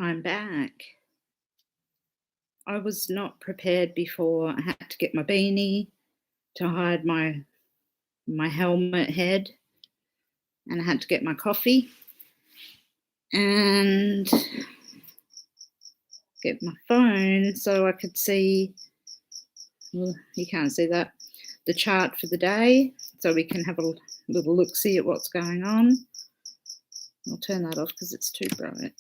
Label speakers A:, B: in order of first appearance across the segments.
A: I'm back. I was not prepared before. I had to get my beanie to hide my helmet head, and I had to get my coffee and get my phone so I could see, well, you can't see that, the chart for the day, so we can have a little look-see at what's going on. I'll turn that off because it's too bright.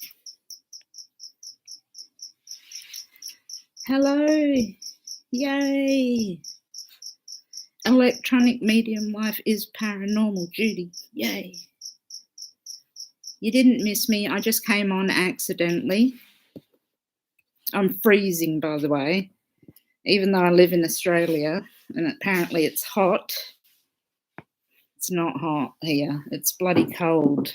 A: Hello, yay. Electronic medium life is paranormal, Judy, yay. You didn't miss me, I just came on accidentally. I'm freezing, by the way, even though I live in Australia, and apparently it's hot. It's not hot here, it's bloody cold.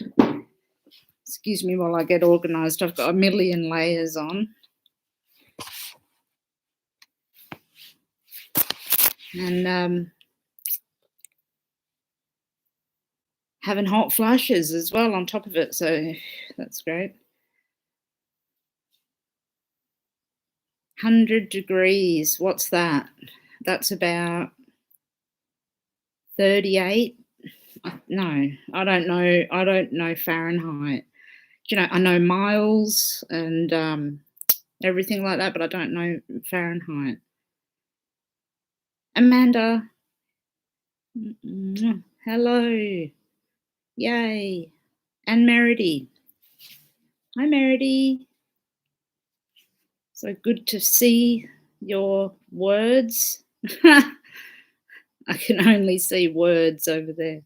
A: Excuse me while I get organised, I've got a million layers on. And having hot flushes as well on top of it, so that's great. 100 degrees, what's that? That's about 38. No, I don't know Fahrenheit. You know, I know miles and everything like that, but I don't know Fahrenheit. Amanda, hello, yay, and Meredy. Hi, Meredy. So good to see your words. I can only see words over there.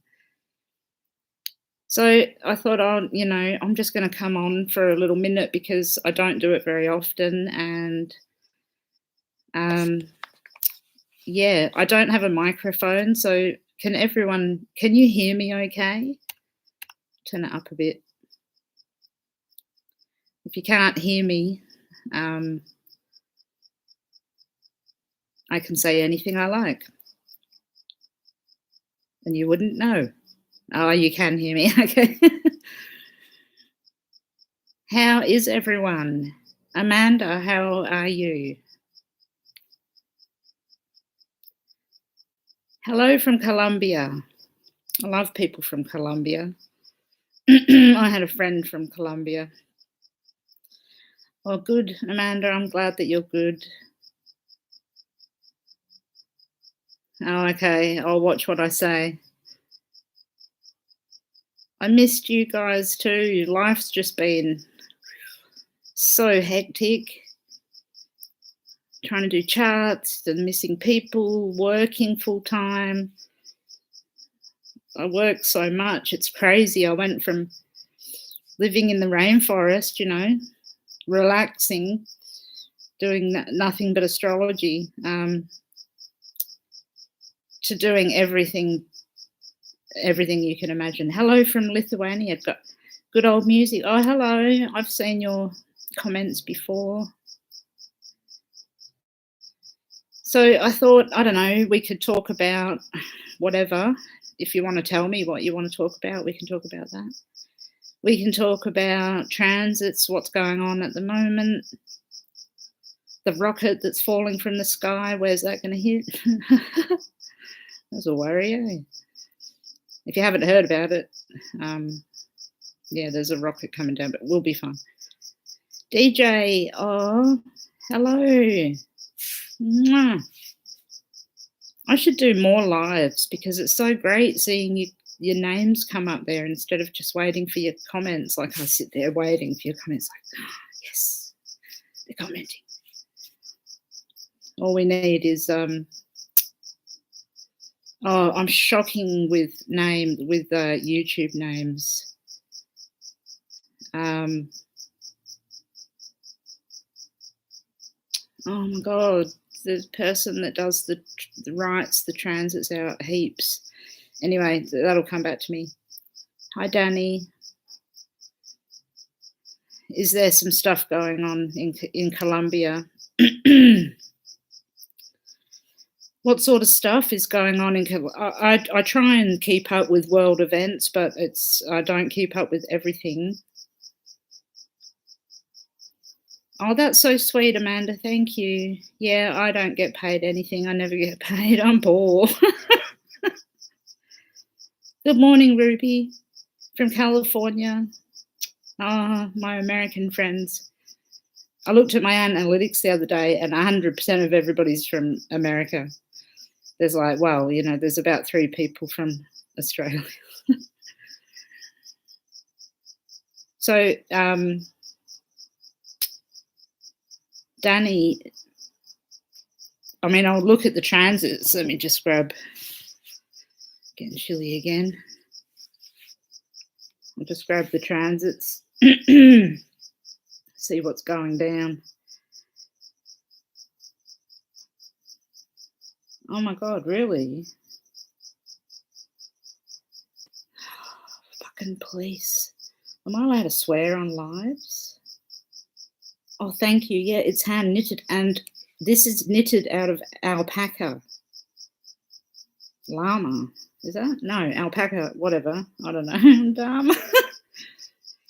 A: So I thought, I'm just going to come on for a little minute because I don't do it very often. And yeah, I don't have a microphone. So can you hear me okay? Turn it up a bit. If you can't hear me, I can say anything I like. And you wouldn't know. Oh, you can hear me, okay. How is everyone? Amanda, how are you? Hello from Colombia. I love people from Colombia. I had a friend from Colombia. Oh, good, Amanda, I'm glad that you're good. Oh, okay, I'll watch what I say. I missed you guys too. Life's just been so hectic. Trying to do charts and missing people, working full time. I work so much, it's crazy. I went from living in the rainforest, relaxing, doing nothing but astrology, to doing everything you can imagine. Hello from Lithuania. Got good old music. Oh, hello. I've seen your comments before. So I thought, I don't know, we could talk about whatever. If you want to tell me what you want to talk about, we can talk about that. We can talk about transits, what's going on at the moment. The rocket that's falling from the sky, where's that going to hit? That's a worry, eh? If you haven't heard about it, yeah, there's a rocket coming down, but we'll be fine. DJ, oh, hello. Mwah. I should do more lives because it's so great seeing your names come up there instead of just waiting for your comments. Like I sit there waiting for your comments like, oh, yes, they're commenting. All we need is, I'm shocking with YouTube names. Oh my God, the person that does the writes the transits out heaps. Anyway, that'll come back to me. Hi, Danny. Is there some stuff going on in Colombia? What sort of stuff is going on in Colombia? I try and keep up with world events, but I don't keep up with everything. Oh, that's so sweet, Amanda. Thank you. Yeah, I don't get paid anything. I never get paid. I'm poor. Good morning, Ruby from California. Ah, my American friends. I looked at my analytics the other day and 100% of everybody's from America. There's like, well, you know, there's about 3 people from Australia. So, Danny, I mean, I'll look at the transits. Let me just grab, getting chilly again. I'll just grab the transits, see what's going down. Oh my God, really? Fucking police. Am I allowed to swear on lives? Oh, thank you. Yeah, it's hand knitted, and this is knitted out of alpaca. Llama, is that? No, alpaca, whatever. I don't know.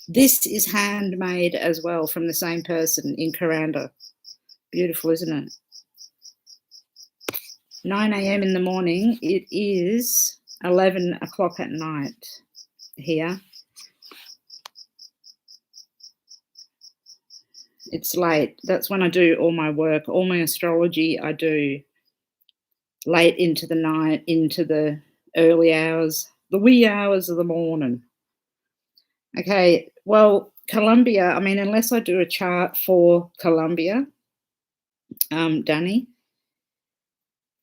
A: This is handmade as well from the same person in Kuranda. Beautiful, isn't it? 9 a.m. in the morning. It is 11 o'clock at night here. It's late. That's when I do all my work. All my astrology I do late into the night, into the early hours, the wee hours of the morning. Okay, well, Colombia, I mean, unless I do a chart for Colombia, Danny.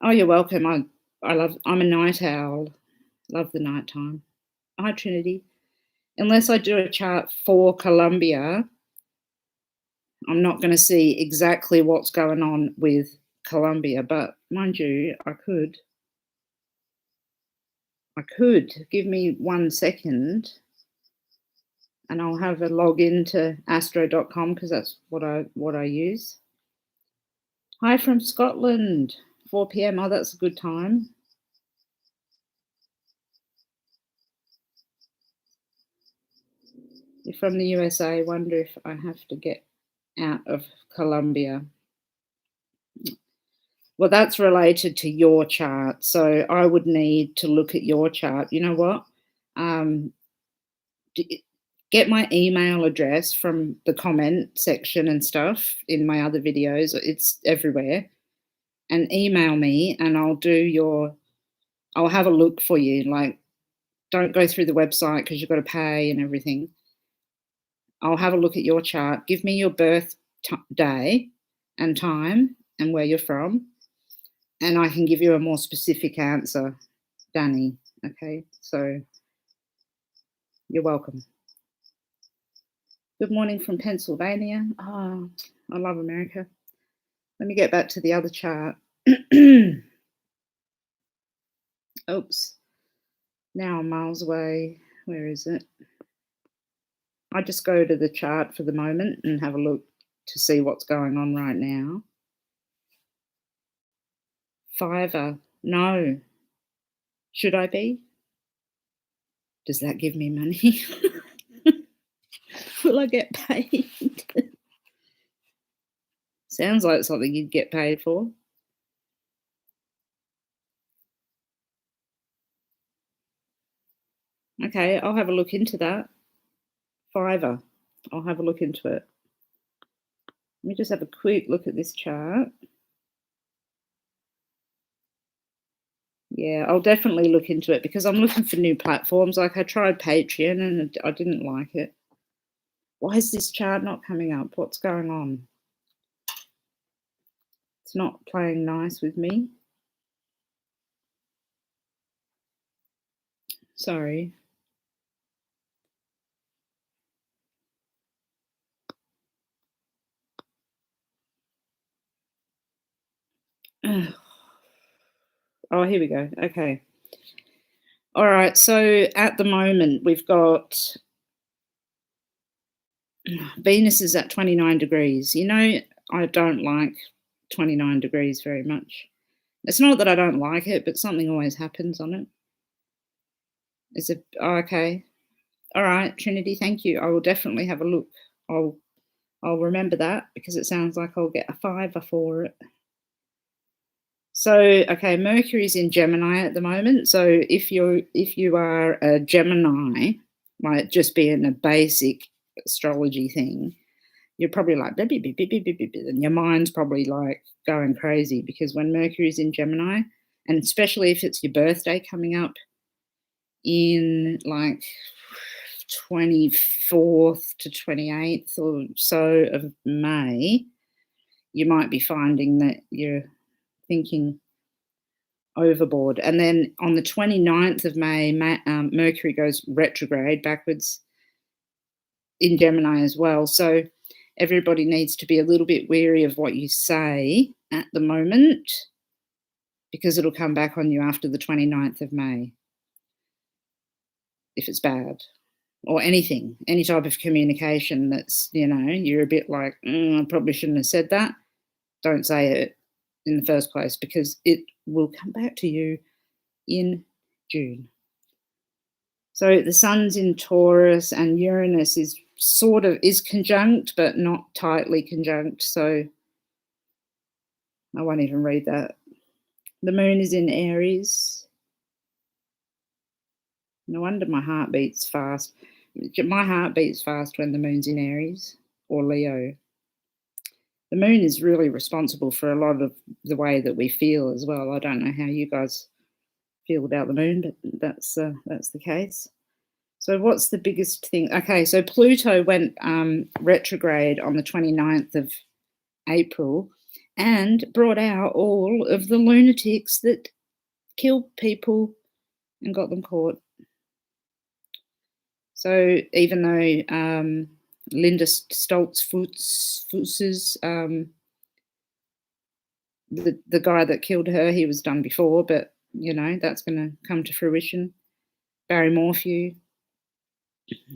A: Oh, you're welcome. I'm a night owl. Love the nighttime. Hi, Trinity. Unless I do a chart for Colombia, I'm not going to see exactly what's going on with Colombia, but mind you, I could. Give me 1 second and I'll have a log into astro.com because that's what I use. Hi from Scotland, 4 p.m. Oh, that's a good time. You're from the USA. Wonder if I have to get out of Colombia. Well, that's related to your chart. So I would need to look at your chart. You know what? Get my email address from the comment section and stuff in my other videos. It's everywhere. And email me and I'll have a look for you. Like, don't go through the website because you've got to pay and everything. I'll have a look at your chart. Give me your birth day and time and where you're from. And I can give you a more specific answer, Danny. Okay, so you're welcome. Good morning from Pennsylvania. Oh, I love America. Let me get back to the other chart. Oops. Now I'm miles away. Where is it? I just go to the chart for the moment and have a look to see what's going on right now. Fiverr. No. Should I be? Does that give me money? Will I get paid? Sounds like something you'd get paid for. Okay, I'll have a look into that. Fiverr. I'll have a look into it. Let me just have a quick look at this chart. Yeah, I'll definitely look into it because I'm looking for new platforms. Like I tried Patreon and I didn't like it. Why is this chart not coming up? What's going on? It's not playing nice with me. Sorry. Oh, here we go. Okay. All right. So at the moment, we've got Venus is at 29 degrees. You know, I don't like 29 degrees very much. It's not that I don't like it, but something always happens on it. Is it okay? All right, Trinity, thank you. I will definitely have a look. I'll remember that because it sounds like I'll get a fiver for it. So, okay, Mercury's in Gemini at the moment. So if you are a Gemini, might just being a basic astrology thing, you're probably like, "Beep, beep, beep, beep, beep, beep, beep," and your mind's probably like going crazy because when Mercury's in Gemini, and especially if it's your birthday coming up in like 24th to 28th or so of May, you might be finding that you're thinking overboard. And then on the 29th of May, Mercury goes retrograde backwards in Gemini as well. So everybody needs to be a little bit wary of what you say at the moment because it'll come back on you after the 29th of May if it's bad. Or anything, any type of communication that's, you're a bit like, I probably shouldn't have said that. Don't say it in the first place because it will come back to you in June. So the sun's in Taurus and Uranus is conjunct, but not tightly conjunct. So I won't even read that. The moon is in Aries. No wonder my heart beats fast. My heart beats fast when the moon's in Aries or Leo. The moon is really responsible for a lot of the way that we feel as well. I don't know how you guys feel about the moon, but that's the case. So what's the biggest thing? Okay, so Pluto went retrograde on the 29th of April and brought out all of the lunatics that killed people and got them caught. So even though Linda Stoltzfus's the guy that killed her, he was done before, but that's going to come to fruition. Barry Morphew,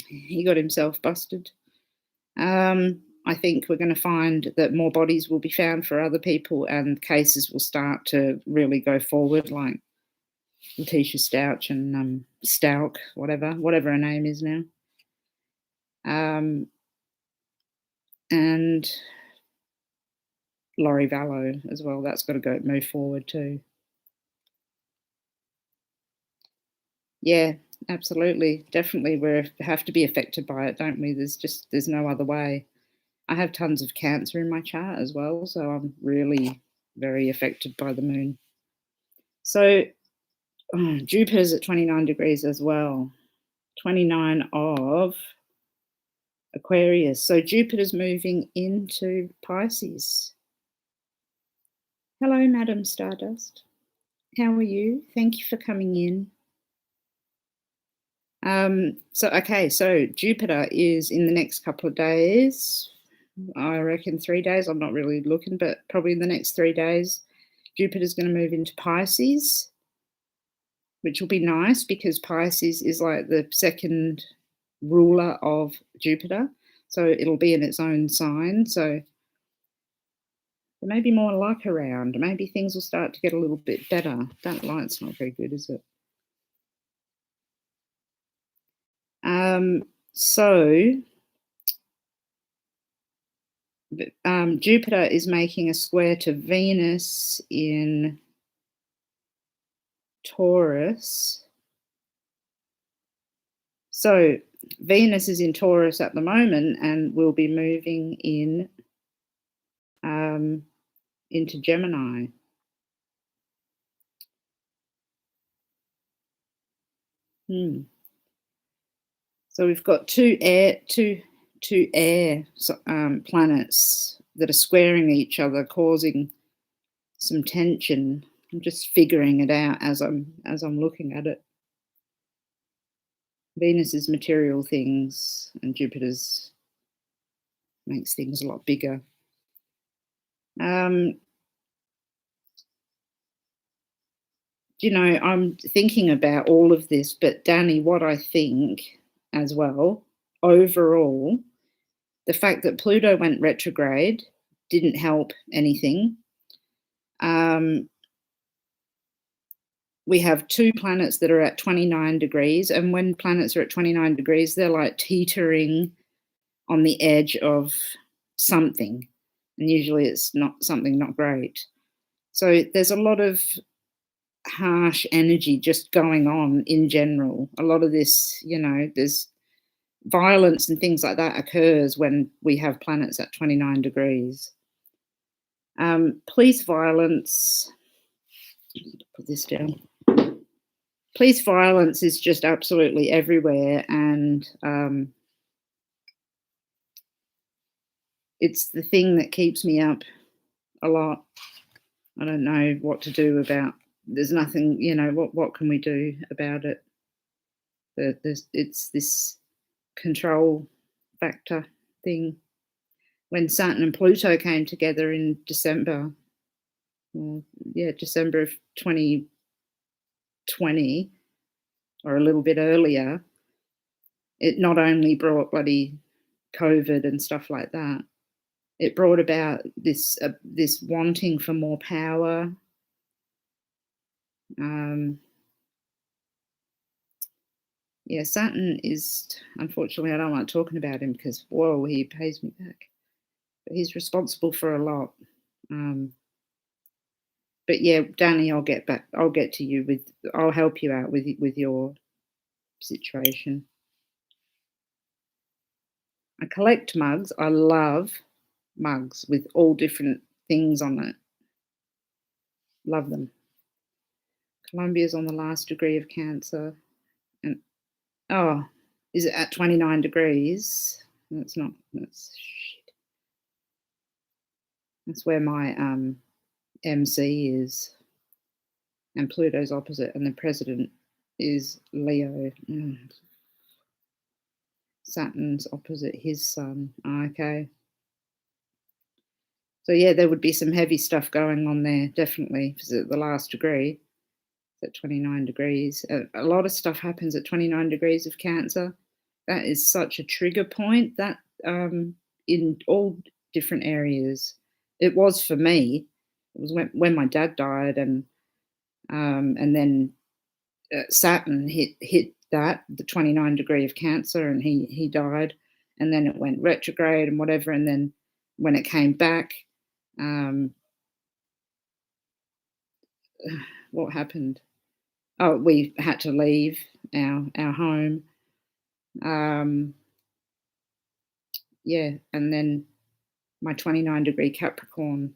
A: he got himself busted. I think we're going to find that more bodies will be found for other people and cases will start to really go forward, like Letitia Stouch and Stalk, whatever her name is now. And Laurie Vallow as well. That's got to move forward too. Yeah, absolutely. Definitely we have to be affected by it, don't we? There's no other way. I have tons of Cancer in my chart as well, so I'm really very affected by the moon. So Jupiter's at 29 degrees as well. 29 of Aquarius. So Jupiter's moving into Pisces. Hello, Madam Stardust. How are you? Thank you for coming in. So Jupiter is in the next couple of days. I reckon 3 days. I'm not really looking, but probably in the next 3 days, Jupiter's going to move into Pisces, which will be nice because Pisces is like the second ruler of Jupiter. So it'll be in its own sign. So there may be more luck around. Maybe things will start to get a little bit better. That light's not very good, is it? Jupiter is making a square to Venus in Taurus. So Venus is in Taurus at the moment and will be moving in into Gemini. So we've got two air planets that are squaring each other, causing some tension. I'm just figuring it out as I'm looking at it. Venus is material things, and Jupiter's makes things a lot bigger. I'm thinking about all of this, but Danny, what I think as well, overall, the fact that Pluto went retrograde didn't help anything. We have two planets that are at 29 degrees, and when planets are at 29 degrees, they're like teetering on the edge of something, and usually it's not something not great. So there's a lot of harsh energy just going on in general. A lot of this, there's violence and things like that occurs when we have planets at 29 degrees. Police violence, put this down. Police violence is just absolutely everywhere, and it's the thing that keeps me up a lot. I don't know what to do about. There's nothing, what can we do about it? It's this control factor thing. When Saturn and Pluto came together in December of 2020, or a little bit earlier, it not only brought bloody COVID and stuff like that, it brought about this wanting for more power. Saturn is, unfortunately, I don't like talking about him because, whoa, he pays me back. But he's responsible for a lot. But yeah, Danny, I'll get to you I'll help you out with your situation. I collect mugs. I love mugs with all different things on it. Love them. Columbia's on the last degree of Cancer. And is it at 29 degrees? That's not, that's shit. That's where my MC is. And Pluto's opposite, and the president is Leo. Saturn's opposite his sun. Okay. So yeah, there would be some heavy stuff going on there, definitely. It's at the last degree. It's at 29 degrees. A lot of stuff happens at 29 degrees of Cancer. That is such a trigger point, that in all different areas. It was for me. It was when my dad died, and then Saturn hit that, the 29 degree of Cancer, and he died, and then it went retrograde and whatever, and then when it came back, what happened? Oh, we had to leave our home. And then my 29 degree Capricorn,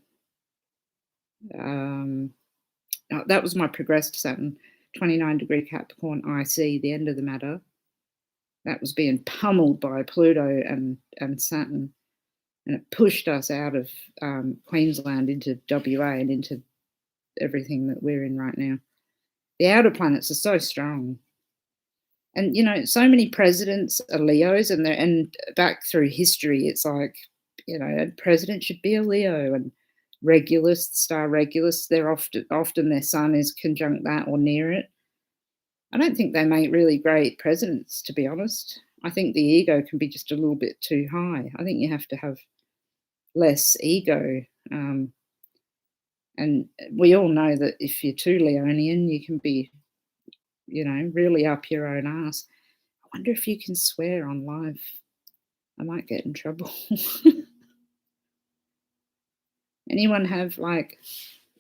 A: that was my progressed Saturn. 29 degree Capricorn IC, the end of the matter. That was being pummeled by Pluto and Saturn, and it pushed us out of Queensland into WA and into everything that we're in right now. The outer planets are so strong, and so many presidents are Leos, and back through history, it's like, a president should be a Leo, and Regulus, the star Regulus, they're often their sun is conjunct that or near it. I don't think they make really great presidents, to be honest. I think the ego can be just a little bit too high. I think you have to have less ego. And we all know that if you're too Leonian, you can be, really up your own ass. I wonder if you can swear on live. I might get in trouble. Anyone have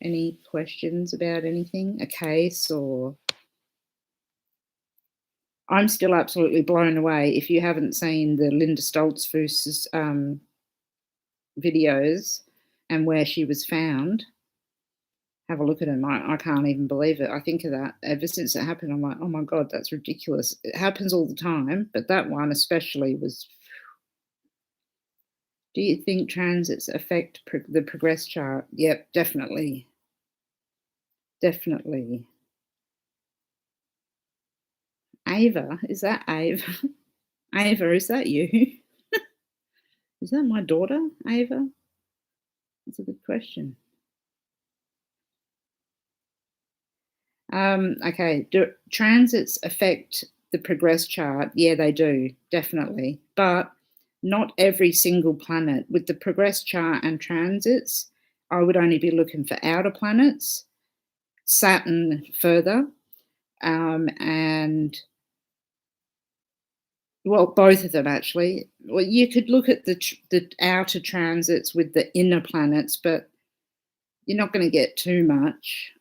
A: any questions about anything, a case, or? I'm still absolutely blown away. If you haven't seen the Linda Stoltzfus's videos and where she was found, have a look at them. I can't even believe it. I think of that ever since it happened. I'm like, oh my God, that's ridiculous. It happens all the time, but that one especially was. Do you think transits affect the progress chart? Yep, definitely. Definitely. Ava, is that Ava? Ava, is that you? Is that my daughter, Ava? That's a good question. Okay, do transits affect the progress chart? Yeah, they do, definitely. But not every single planet. With the progress chart and transits, I would only be looking for outer planets, Saturn further, and Well, both of them actually. Well, you could look at the outer transits with the inner planets, but you're not gonna get too much.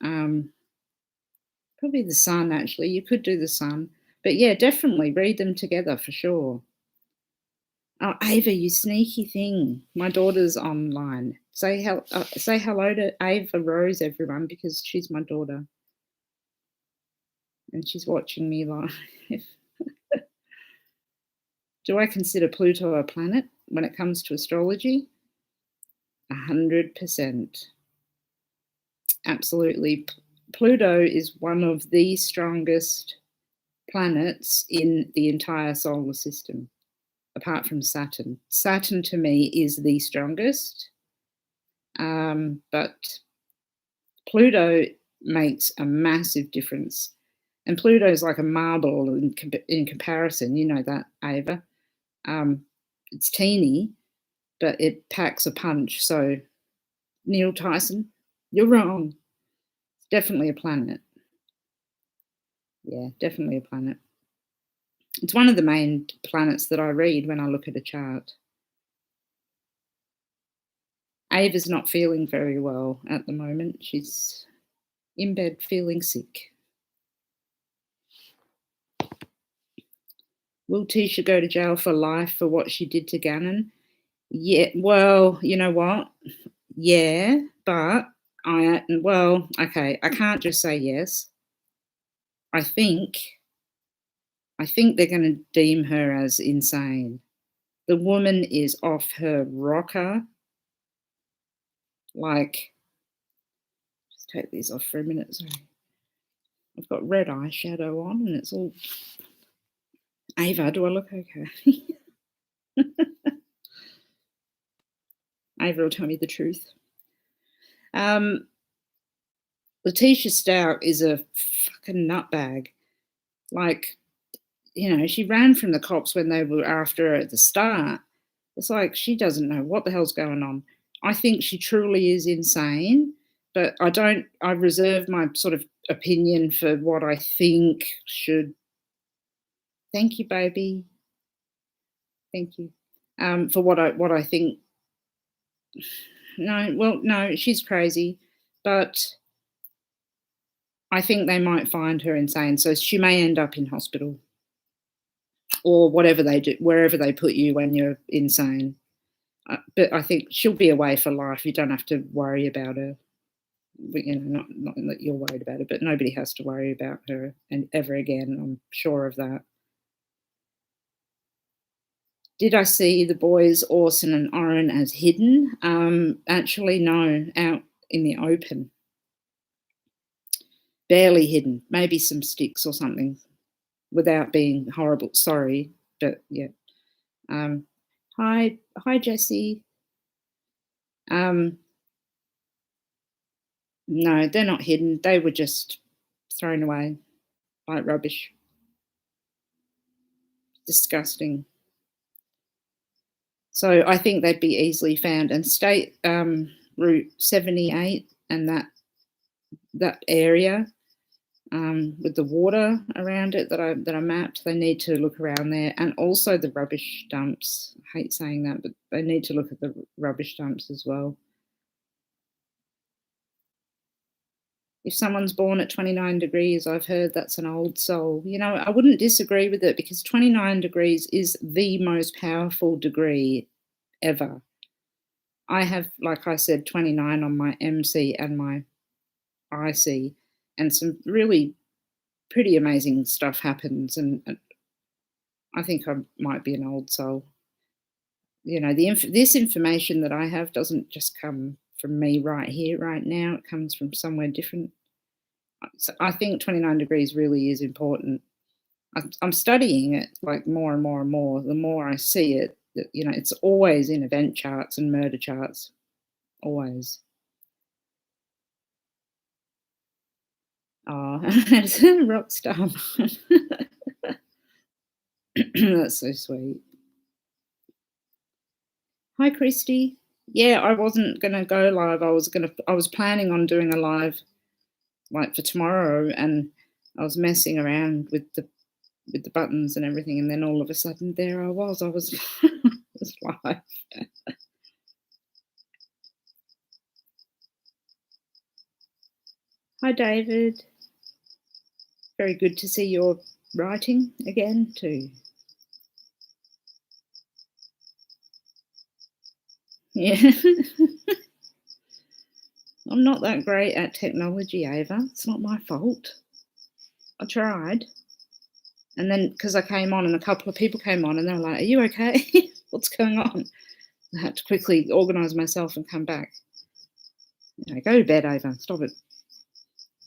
A: Probably the sun, actually. You could do the sun. But yeah, definitely read them together for sure. Oh, Ava, you sneaky thing. My daughter's online. Say hello to Ava Rose, everyone, because she's my daughter and she's watching me live. Do I consider Pluto a planet when it comes to astrology? 100%. Absolutely. Pluto is one of the strongest planets in the entire solar system, apart from Saturn. Saturn to me is the strongest, but Pluto makes a massive difference. And Pluto is like a marble in comparison. You know that, Ava. It's teeny, but it packs a punch. So, Neil Tyson, you're wrong. It's definitely a planet. Yeah, definitely a planet. It's one of the main planets that I read when I look at a chart. Ava's not feeling very well at the moment. She's in bed feeling sick. Will Tisha go to jail for life for what she did to Gannon? Yeah, well, you know what? Yeah, but okay, I can't just say yes. I think they're going to deem her as insane. The woman is off her rocker. Like, just take these off for a minute. Sorry. I've got red eyeshadow on and it's all. Ava, do I look okay? Ava will tell me the truth. Letitia Stout is a fucking nutbag. Like, she ran from the cops when they were after her at the start. It's like she doesn't know what the hell's going on. I think she truly is insane, but I reserve my sort of opinion for what I think should. Thank you, baby. Thank you. For what I think. No, she's crazy, but I think they might find her insane. So she may end up in hospital or whatever they do, wherever they put you when you're insane. But I think she'll be away for life. You don't have to worry about her. Not that you're worried about it, but nobody has to worry about her and ever again. I'm sure of that. Did I see the boys Orson and Oren as hidden? Actually, no, out in the open. Barely hidden, maybe some sticks or something, without being horrible. Sorry, but yeah. Hi, Jessie. No, they're not hidden. They were just thrown away like rubbish. Disgusting. So I think they'd be easily found. And State Route 78 and that area with the water around it that I mapped, they need to look around there. And also the rubbish dumps. I hate saying that, but they need to look at the rubbish dumps as well. If someone's born at 29 degrees, I've heard that's an old soul. I wouldn't disagree with it because 29 degrees is the most powerful degree ever. I have, like I said, 29 on my MC and my IC, and some really pretty amazing stuff happens. And I think I might be an old soul. This information that I have doesn't just come from me right here, right now. It comes from somewhere different. So I think 29 degrees really is important. I'm studying it like more and more and more. The more I see it, it's always in event charts and murder charts, always. Oh, it's a rock star. That's so sweet. Hi, Christy. Yeah, I wasn't gonna go live. I was planning on doing a live like for tomorrow, and I was messing around with the with the buttons and everything, and then all of a sudden there I was. I was, was live. Hi, David. Very good to see your writing again too. Yeah. I'm not that great at technology, Ava. It's not my fault. I tried. And then, because I came on and a couple of people came on and they were like, "Are you okay? What's going on?" I had to quickly organise myself and come back. You know, go to bed, Ava. Stop it.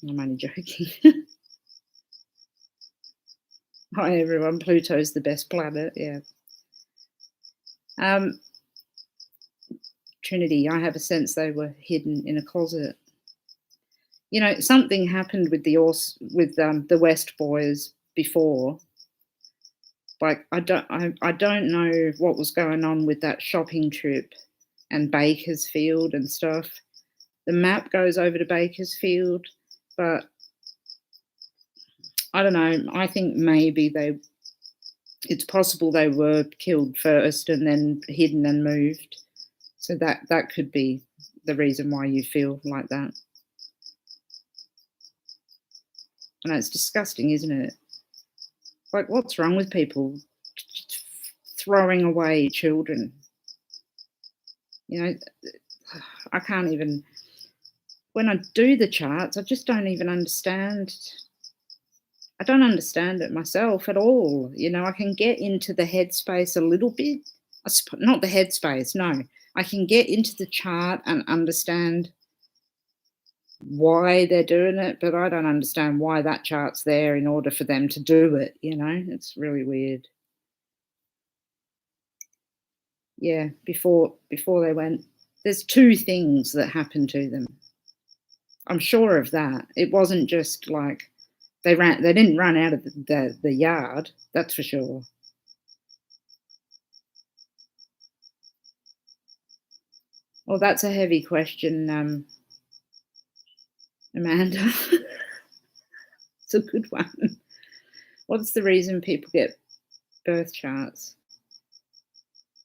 A: I'm only joking. Hi, everyone. Pluto's the best planet. Yeah. Trinity, I have a sense they were hidden in a closet. You know, something happened with the West boys before. Like, I don't know what was going on with that shopping trip and Bakersfield and stuff. The map goes over to Bakersfield, but I don't know. I think maybe it's possible they were killed first and then hidden and moved. So that could be the reason why you feel like that. I know it's disgusting, isn't it? Like, what's wrong with people throwing away children? You know, I can't even. When I do the charts, I just don't even understand. I don't understand it myself at all. You know, I can get into the headspace a little bit. Not the headspace, no. I can get into the chart and understand why they're doing it, but I don't understand why that chart's there in order for them to do it, you know? It's really weird. Yeah, before they went. There's two things that happened to them. I'm sure of that. It wasn't just like they didn't run out of the yard, that's for sure. Well, that's a heavy question, Amanda. It's a good one. What's the reason people get birth charts?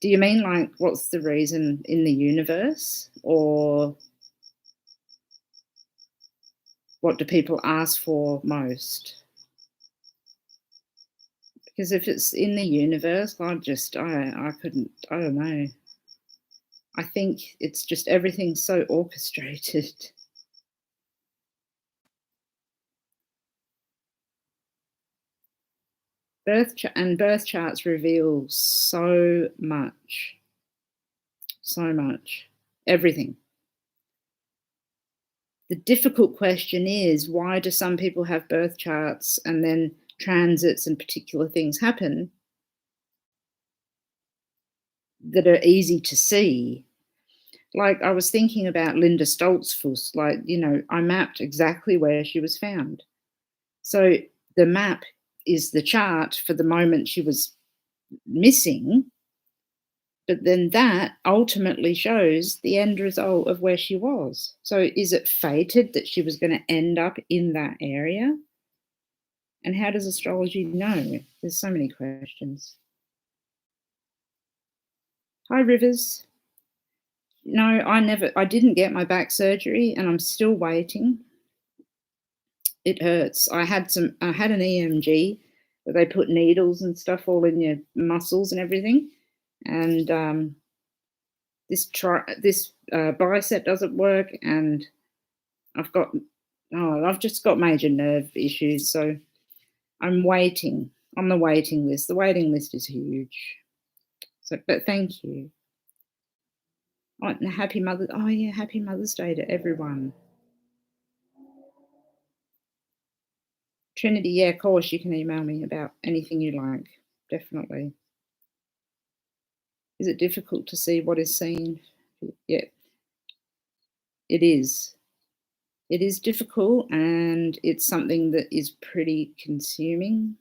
A: Do you mean like what's the reason in the universe, or what do people ask for most? Because if it's in the universe, I couldn't, I don't know. I think it's just everything's so orchestrated. Birth charts reveal so much. So much. Everything. The difficult question is, why do some people have birth charts and then transits and particular things happen that are easy to see? Like, I was thinking about Linda Stoltzfus, like, you know, I mapped exactly where she was found. So the map is the chart for the moment she was missing, but then that ultimately shows the end result of where she was. So is it fated that she was going to end up in that area? And how does astrology know? There's so many questions. Hi, Rivers. No, I didn't get my back surgery and I'm still waiting. It hurts. I had an EMG, where they put needles and stuff all in your muscles and everything. And this bicep doesn't work, and I've just got major nerve issues, so I'm waiting on the waiting list. The waiting list is huge. So, but thank you. Oh, and happy Mother's. Oh yeah, happy Mother's Day to everyone. Trinity, yeah, of course you can email me about anything you like. Definitely. Is it difficult to see what is seen? Yeah, it is. It is difficult, and it's something that is pretty consuming.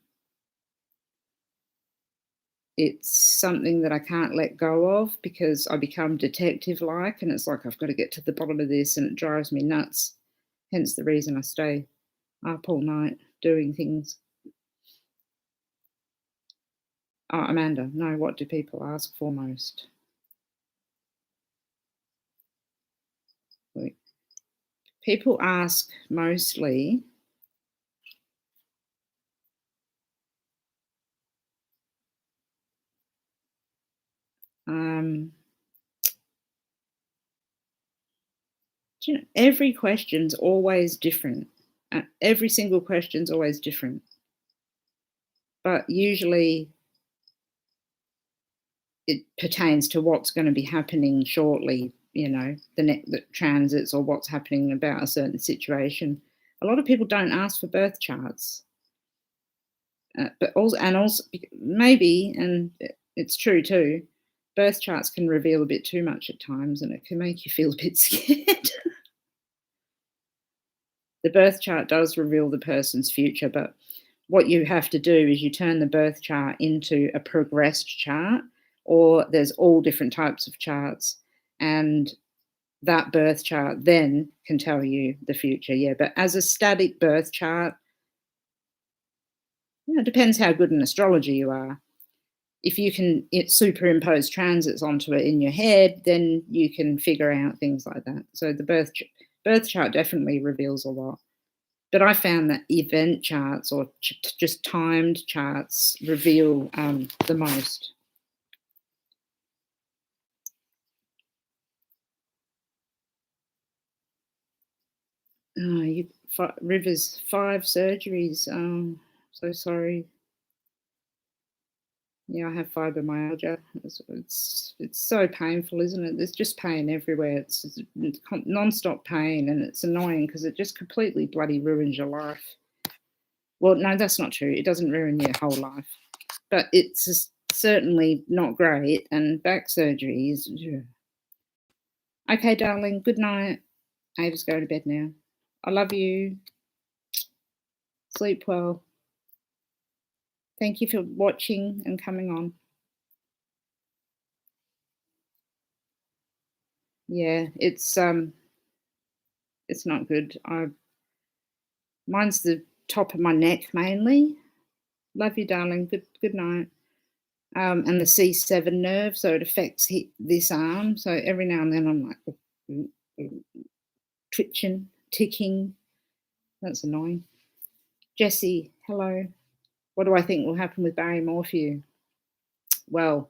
A: It's something that I can't let go of because I become detective-like, and it's like I've got to get to the bottom of this, and it drives me nuts. Hence the reason I stay up all night doing things. Oh, Amanda, no, what do people ask for most? Like, people ask mostly um, do you know, every question's always different. Every single question's always different. But usually it pertains to what's going to be happening shortly, the transits or what's happening about a certain situation. A lot of people don't ask for birth charts, but also maybe, and it's true too, birth charts can reveal a bit too much at times, and it can make you feel a bit scared. The birth chart does reveal the person's future, but what you have to do is you turn the birth chart into a progressed chart, or there's all different types of charts, and that birth chart then can tell you the future. Yeah, but as a static birth chart, it depends how good an astrologer you are. If you can superimpose transits onto it in your head, then you can figure out things like that. So the birth chart definitely reveals a lot. But I found that event charts or just timed charts reveal the most. Rivers, 5 surgeries. So sorry. Yeah, I have fibromyalgia. It's so painful, isn't it? There's just pain everywhere. It's non-stop pain, and it's annoying because it just completely bloody ruins your life. Well, no, that's not true. It doesn't ruin your whole life, but it's just certainly not great. And back surgery is. Okay, darling. Good night. I just go to bed now. I love you. Sleep well. Thank you for watching and coming on. Yeah, it's not good. Mine's the top of my neck mainly. Love you, darling. Good night. And the C7 nerve, so it affects this arm. So every now and then I'm like twitching, ticking. That's annoying. Jessie, hello. What do I think will happen with Barry Morphew? Well,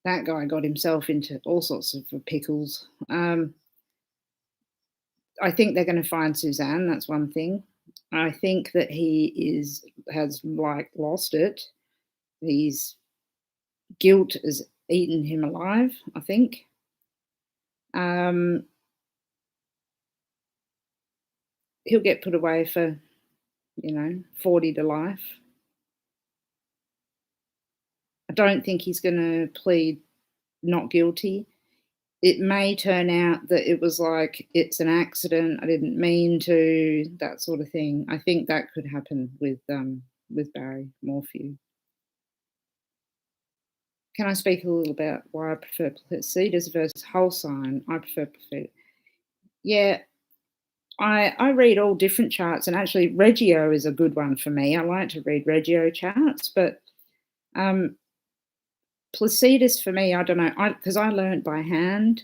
A: that guy got himself into all sorts of pickles. I think they're going to find Suzanne. That's one thing. I think that he has lost it. His guilt has eaten him alive, I think. He'll get put away for, 40 to life. I don't think he's going to plead not guilty. It may turn out that it was it's an accident, I didn't mean to, that sort of thing. I think that could happen with Barry Morphew. Can I speak a little about why I prefer Placidus versus whole sign? I prefer Placidus. Yeah, I read all different charts, and actually Reggio is a good one for me. I like to read Reggio charts, but Placidus for me, I don't know, because I learned by hand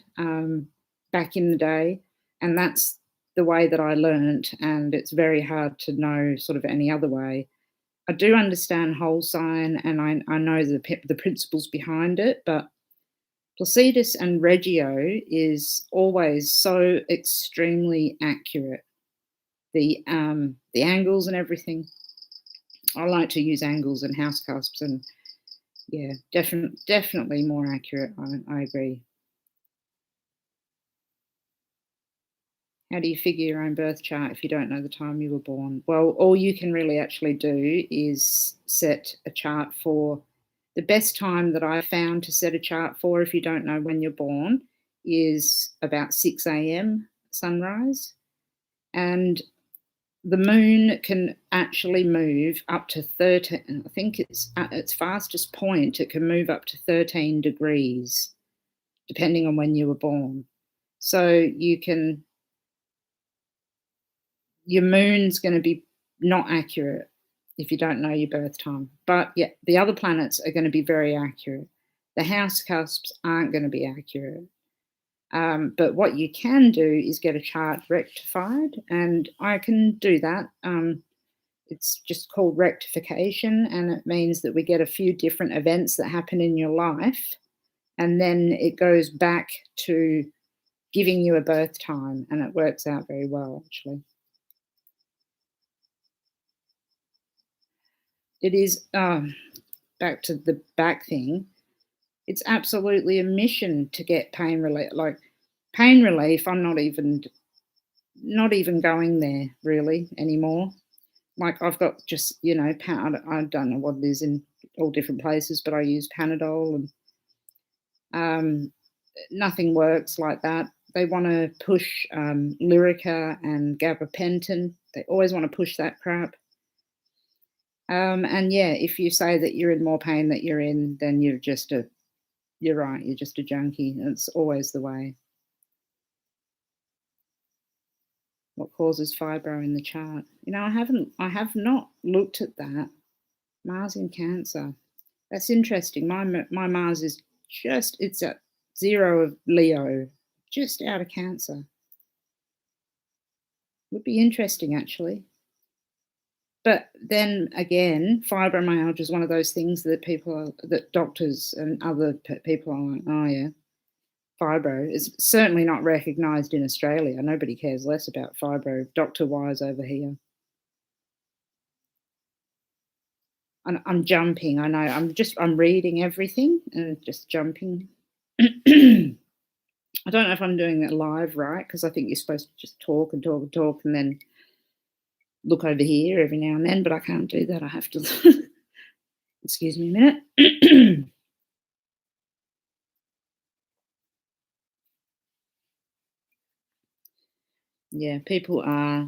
A: back in the day, and that's the way that I learnt, and it's very hard to know sort of any other way. I do understand whole sign, and I know the principles behind it, but Placidus and Reggio is always so extremely accurate. The angles and everything. I like to use angles and house cusps, and yeah, definitely more accurate. I agree. How do you figure your own birth chart if you don't know the time you were born? Well, all you can really actually do is set a chart for the best time that I found to set a chart for if you don't know when you're born is about 6 a.m. sunrise. And the moon can actually move up to 13. I think it's at its fastest point, it can move up to 13 degrees, depending on when you were born. So your moon's going to be not accurate. if you don't know your birth time. But yeah, the other planets are going to be very accurate. The house cusps aren't going to be accurate. But what you can do is get a chart rectified, and I can do that. It's just called rectification, and it means that we get a few different events that happen in your life, and then it goes back to giving you a birth time, and it works out very well, actually. It is, back to the back thing, it's absolutely a mission to get pain relief. Like, pain relief, I'm not even going there really anymore. Like, I've got just, I don't know what it is in all different places, but I use Panadol, and nothing works like that. They want to push Lyrica and gabapentin. They always want to push that crap. And yeah, if you say that you're in more pain that you're in, then you're right, you're just a junkie. It's always the way. What causes fibro in the chart? I have not looked at that. Mars in Cancer. That's interesting. My Mars is it's at 0 of Leo, just out of Cancer. Would be interesting, actually. But then again, fibromyalgia is one of those things that doctors and other people are like, oh yeah, fibro is certainly not recognised in Australia. Nobody cares less about fibro doctor-wise over here. And I'm jumping. I know. I'm reading everything and just jumping. I don't know if I'm doing it live right, because I think you're supposed to just talk and talk and talk and then look over here every now and then, but I can't do that. I have to. Excuse me a minute. Yeah, people are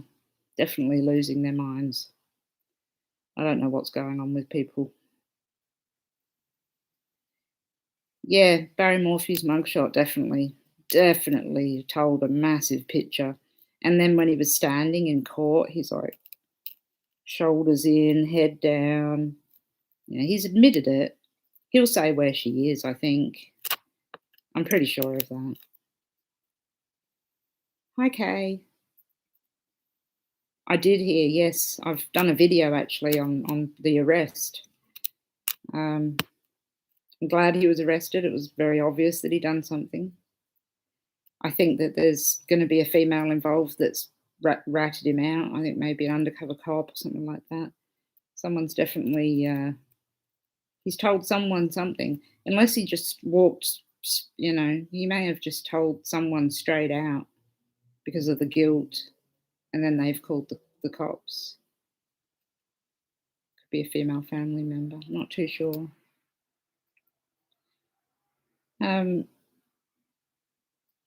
A: definitely losing their minds. I don't know what's going on with people. Yeah, Barry Morphew's mugshot definitely told a massive picture. And then when he was standing in court, he's like shoulders in, head down. He's admitted it. He'll say where she is, I think. I'm pretty sure of that. Hi, Kay. I did hear, yes. I've done a video actually on the arrest. I'm glad he was arrested. It was very obvious that he'd done something. I think that there's going to be a female involved that's ratted him out. I think maybe an undercover cop or something like that. Someone's definitely, he's told someone something. Unless he just walked, he may have just told someone straight out because of the guilt, and then they've called the cops. Could be a female family member. I'm not too sure.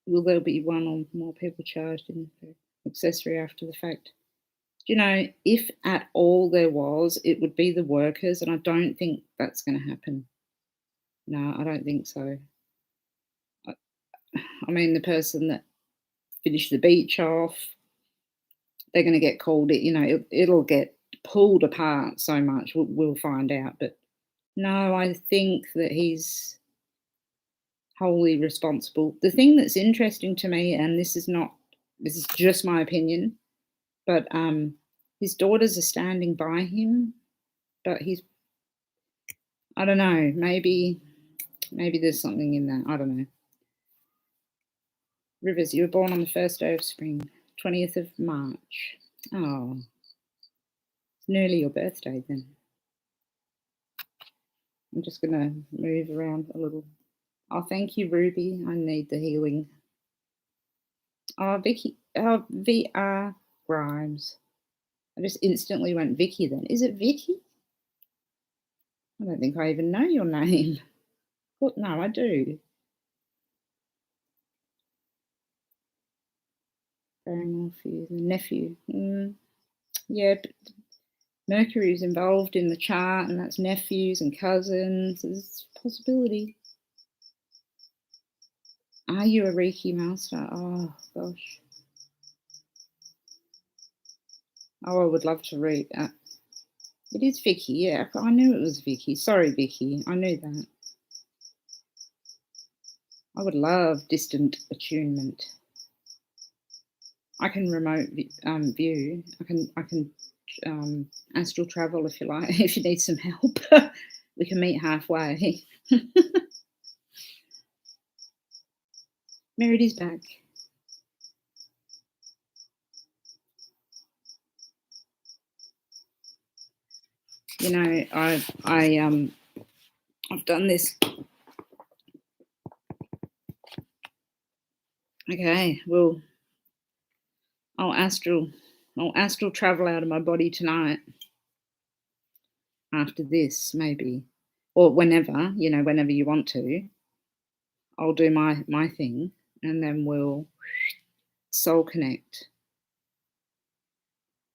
A: Will there be one or more people charged in accessory after the fact? If at all there was, it would be the workers, and I don't think that's going to happen. No, I don't think so. I mean, the person that finished the beach off, they're going to get called. It'll get pulled apart so much. We'll find out. But no, I think that he's wholly responsible. The thing that's interesting to me, and this is just my opinion, but his daughters are standing by him, but I don't know, maybe there's something in that. I don't know. Rivers, you were born on the first day of spring, 20th of March. Oh, it's nearly your birthday then. I'm just going to move around a little. Oh, thank you, Ruby. I need the healing. Oh, Vicky. Oh, VR Grimes. I just instantly went Vicky then. Is it Vicky? I don't think I even know your name. Well, no, I do. Barry Morphew, the nephew. Yeah, but Mercury is involved in the chart, and that's nephews and cousins. There's a possibility. Are you a Reiki master? Oh, gosh. Oh, I would love to read that. It is Vicky, yeah. I knew it was Vicky. Sorry, Vicky. I knew that. I would love distant attunement. I can remote view. I can astral travel if you like. If you need some help, we can meet halfway. Meridy's back. You know, I've done this. Okay, well, I'll astral travel out of my body tonight. After this, maybe, or whenever, whenever you want to. I'll do my thing, and then we'll soul connect.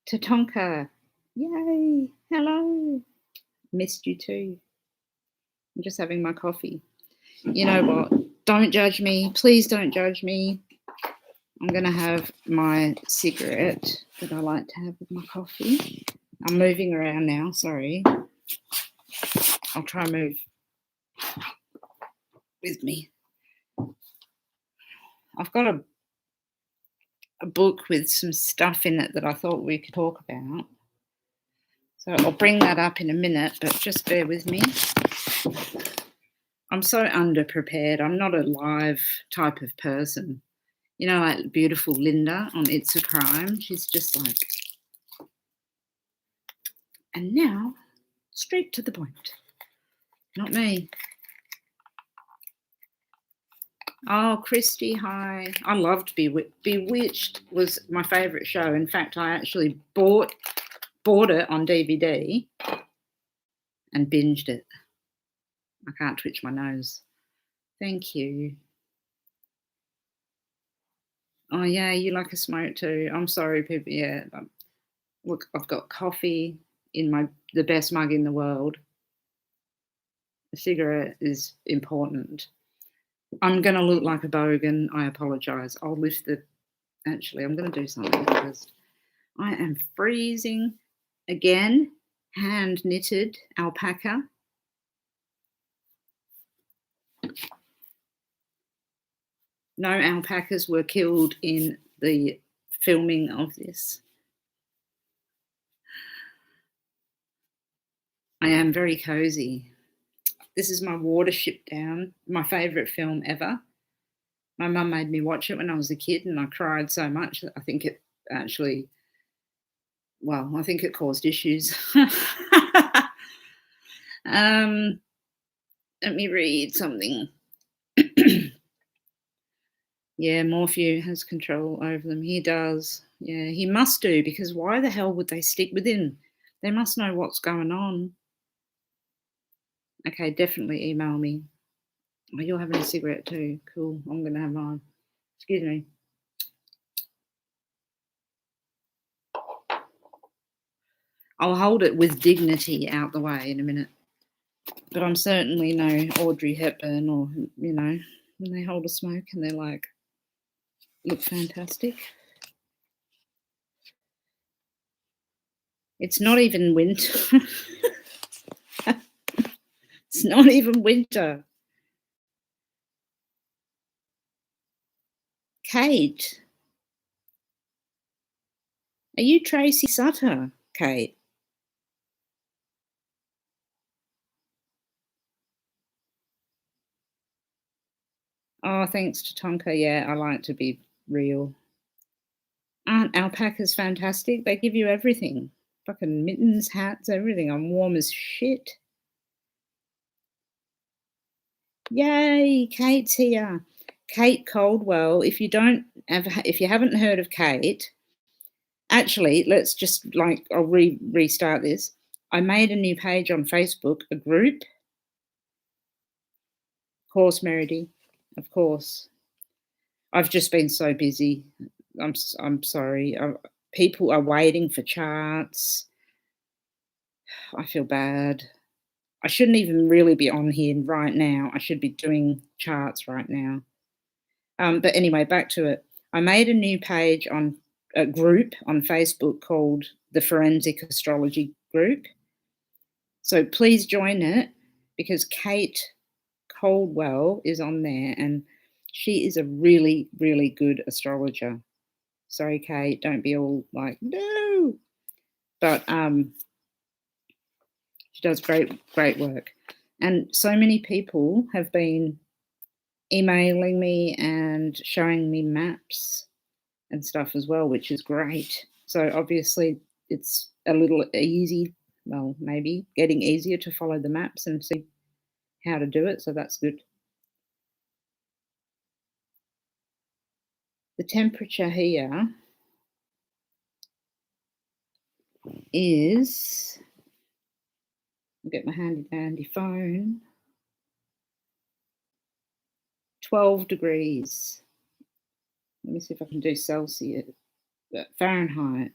A: Tatonka, yay! Hello, missed you too. I'm just having my coffee. You know what? Don't judge me. Please don't judge me. I'm going to have my cigarette that I like to have with my coffee. I'm moving around now. Sorry. I'll try and move with me. I've got a book with some stuff in it that I thought we could talk about. So I'll bring that up in a minute, but just bear with me. I'm so underprepared. I'm not a live type of person. You know, like beautiful Linda on It's a Crime. She's just like, and now, straight to the point. Not me. Oh, Christy, hi. I loved Bewitched. Bewitched was my favourite show. In fact, I actually bought it on DVD and binged it. I can't twitch my nose. Thank you. Oh, yeah, you like a smoke too. I'm sorry, people. Yeah, look, I've got coffee in the best mug in the world. A cigarette is important. I'm going to look like a bogan. I apologise. I'll lift the... Actually, I'm going to do something first. I am freezing again. Hand knitted alpaca. No alpacas were killed in the filming of this. I am very cozy. This is my Watership Down, my favourite film ever. My mum made me watch it when I was a kid, and I cried so much that I think it actually, I think it caused issues. Let me read something. Yeah, Morphew has control over them. He does. Yeah, he must do, because why the hell would they stick with him? They must know what's going on. Okay, definitely email me. Oh, you're having a cigarette too. Cool. I'm going to have mine. Excuse me. I'll hold it with dignity out the way in a minute. But I'm certainly no Audrey Hepburn or, when they hold a smoke and they're like, look fantastic. It's not even winter. It's not even winter. Kate. Are you Tracy Sutter, Kate? Oh, thanks to Tonka. Yeah, I like to be real. Aren't alpacas fantastic? They give you everything. Fucking mittens, hats, everything. I'm warm as shit. Yay, Kate's here. Kate Caldwell. If you haven't heard of Kate, actually, let's just I'll restart this. I made a new page on Facebook, a group. Of course, Meredy. Of course. I've just been so busy. I'm sorry. People are waiting for charts. I feel bad. I shouldn't even really be on here right now. I should be doing charts right now. But anyway, back to it. I made a new page on a group on Facebook called the Forensic Astrology Group. So please join it, because Kate Coldwell is on there, and she is a really, really good astrologer. Sorry, Kate, don't be all like, no. But she does great work. And so many people have been emailing me and showing me maps and stuff as well, which is great. So obviously it's a little easy, well, maybe getting easier to follow the maps and see how to do it. So that's good. The temperature here is, I'll get my handy dandy phone, 12 degrees. Let me see if I can do Celsius, Fahrenheit.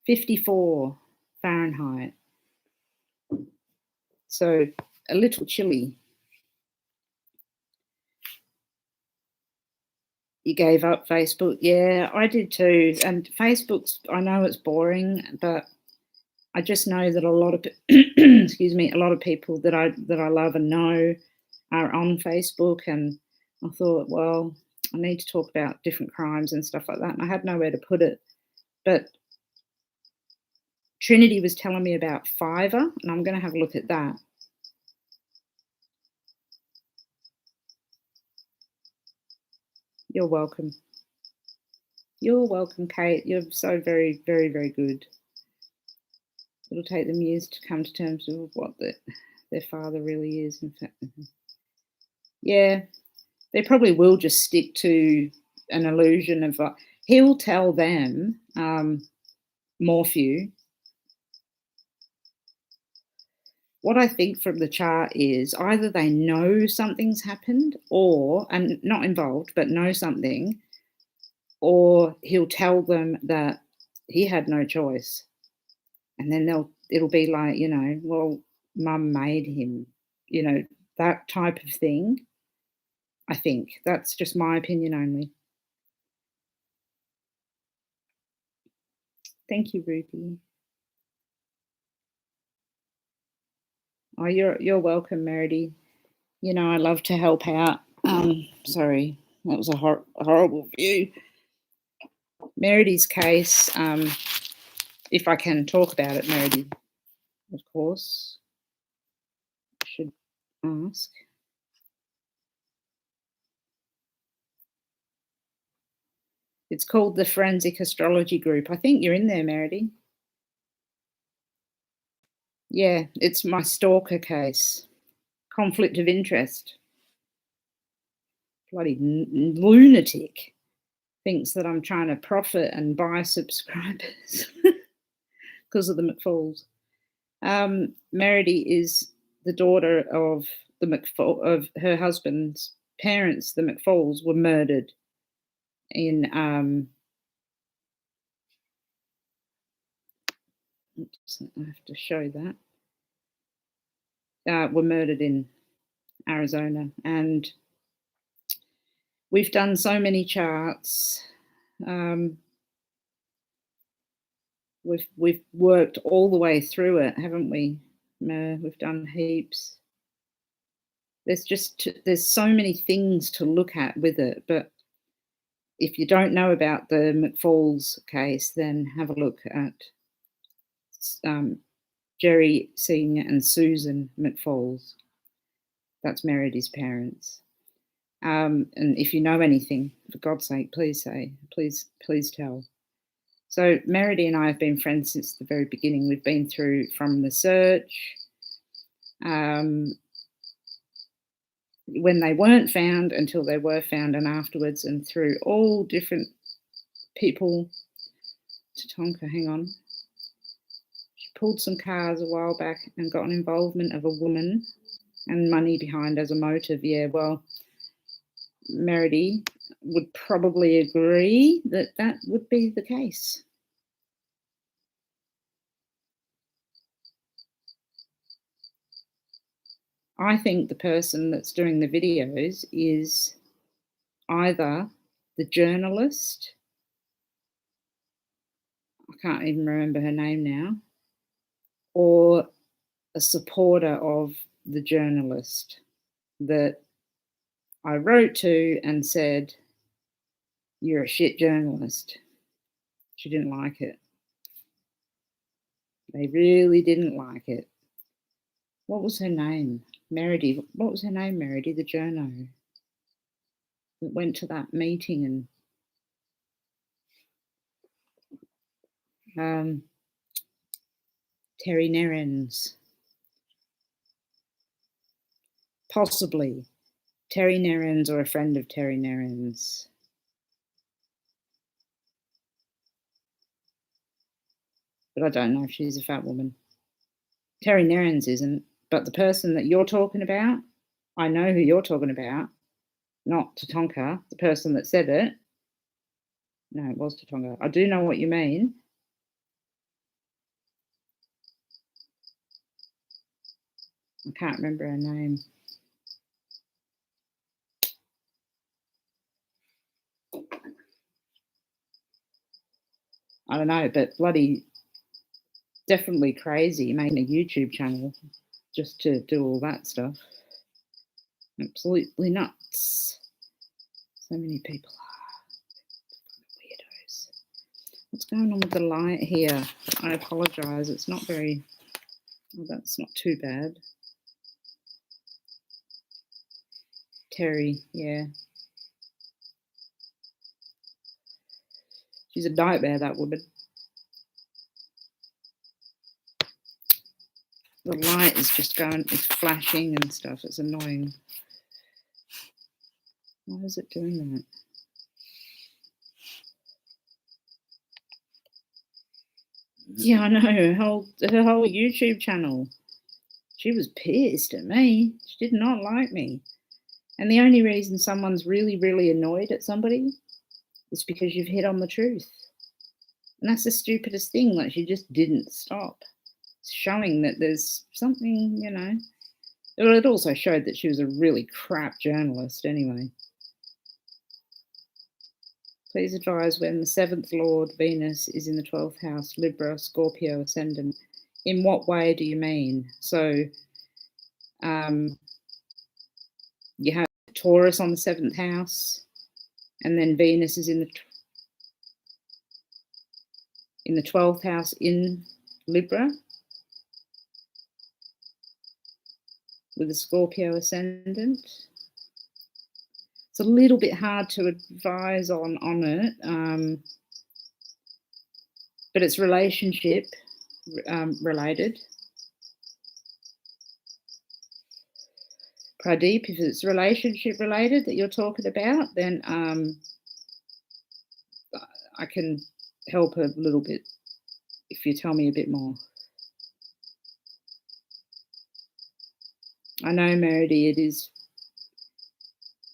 A: 54 Fahrenheit. So a little chilly. You gave up Facebook? Yeah, I did too. And Facebook's, I know it's boring, but I just know that a lot of excuse me, a lot of people that I love and know are on Facebook, and I thought, well, I need to talk about different crimes and stuff like that. And I had nowhere to put it. But Trinity was telling me about Fiverr, and I'm going to have a look at that. You're welcome. You're welcome, Kate. You're so very, very, very good. It'll take them years to come to terms with what their father really is. In fact, yeah, they probably will just stick to an illusion of. He'll tell them, Morphew. What I think from the chart is either they know something's happened, or, and not involved, but know something, or he'll tell them that he had no choice. And then it'll be like, well, mum made him, that type of thing. I think that's just my opinion only. Thank you, Ruby. Oh, you're welcome, Meredy. I love to help out. Sorry, that was a horrible view. Meredy's case, if I can talk about it, Meredy, of course, I should ask. It's called the Forensic Astrology Group. I think you're in there, Meredy. Yeah, it's my stalker case. Conflict of interest. Bloody lunatic. Thinks that I'm trying to profit and buy subscribers because of the McFalls. Meredy is the daughter of of her husband's parents. The McFalls were murdered in oops, I have to show that. Were murdered in Arizona, and we've done so many charts. We've worked all the way through it, haven't we? We've done heaps. There's so many things to look at with it, but if you don't know about the McFalls case, then have a look at Jerry Senior and Susan McFalls. That's Meredy's parents. And if you know anything, for God's sake, please tell. So Meredy and I have been friends since the very beginning. We've been through from the search, when they weren't found until they were found, and afterwards, and through all different people. Tatonka, hang on. She pulled some cars a while back and got an involvement of a woman and money behind as a motive. Yeah, well, Meredy would probably agree that that would be the case. I think the person that's doing the videos is either the journalist, I can't even remember her name now, or a supporter of the journalist that I wrote to and said, "You're a shit journalist." She didn't like it. They really didn't like it. What was her name? Meredy. What was her name, Meredy, the journo that went to that meeting and Terry Nerens. Possibly Terry Nerens or a friend of Terry Nerens. But I don't know if she's a fat woman. Terry Nerens isn't, but the person that you're talking about, I know who you're talking about, not Tatonka, the person that said it. No, it was Tatonka. I do know what you mean. I can't remember her name. I don't know, but bloody definitely crazy making a YouTube channel just to do all that stuff. Absolutely nuts. So many people are weirdos. What's going on with the light here? I apologise. It's not very... Well, that's not too bad. Terry, yeah. She's a nightmare, that woman. The light is just going, it's flashing and stuff. It's annoying. Why is it doing that? Yeah, I know. Her whole YouTube channel. She was pissed at me. She did not like me. And the only reason someone's really, really annoyed at somebody is because you've hit on the truth. And that's the stupidest thing. Like, she just didn't stop. It's showing that there's something, you know. It also showed that she was a really crap journalist anyway. Please advise when the 7th Lord, Venus, is in the 12th house, Libra, Scorpio, Ascendant. In what way do you mean? So you have Taurus on the 7th house, and then Venus is in the 12th house in Libra with a Scorpio ascendant. It's a little bit hard to advise on it, but it's relationship related. Pradeep, if it's relationship related that you're talking about, then I can help a little bit if you tell me a bit more. I know, Meredy,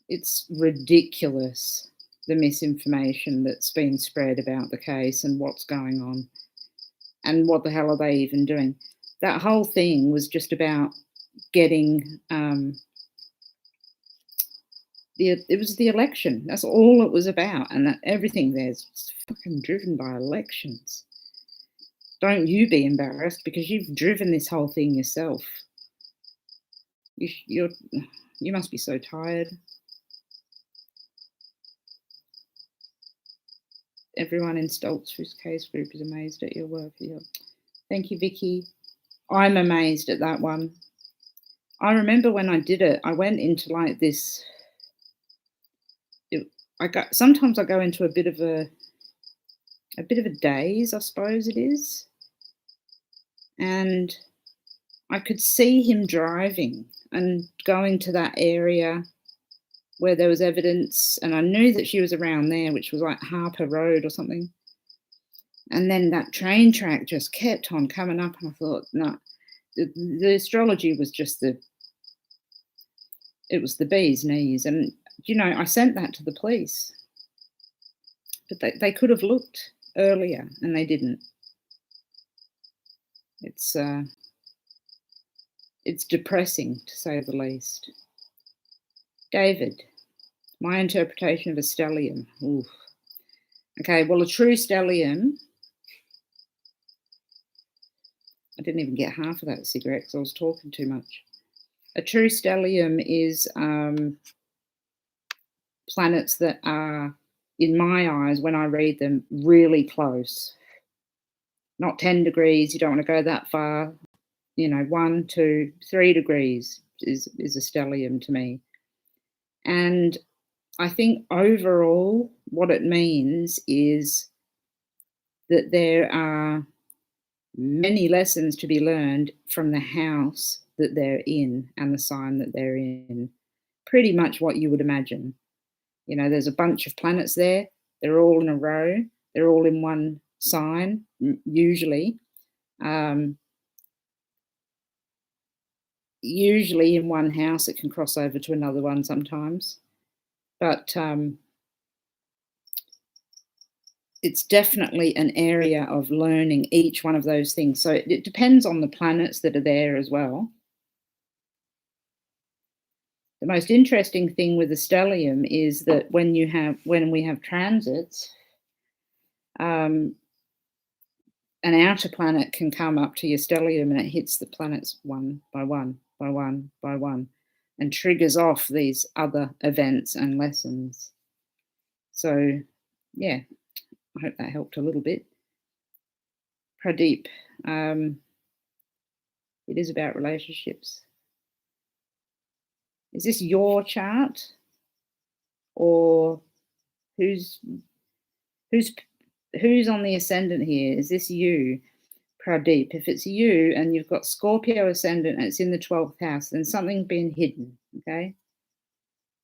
A: it's ridiculous, the misinformation that's been spread about the case and what's going on and what the hell are they even doing. That whole thing was just about getting it was the election. That's all it was about, and that everything there's fucking driven by elections. Don't you be embarrassed because you've driven this whole thing yourself. You must be so tired. Everyone in Stoltz's case group is amazed at your work. Thank you, Vicky. I'm amazed at that one. I remember when I did it, I went into like this. Sometimes I go into a bit of a daze, I suppose it is. And I could see him driving and going to that area where there was evidence, and I knew that she was around there, which was like Harper Road or something. And then that train track just kept on coming up, and I thought, no, the astrology was just it was the bee's knees. And, you know, I sent that to the police, but they could have looked earlier and they didn't. It's depressing, to say the least. David, my interpretation of a stellium. Oof. Okay, well, a true stellium didn't even get half of that cigarette because I was talking too much. A true stellium is planets that are, in my eyes, when I read them, really close. Not 10 degrees, you don't want to go that far. 1, 2, 3 degrees is a stellium to me. And I think overall, what it means is that there are many lessons to be learned from the house that they're in and the sign that they're in. Pretty much what you would imagine. There's a bunch of planets there. They're all in a row. They're all in one sign, usually. Usually in one house. It can cross over to another one sometimes. But it's definitely an area of learning each one of those things. So it depends on the planets that are there as well. The most interesting thing with the stellium is that when we have transits, an outer planet can come up to your stellium and it hits the planets one by one by one by one and triggers off these other events and lessons. So, yeah, I hope that helped a little bit. Pradeep, it is about relationships. Is this your chart, or who's on the ascendant here? Is this you, Pradeep? If it's you and you've got Scorpio ascendant and it's in the 12th house, then something's been hidden, okay?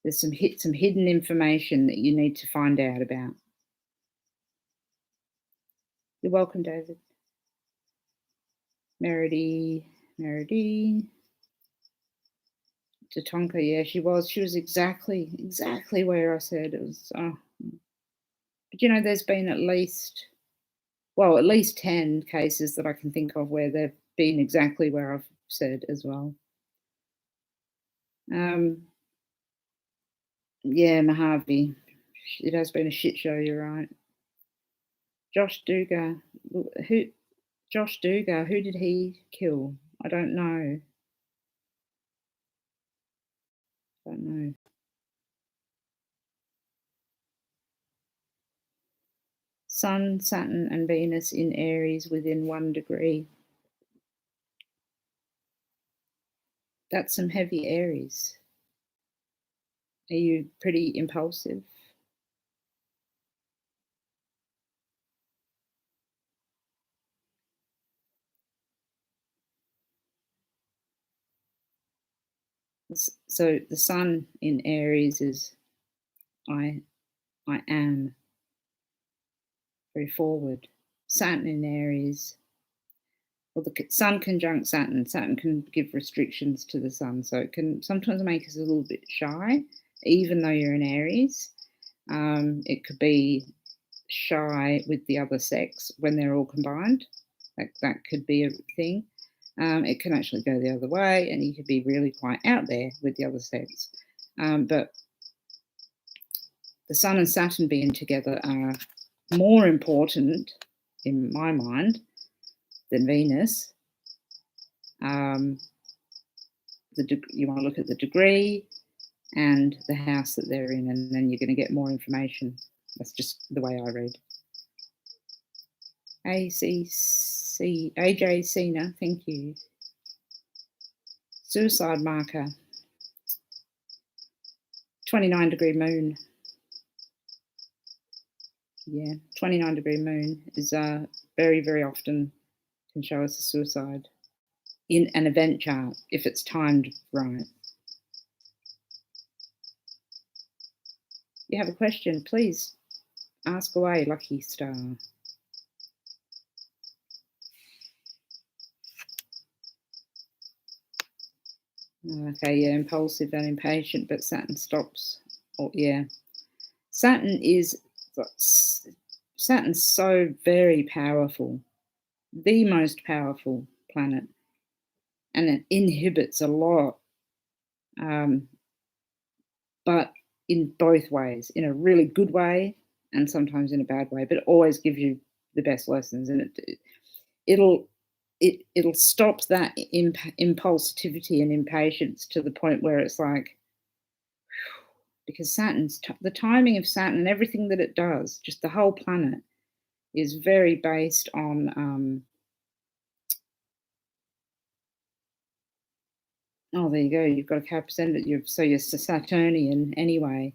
A: There's some hidden information that you need to find out about. You're welcome, David. Meredy. Tatonka, yeah, she was exactly where I said it was. But there's been at least 10 cases that I can think of where they've been exactly where I've said as well. Yeah, Mojave, it has been a shit show, you're right. Josh Dugar, who did he kill? I don't know. Sun, Saturn, and Venus in Aries within 1 degree. That's some heavy Aries. Are you pretty impulsive? So the Sun in Aries is I am very forward. Saturn in Aries, well, the Sun conjunct Saturn. Saturn can give restrictions to the Sun, so it can sometimes make us a little bit shy, even though you're in Aries. It could be shy with the other sex when they're all combined. That could be a thing. It can actually go the other way, and you could be really quite out there with the other sex. But the Sun and Saturn being together are more important, in my mind, than Venus. You want to look at the degree and the house that they're in, and then you're going to get more information. That's just the way I read. AJ Cena, thank you. Suicide marker, 29-degree moon. Yeah, 29-degree moon is very, very often can show us a suicide in an event chart if it's timed right. You have a question, please ask away, Lucky Star. Okay, yeah, impulsive and impatient, but Saturn stops. Oh, yeah. Saturn's so very powerful, the most powerful planet, and it inhibits a lot, but in both ways, in a really good way and sometimes in a bad way, but it always gives you the best lessons, and it'll it'll stop that impulsivity and impatience to the point where it's like, because the timing of Saturn and everything that it does, just the whole planet, is very based on. Oh, there you go. You've got a Cap ascendant. So you're Saturnian anyway.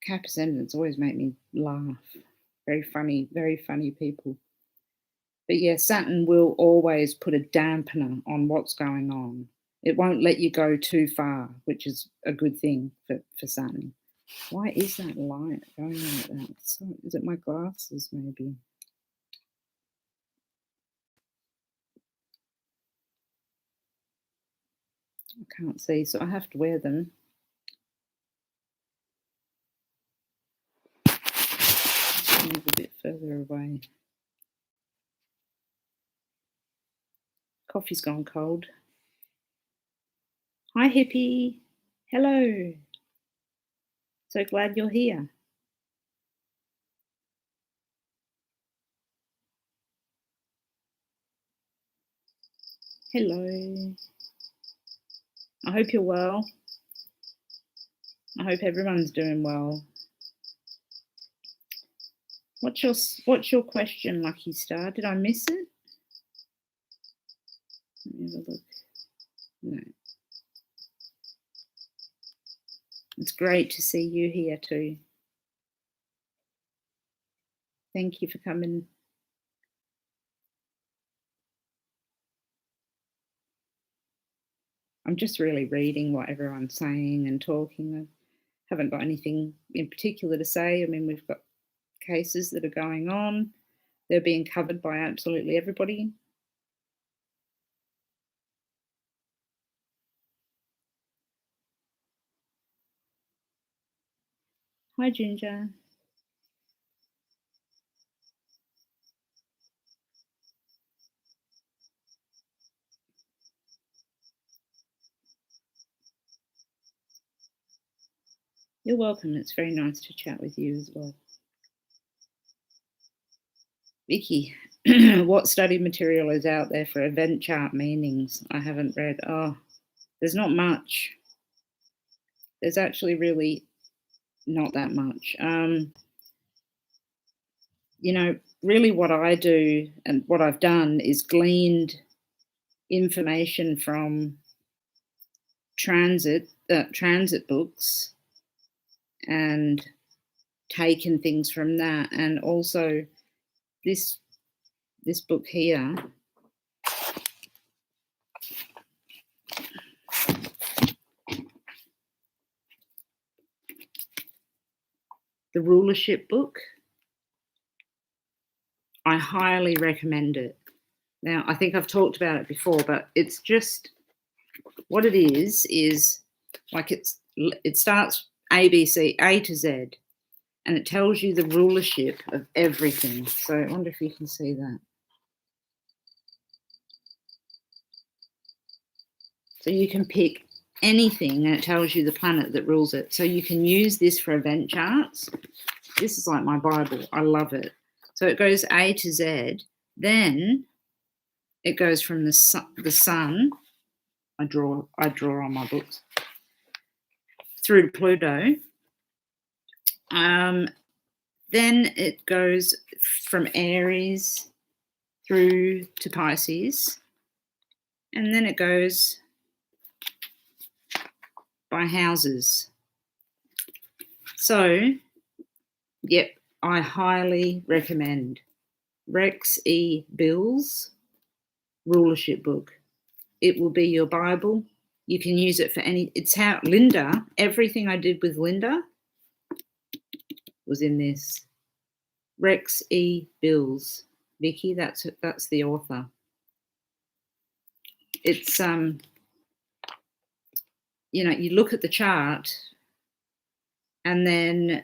A: Cap ascendants always make me laugh. Very funny people. But yeah, Saturn will always put a dampener on what's going on. It won't let you go too far, which is a good thing for Saturn. Why is that light going on like that? So, is it my glasses, maybe? I can't see, so I have to wear them. Move a bit further away. Coffee's gone cold. Hi, hippie. Hello. So glad you're here. Hello. I hope you're well. I hope everyone's doing well. What's your question, Lucky Star? Did I miss it? Let me have a look. No. It's great to see you here too. Thank you for coming. I'm just really reading what everyone's saying and talking. I haven't got anything in particular to say. I mean, we've got cases that are going on. They're being covered by absolutely everybody. Hi, Ginger. You're welcome. It's very nice to chat with you as well. Vicky, what study material is out there for event chart meanings? I haven't read. Oh, there's not much. There's actually really not that much. Really what I do and what I've done is gleaned information from transit books and taken things from that, and also this book here, the rulership book. I highly recommend it. Now, I think I've talked about it before, but it's just what it is like it starts ABC, A to Z, and it tells you the rulership of everything. So I wonder if you can see that. So you can pick anything and it tells you the planet that rules it. So you can use this for event charts. This is like my Bible. I love it. So it goes A to Z. Then it goes from the sun. I draw on my books. Through to Pluto. Then it goes from Aries through to Pisces. And then it goes by houses. So, yep, I highly recommend Rex E. Bill's rulership book. It will be your Bible. You can use it for it's how Linda, everything I did with Linda was in this. Rex E. Bills. Vicky, that's the author. It's you look at the chart and then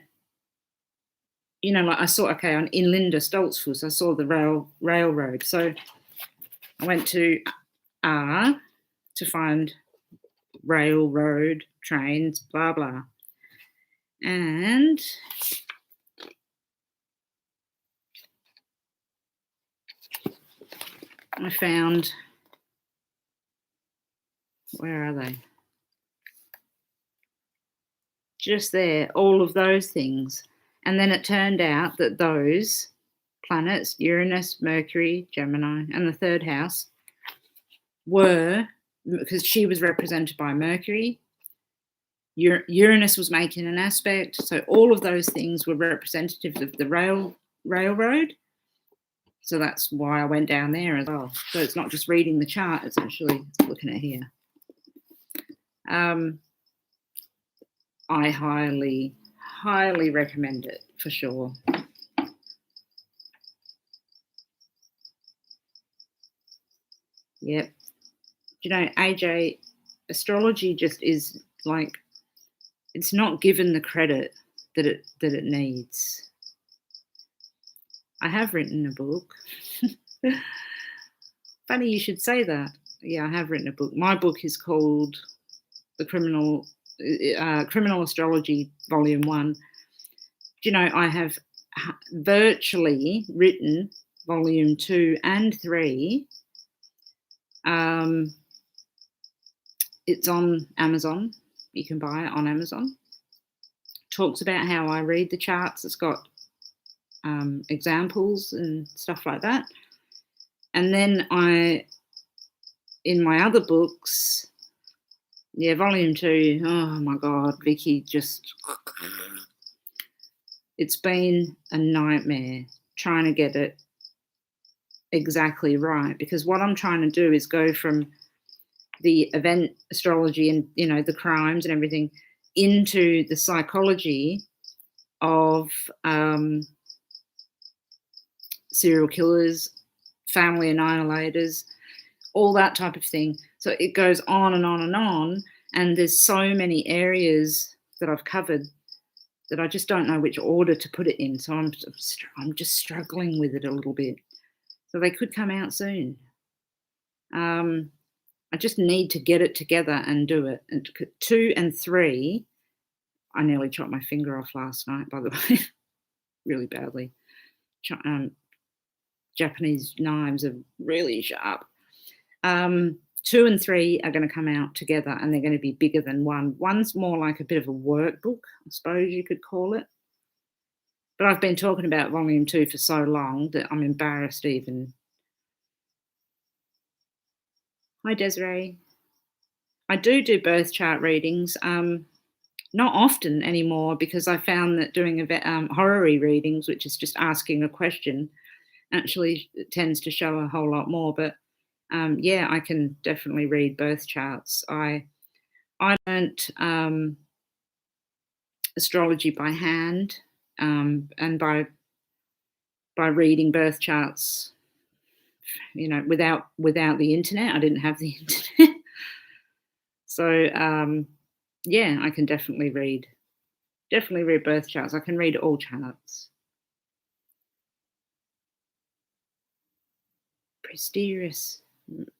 A: like I saw in Linda Stoltzfus, I saw the railroad. So I went to R to find railroad, trains, blah blah. And I found, where are they? Just there, all of those things. And then it turned out that those planets, Uranus, Mercury, Gemini, and the third house, were, because she was represented by Mercury, Uranus was making an aspect, so all of those things were representative of the railroad. So that's why I went down there as well. So it's not just reading the chart, it's actually looking at here. I highly, highly recommend it for sure. Yep. You know, AJ, astrology just is like, it's not given the credit that it needs. I have written a book. Funny you should say that. Yeah, I have written a book. My book is called The Criminal Astrology, Volume 1. You know, I have virtually written Volume 2 and 3. It's on Amazon. You can buy it on Amazon. Talks about how I read the charts. It's got examples and stuff like that. And then in my other books, yeah, Volume 2, oh my God, Vicky, it's been a nightmare trying to get it exactly right, because what I'm trying to do is go from the event astrology and, you know, the crimes and everything into the psychology of serial killers, family annihilators, all that type of thing. So it goes on and on and on. And there's so many areas that I've covered that I just don't know which order to put it in. So I'm just struggling with it a little bit. So they could come out soon. I just need to get it together and do it. And 2 and 3, I nearly chopped my finger off last night, by the way, really badly. Japanese knives are really sharp. 2 and 3 are going to come out together, and they're going to be bigger than 1. One's more like a bit of a workbook, I suppose you could call it. But I've been talking about Volume 2 for so long that I'm embarrassed even. Hi, Desiree. I do birth chart readings. Not often anymore, because I found that doing horary readings, which is just asking a question, actually tends to show a whole lot more. But yeah, I can definitely read birth charts. I learnt astrology by hand and by reading birth charts, you know, without the internet. I didn't have the internet. So yeah, I can definitely read birth charts. I can read all charts. Mysterious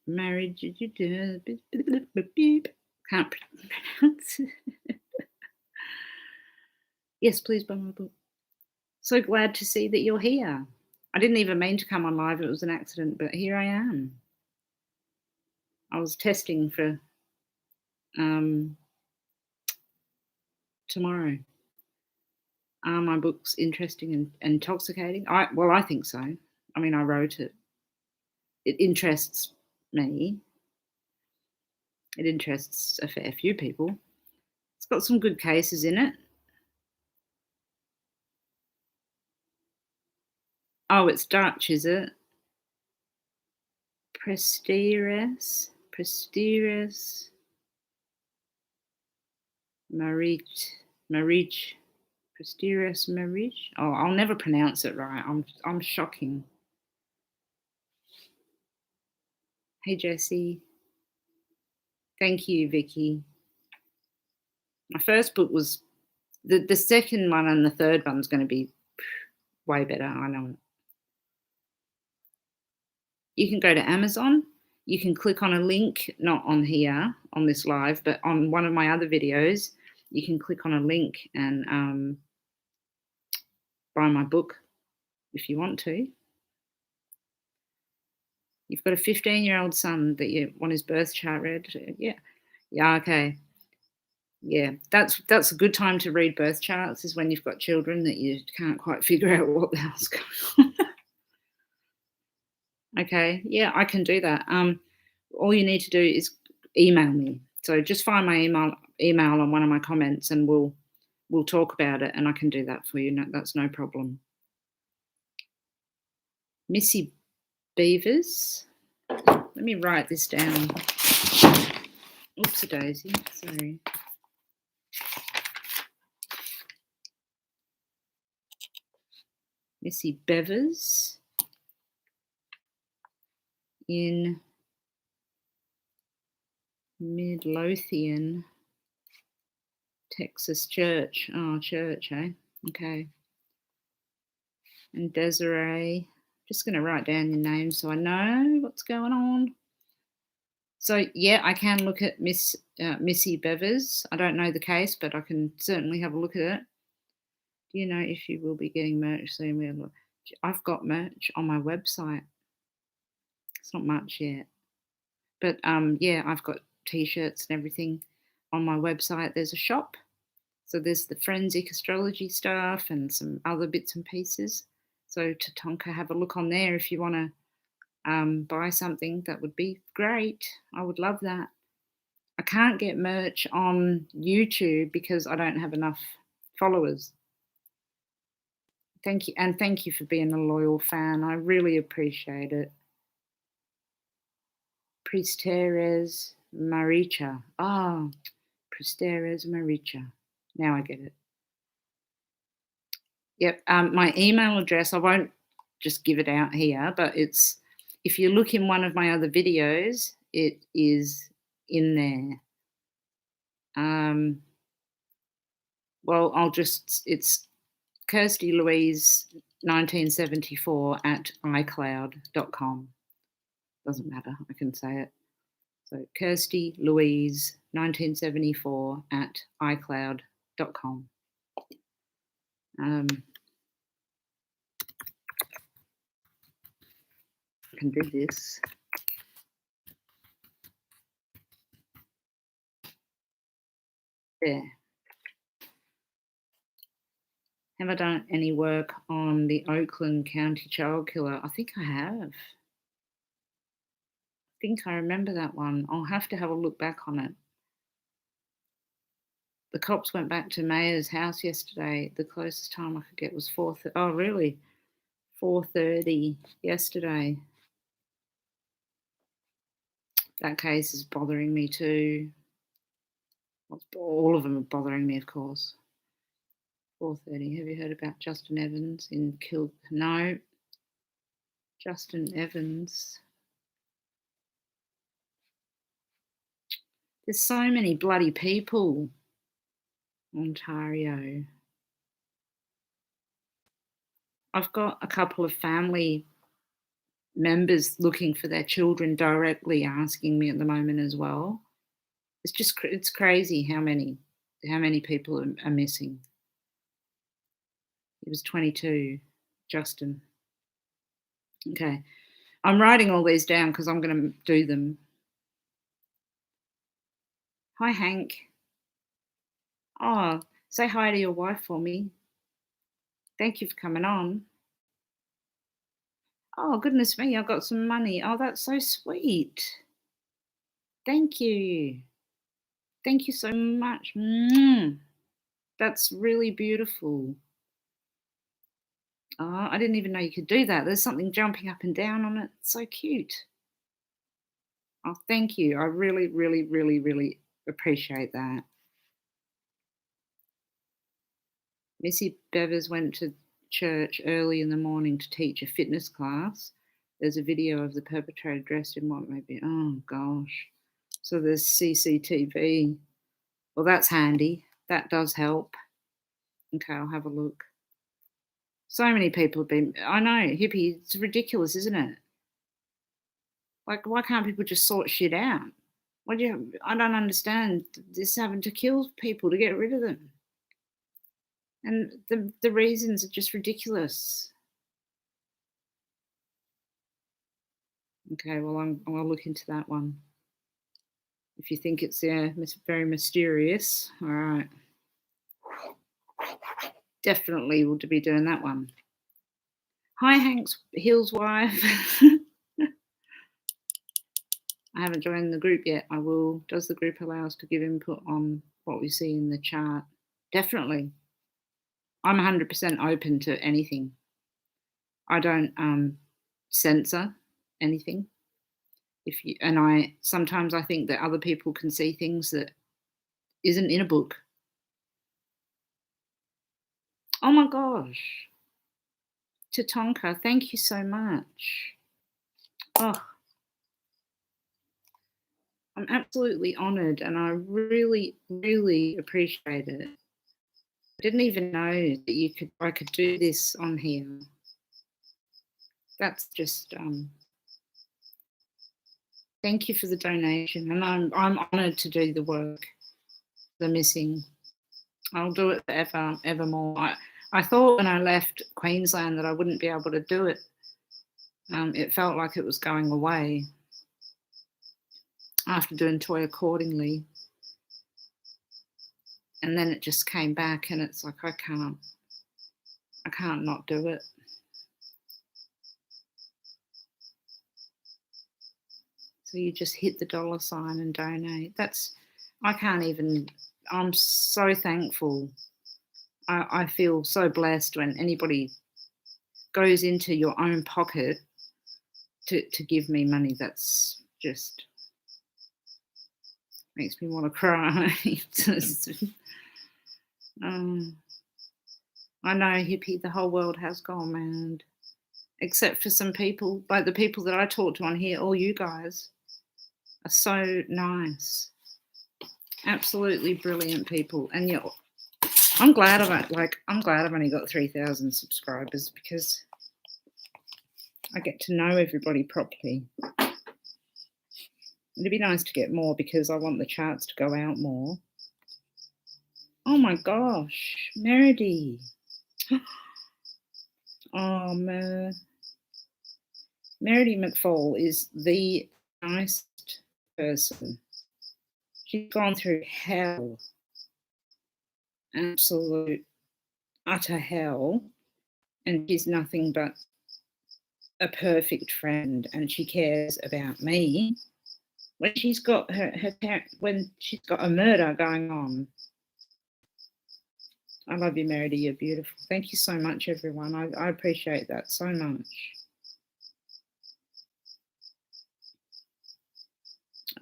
A: marriage. Can't pronounce it. Yes, please buy my book. So glad to see that you're here. I didn't even mean to come on live. It was an accident, but here I am. I was testing for tomorrow. Are my books interesting and intoxicating? I think so. I mean, I wrote it. It interests me. It interests a fair few people. It's got some good cases in it. Oh, it's Dutch, is it? Presteres, Marriage, Presteres Marriage. Oh, I'll never pronounce it right. I'm shocking. Hey, Jessie. Thank you, Vicky. My first book was the second one, and the third one's going to be way better. I know it. You can go to Amazon. You can click on a link, not on here, on this live, but on one of my other videos. You can click on a link and buy my book if you want to. You've got a 15-year-old son that you want his birth chart read? Yeah. Yeah, okay. Yeah, that's a good time to read birth charts is when you've got children that you can't quite figure out what the hell's going on. Okay, yeah, I can do that. All you need to do is email me. So just find my email on one of my comments, and we'll talk about it, and I can do that for you. No, that's no problem. Missy Beavers. Let me write this down. Oopsie daisy. Sorry. Missy Bevers in Midlothian, Texas Church. Oh, church, eh? Okay. And Desiree. Just going to write down your name so I know what's going on. So, yeah, I can look at Missy Bevers. I don't know the case, but I can certainly have a look at it. Do you know if you will be getting merch soon? I've got merch on my website. It's not much yet. But, yeah, I've got T-shirts and everything on my website. There's a shop. So there's the forensic astrology stuff and some other bits and pieces. So Tatonka, have a look on there if you want to buy something. That would be great. I would love that. I can't get merch on YouTube because I don't have enough followers. Thank you. And thank you for being a loyal fan. I really appreciate it. Priesteres Maricha. Ah, Priesteres Maricha. Now I get it. Yep. My email address, I won't just give it out here, but it's, if you look in one of my other videos, it is in there. Well, it's Kirsty Louise 1974 at iCloud.com. Doesn't matter, I can say it. So Kirsty Louise 1974 at iCloud.com. I can do this. There. Have I done any work on the Oakland County child killer? I think I have. I think I remember that one. I'll have to have a look back on it. The cops went back to Mayor's house yesterday. The closest time I could get was 4:30. Oh, really? 4:30 yesterday. That case is bothering me too. All of them are bothering me, of course. 4:30. Have you heard about Justin Evans in No. Justin Evans. There's so many bloody people. Ontario. I've got a couple of family members looking for their children directly asking me at the moment as well. It's crazy how many people are missing. He was 22, Justin. Okay. I'm writing all these down because I'm going to do them. Hi, Hank. Oh, say hi to your wife for me. Thank you for coming on. Oh, goodness me, I've got some money. Oh, that's so sweet. Thank you. Thank you so much. That's really beautiful. Oh, I didn't even know you could do that. There's something jumping up and down on it. It's so cute. Oh, thank you. I really, really, really, really appreciate that. Missy Bevers went to church early in the morning to teach a fitness class. There's a video of the perpetrator dressed in what may be, oh gosh. So there's CCTV. Well, that's handy. That does help. Okay, I'll have a look. So many people have been, I know, hippie, it's ridiculous, isn't it? Like, why can't people just sort shit out? I don't understand this having to kill people to get rid of them. And the reasons are just ridiculous. Okay, well, I'll look into that one. If you think it's very mysterious, all right. Definitely will be doing that one. Hi, Hank's Hill's wife. I haven't joined the group yet. I will. Does the group allow us to give input on what we see in the chart? Definitely. I'm 100% open to anything. I don't censor anything. Sometimes I think that other people can see things that isn't in a book. Oh my gosh. Tatonka, thank you so much. Oh, I'm absolutely honoured, and I really, really appreciate it. I didn't even know that I could do this on here. That's just thank you for the donation, and I'm honoured to do the work. The missing, I'll do it forever, evermore. I thought when I left Queensland that I wouldn't be able to do it. It felt like it was going away after doing Toy Accordingly, and then it just came back, and it's like I can't not do it. So you just hit the $sign and donate. I'm so thankful. I feel so blessed when anybody goes into your own pocket to give me money. That's just makes me want to cry. I know, hippie, the whole world has gone mad. Except for some people, like the people that I talk to on here, all you guys are so nice. Absolutely brilliant people. And I'm glad I've only got 3,000 subscribers because I get to know everybody properly. It'd be nice to get more because I want the charts to go out more. Oh my gosh, Meredy. Oh, Meredy McFall is the nicest person. She's gone through hell, absolute, utter hell, and she's nothing but a perfect friend, and she cares about me. When she's got when she's got a murder going on. I love you, Meredy. You're beautiful. Thank you so much, everyone. I appreciate that so much.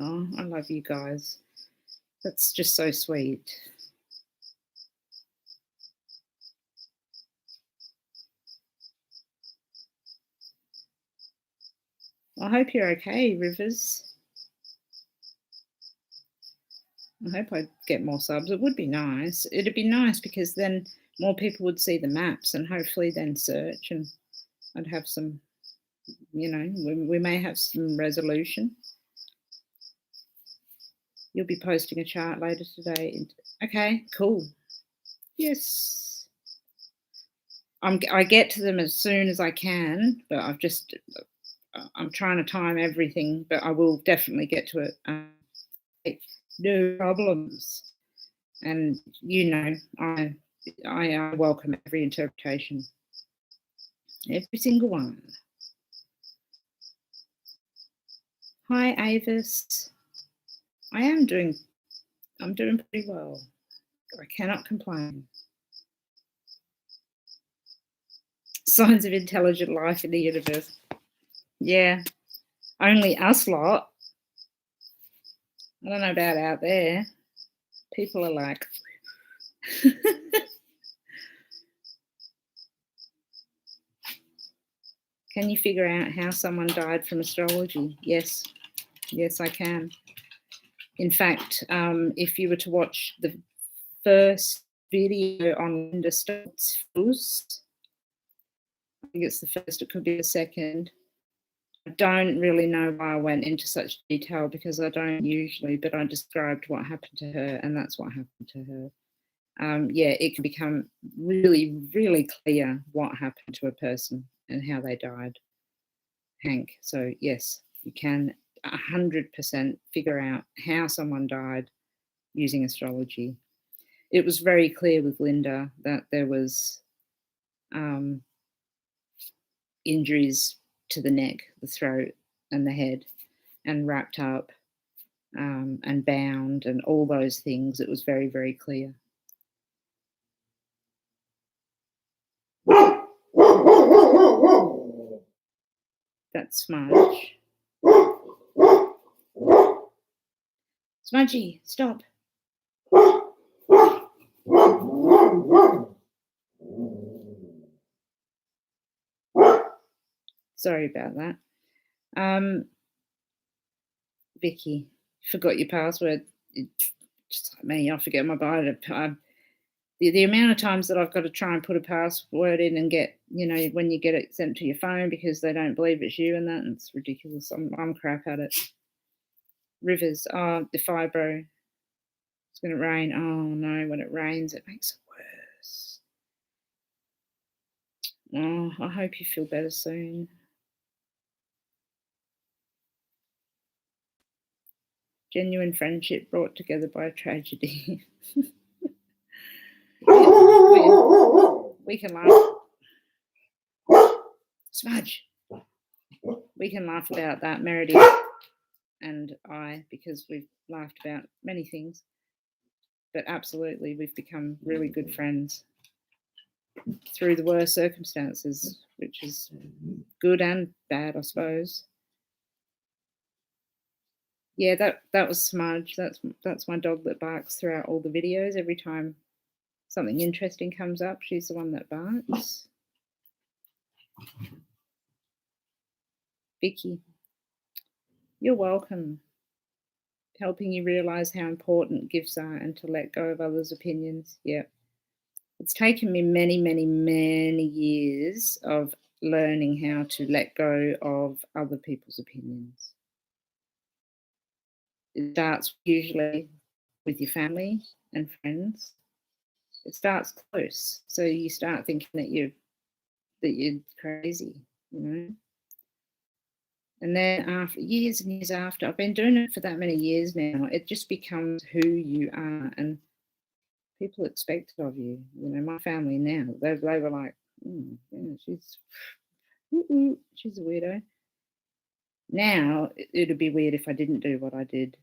A: Oh, I love you guys. That's just so sweet. I hope you're okay, Rivers. I hope I get more subs. It would be nice. It'd be nice because then more people would see the maps and hopefully then search, and I'd have some, we may have some resolution. You'll be posting a chart later today. Okay, cool. Yes. I get to them as soon as I can, but I'm trying to time everything, but I will definitely get to it. No problems. And I welcome every interpretation, every single one. Hi, Avis. I'm doing pretty well. I cannot complain. Signs of intelligent life in the universe. Yeah, only us lot. I don't know about out there. People are like, can you figure out how someone died from astrology? Yes, I can. In fact, if you were to watch the first video on Linda Stott's fools, I think it's the first, it could be the second. I don't really know why I went into such detail because I don't usually, but I described what happened to her, and that's what happened to her. It can become really, really clear what happened to a person and how they died, Hank. So yes, You can 100% figure out how someone died using astrology. It was very clear with Linda that there was injuries to the neck, the throat, and the head, and wrapped up and bound and all those things. It was very, very clear. That's Smudge. Smudgy, stop. Sorry about that. Vicky, forgot your password. Just like me, I forget my bio. The amount of times that I've got to try and put a password in and get, when you get it sent to your phone because they don't believe it's you and that, and it's ridiculous. I'm crap at it. Rivers, the fibro. It's going to rain. Oh no, when it rains, it makes it worse. Oh, I hope you feel better soon. Genuine friendship brought together by tragedy. We can laugh. Smudge. We can laugh about that, Meredith and I, because we've laughed about many things. But absolutely, we've become really good friends through the worst circumstances, which is good and bad, I suppose. Yeah, that was Smudge. That's my dog that barks throughout all the videos. Every time something interesting comes up, she's the one that barks. Vicky, you're welcome. Helping you realise how important gifts are and to let go of others' opinions. Yeah. It's taken me many, many, many years of learning how to let go of other people's opinions. It starts usually with your family and friends. It starts close. So you start thinking that you're crazy, And then after years and years after, I've been doing it for that many years now, it just becomes who you are, and people expect it of you. My family now, they were like, she's a weirdo. Now it'd be weird if I didn't do what I did,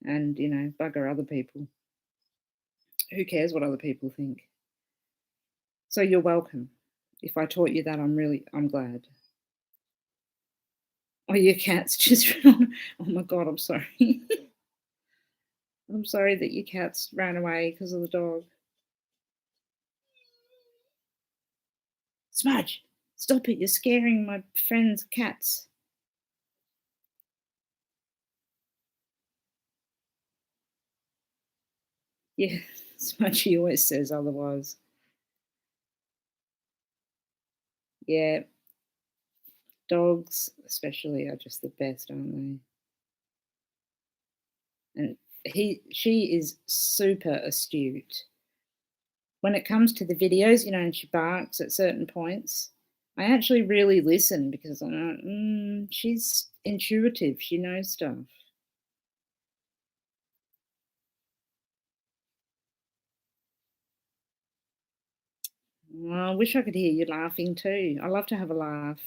A: and bugger other people. Who cares what other people think? So you're welcome. If I taught you that, I'm glad. Oh, your cat's just run. Oh my God, I'm sorry. I'm sorry that your cats ran away because of the dog. Smudge, stop it. You're scaring my friend's cats. Yeah, Smudgy always says otherwise. Yeah, dogs especially are just the best, aren't they? And she is super astute. When it comes to the videos, and she barks at certain points, I actually really listen because I know she's intuitive. She knows stuff. Well, I wish I could hear you laughing too. I love to have a laugh.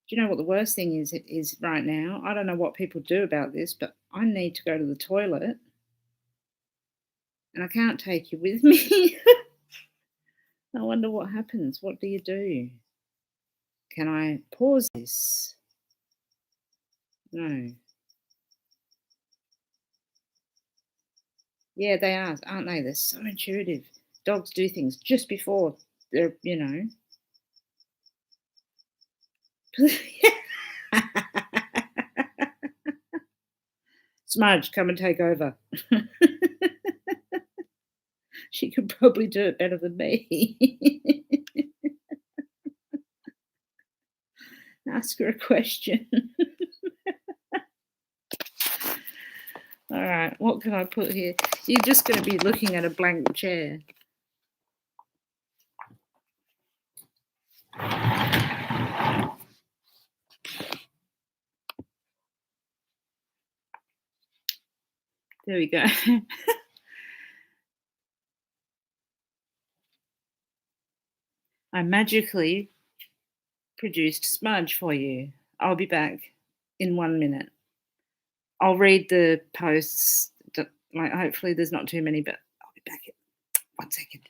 A: Do you know what the worst thing is right now? I don't know what people do about this, but I need to go to the toilet and I can't take you with me. I wonder what happens. What do you do? Can I pause this? No. Yeah, they are, aren't they? They're so intuitive. Dogs do things just before they're, Smudge, come and take over. She could probably do it better than me. Ask her a question. All right, what can I put here? You're just going to be looking at a blank chair. There we go. I magically produced smudge for you. I'll be back in 1 minute. I'll read the posts. Like, hopefully there's not too many, but I'll be back in 1 second.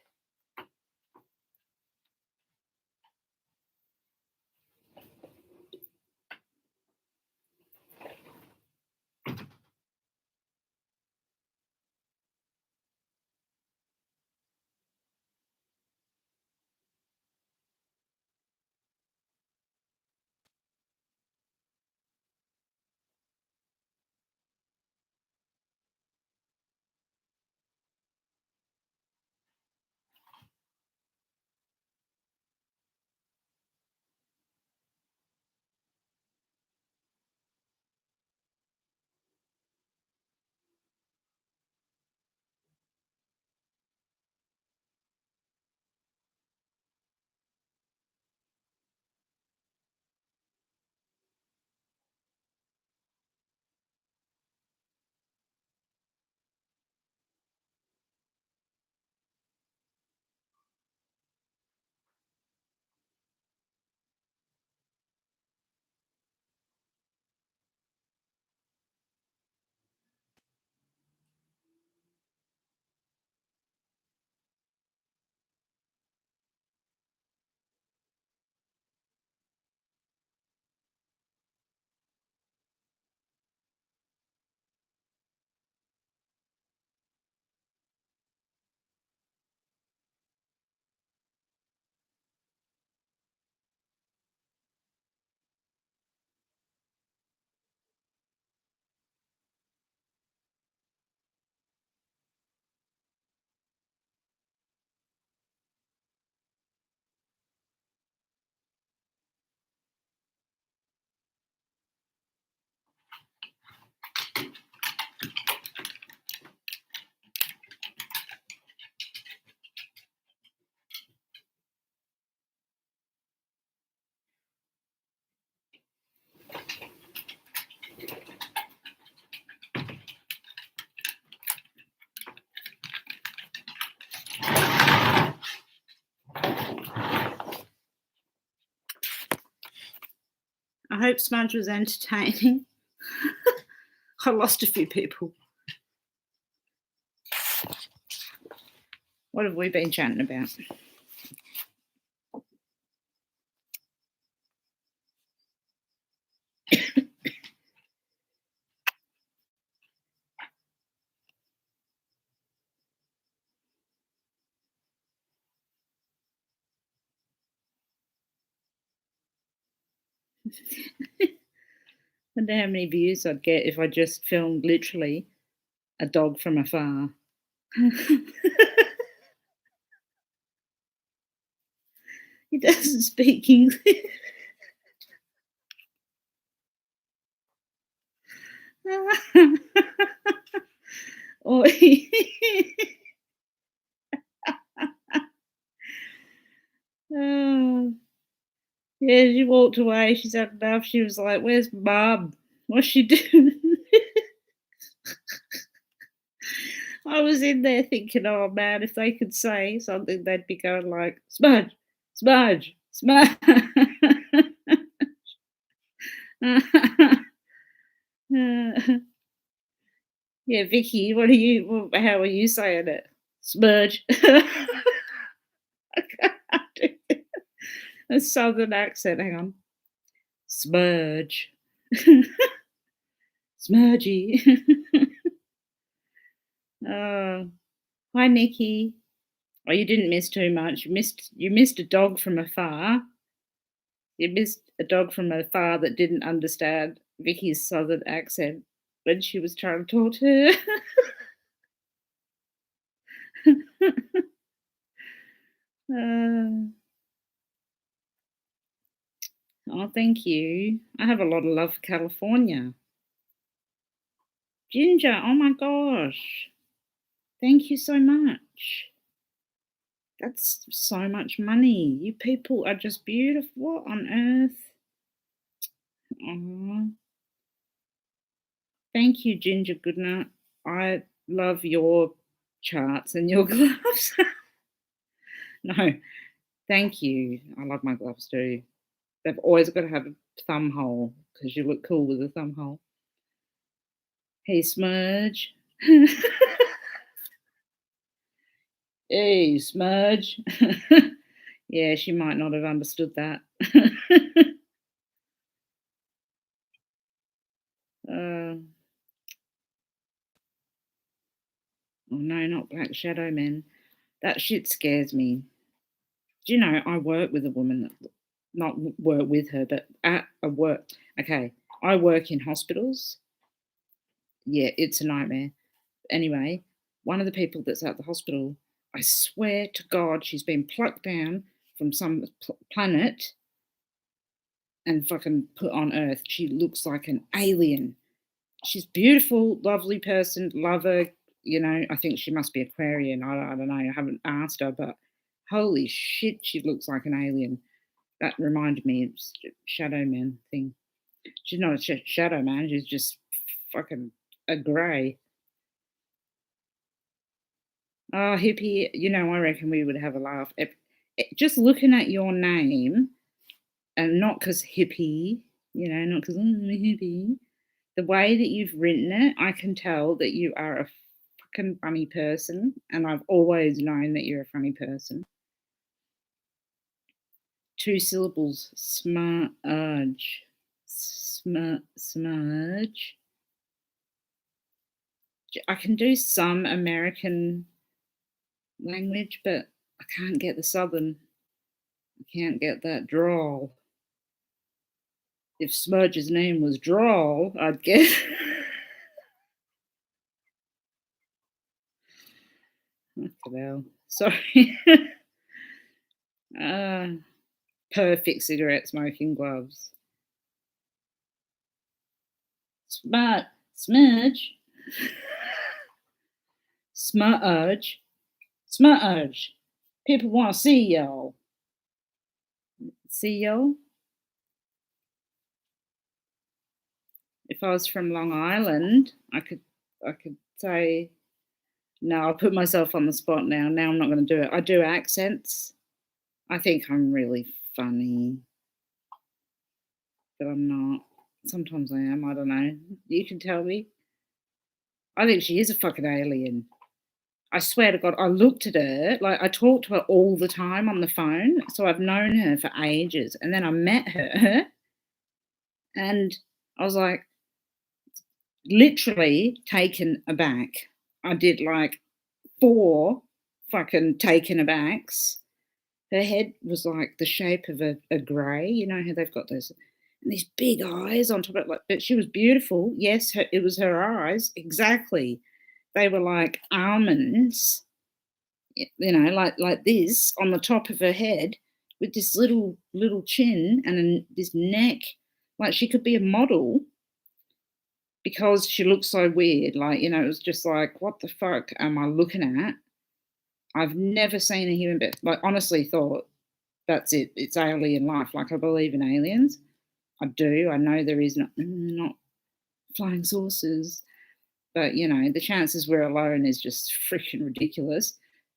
A: I hope smudge was entertaining. I lost a few people. What have we been chatting about? Wonder how many views I'd get if I just filmed literally a dog from afar. He doesn't speak English. Or oh, yeah, she walked away. She's had enough. She was like, "Where's Mum? What's she doing?" I was in there thinking, "Oh man, if they could say something, they'd be going like, Smudge, Smudge, Smudge." Yeah, Vicky, what are you? How are you saying it? Smudge. I can't do it. A southern accent. Hang on. Smudge. Smudgy. Oh, hi, Nikki. Oh, you didn't miss too much. You missed a dog from afar. You missed a dog from afar that didn't understand Vicky's southern accent when she was trying to talk to her. Uh, oh, thank you. I have a lot of love for California. Ginger, oh my gosh. Thank you so much. That's so much money. You people are just beautiful. What on earth? Aw. Thank you, Ginger Goodnight. I love your charts and your gloves. No, thank you. I love my gloves too. They've always got to have a thumb hole because you look cool with a thumb hole. Hey, Smudge. Hey, Smudge. Yeah, she might not have understood that. uh, oh no, not Black Shadow Man. That shit scares me. Do you know I work with a woman that not work with her, but at a work. Okay, I work in hospitals. Yeah, it's a nightmare. Anyway, one of the people that's at the hospital, I swear to God, she's been plucked down from some planet and fucking put on Earth. She looks like an alien. She's beautiful, lovely person, love her. You know, I think she must be Aquarian. I don't know. I haven't asked her, but holy shit, she looks like an alien. That reminded me of Shadow Man thing. She's not a shadow man. She's just fucking a grey. Oh, hippie, you know, I reckon we would have a laugh. Just looking at your name, and not because hippie, you know, not because I'm a hippie, the way that you've written it, I can tell that you are a fucking funny person, and I've always known that you're a funny person. 2 syllables, smudge. Smudge. I can do some American language, but I can't get the southern. I can't get that drawl. If Smudge's name was Drawl, I'd get. Well, sorry. uh, Perfect cigarette smoking gloves. Smudge. Smudge. Smudge. People want to see y'all. See y'all? If I was from Long Island, I could say no, I'll put myself on the spot now. Now I'm not going to do it. I do accents. I think I'm really funny, but I'm not. Sometimes I am. I don't know. You can tell me. I think she is a fucking alien. I swear to God, I looked at her, like I talk to her all the time on the phone. So I've known her for ages. And then I met her and I was like, literally taken aback. I did like 4 fucking taken abacks. Her head was like the shape of a grey. You know how they've got these big eyes on top of it. Like, but she was beautiful. Yes, it was her eyes. Exactly. They were like almonds, you know, like this on the top of her head with this little chin and this neck. Like she could be a model because she looks so weird. Like, you know, it was just like, what the fuck am I looking at? I've never seen a human being. Like, honestly, thought that's it. It's alien life. Like, I believe in aliens. I do. I know there is not flying saucers, but you know, the chances we're alone is just freaking ridiculous.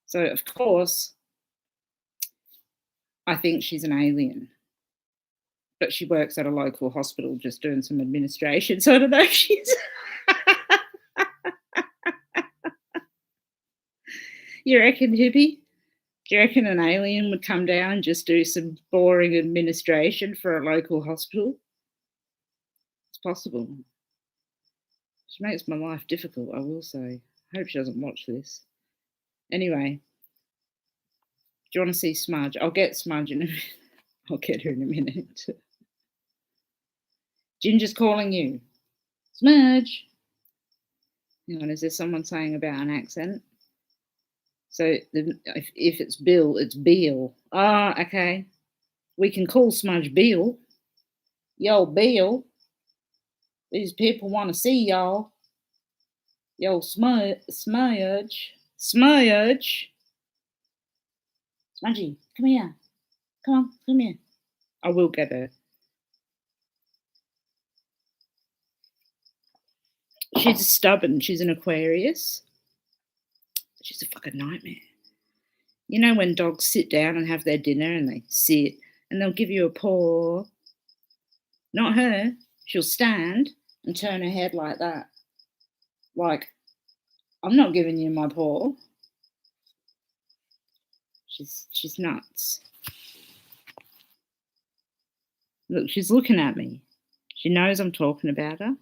A: So, of course, I think she's an alien, but she works at a local hospital just doing some administration. So I don't know if she's. You reckon, hippie? Do you reckon an alien would come down and just do some boring administration for a local hospital? It's possible. She makes my life difficult, I will say. I hope she doesn't watch this. Anyway, do you want to see Smudge? I'll get Smudge in a minute. I'll get her in a minute. Ginger's calling you. Smudge. Hang on, is there someone saying about an accent? So if it's Bill, it's Beale. Ah, okay. We can call Smudge Bill. Yo, Bill. These people want to see y'all. Yo, Smudge. Smudge. Smudgy, come here. Come on, come here. I will get her. She's stubborn. She's an Aquarius. She's a fucking nightmare. You know when dogs sit down and have their dinner and they sit and they'll give you a paw? Not her. She'll stand and turn her head like that. Like, I'm not giving you my paw. She's nuts. Look, she's looking at me. She knows I'm talking about her.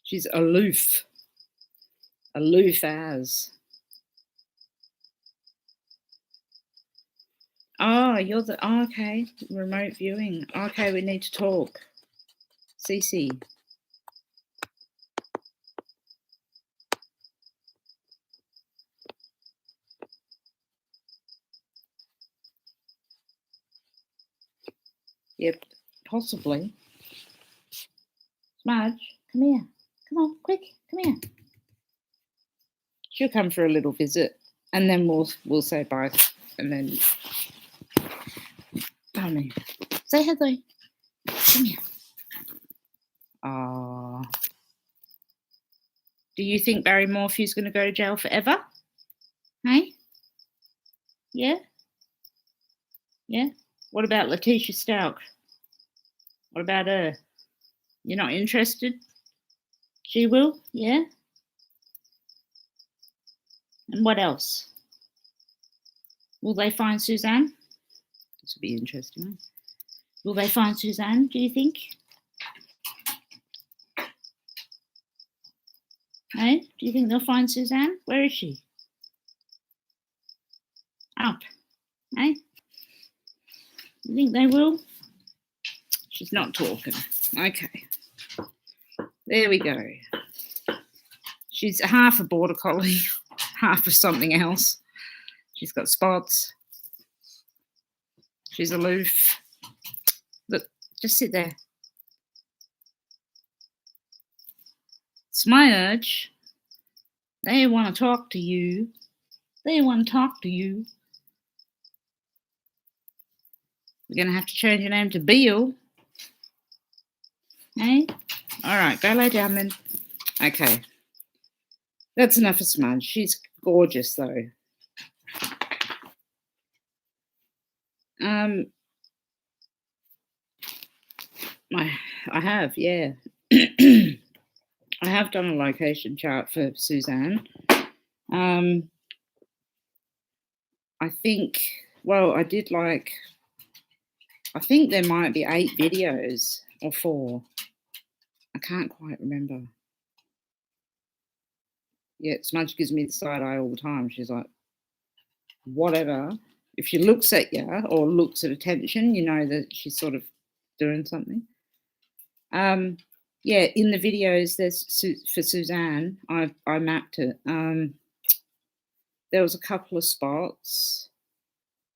A: She's aloof. Aloof as. Oh, you're the... Oh, okay. Remote viewing. Okay, we need to talk. Cece. Yep, possibly. Smudge, come here. Come on, quick, come here. She'll come for a little visit, and then we'll say bye, and then... Come here. Say hello. Come here. Oh. Do you think Barry Morphew's going to go to jail forever? Hey? Yeah? Yeah? What about Letitia Stout? What about her? You're not interested? She will? Yeah? And what else? Will they find Suzanne? This will be interesting. Will they find Suzanne, do you think? Hey? Do you think they'll find Suzanne? Where is she? Up. Hey? You think they will? She's not talking. Okay. There we go. She's half a border collie, half of something else. She's got spots. She's aloof. Look, just sit there. It's my urge. They want to talk to you. They want to talk to you. We're going to have to change your name to Beale. Hey? All right, go lay down then. Okay. That's enough of Smudge. She's gorgeous, though. I have, yeah. I have done a location chart for Suzanne. I think, well, I did I think there might be 8 videos or 4. I can't quite remember. Yeah, Smudge gives me the side eye all the time. She's like, whatever. If she looks at you or looks at attention, you know that she's sort of doing something. Yeah, in the videos, there's for Suzanne, I mapped it. There was a couple of spots.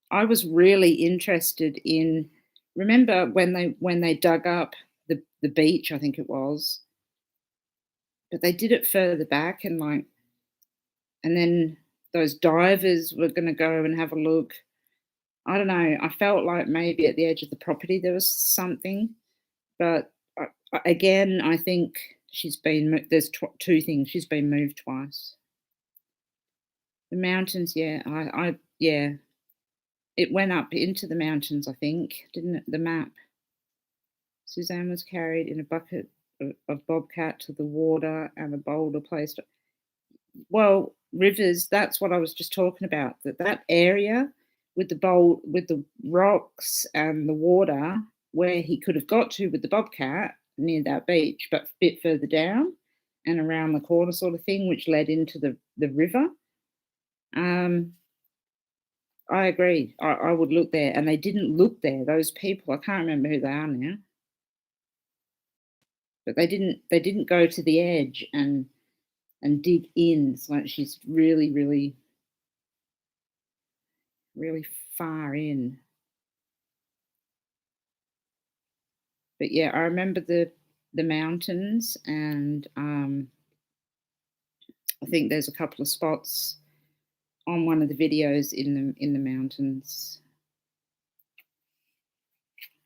A: I was really interested in. Remember when they dug up the beach? I think it was, but they did it further back and then those divers were going to go and have a look. I don't know. I felt like maybe at the edge of the property there was something, but again, I think there's 2 things. She's been moved twice. The mountains, yeah, yeah. It went up into the mountains, I think, didn't it? The map. Suzanne was carried in a bucket of bobcat to the water and a boulder placed. Well, rivers, that's what I was just talking about. That area with the rocks and the water where he could have got to with the bobcat near that beach, but a bit further down and around the corner sort of thing, which led into the river. I agree. I would look there, and they didn't look there. Those people, I can't remember who they are now, but they didn't go to the edge and dig in. It's like she's really, really, really far in. But yeah, I remember the mountains, and I think there's a couple of spots on one of the videos in the mountains.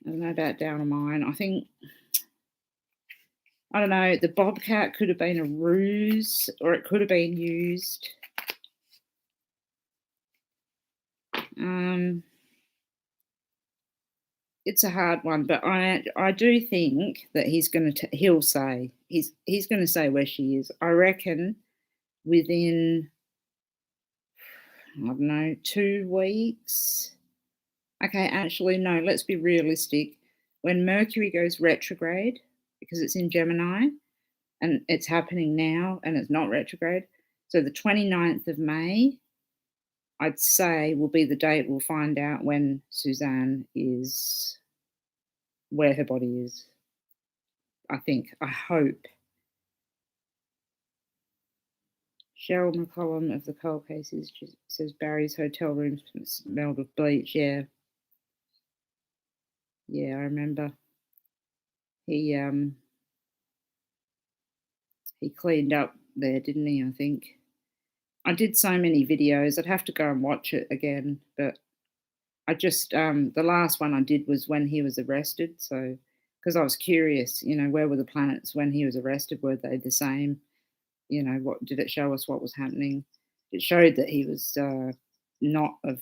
A: I don't know about down on mine. I think I don't know, the bobcat could have been a ruse or it could have been used. It's a hard one, but I do think that he'll say he's gonna say where she is. I reckon within, I don't know, 2 weeks. Okay, actually, no, let's be realistic. When Mercury goes retrograde, because it's in Gemini and it's happening now and it's not retrograde, so the 29th of May, I'd say, will be the date we'll find out when Suzanne is where her body is. I think. I hope. Cheryl McCollum of the Cold Cases says Barry's hotel room smelled of bleach. Yeah. Yeah, I remember. He cleaned up there, didn't he? I think. I did so many videos. I'd have to go and watch it again, but I just the last one I did was when he was arrested. So because I was curious, where were the planets when he was arrested? Were they the same? What did it show us? What was happening? It showed that he was not of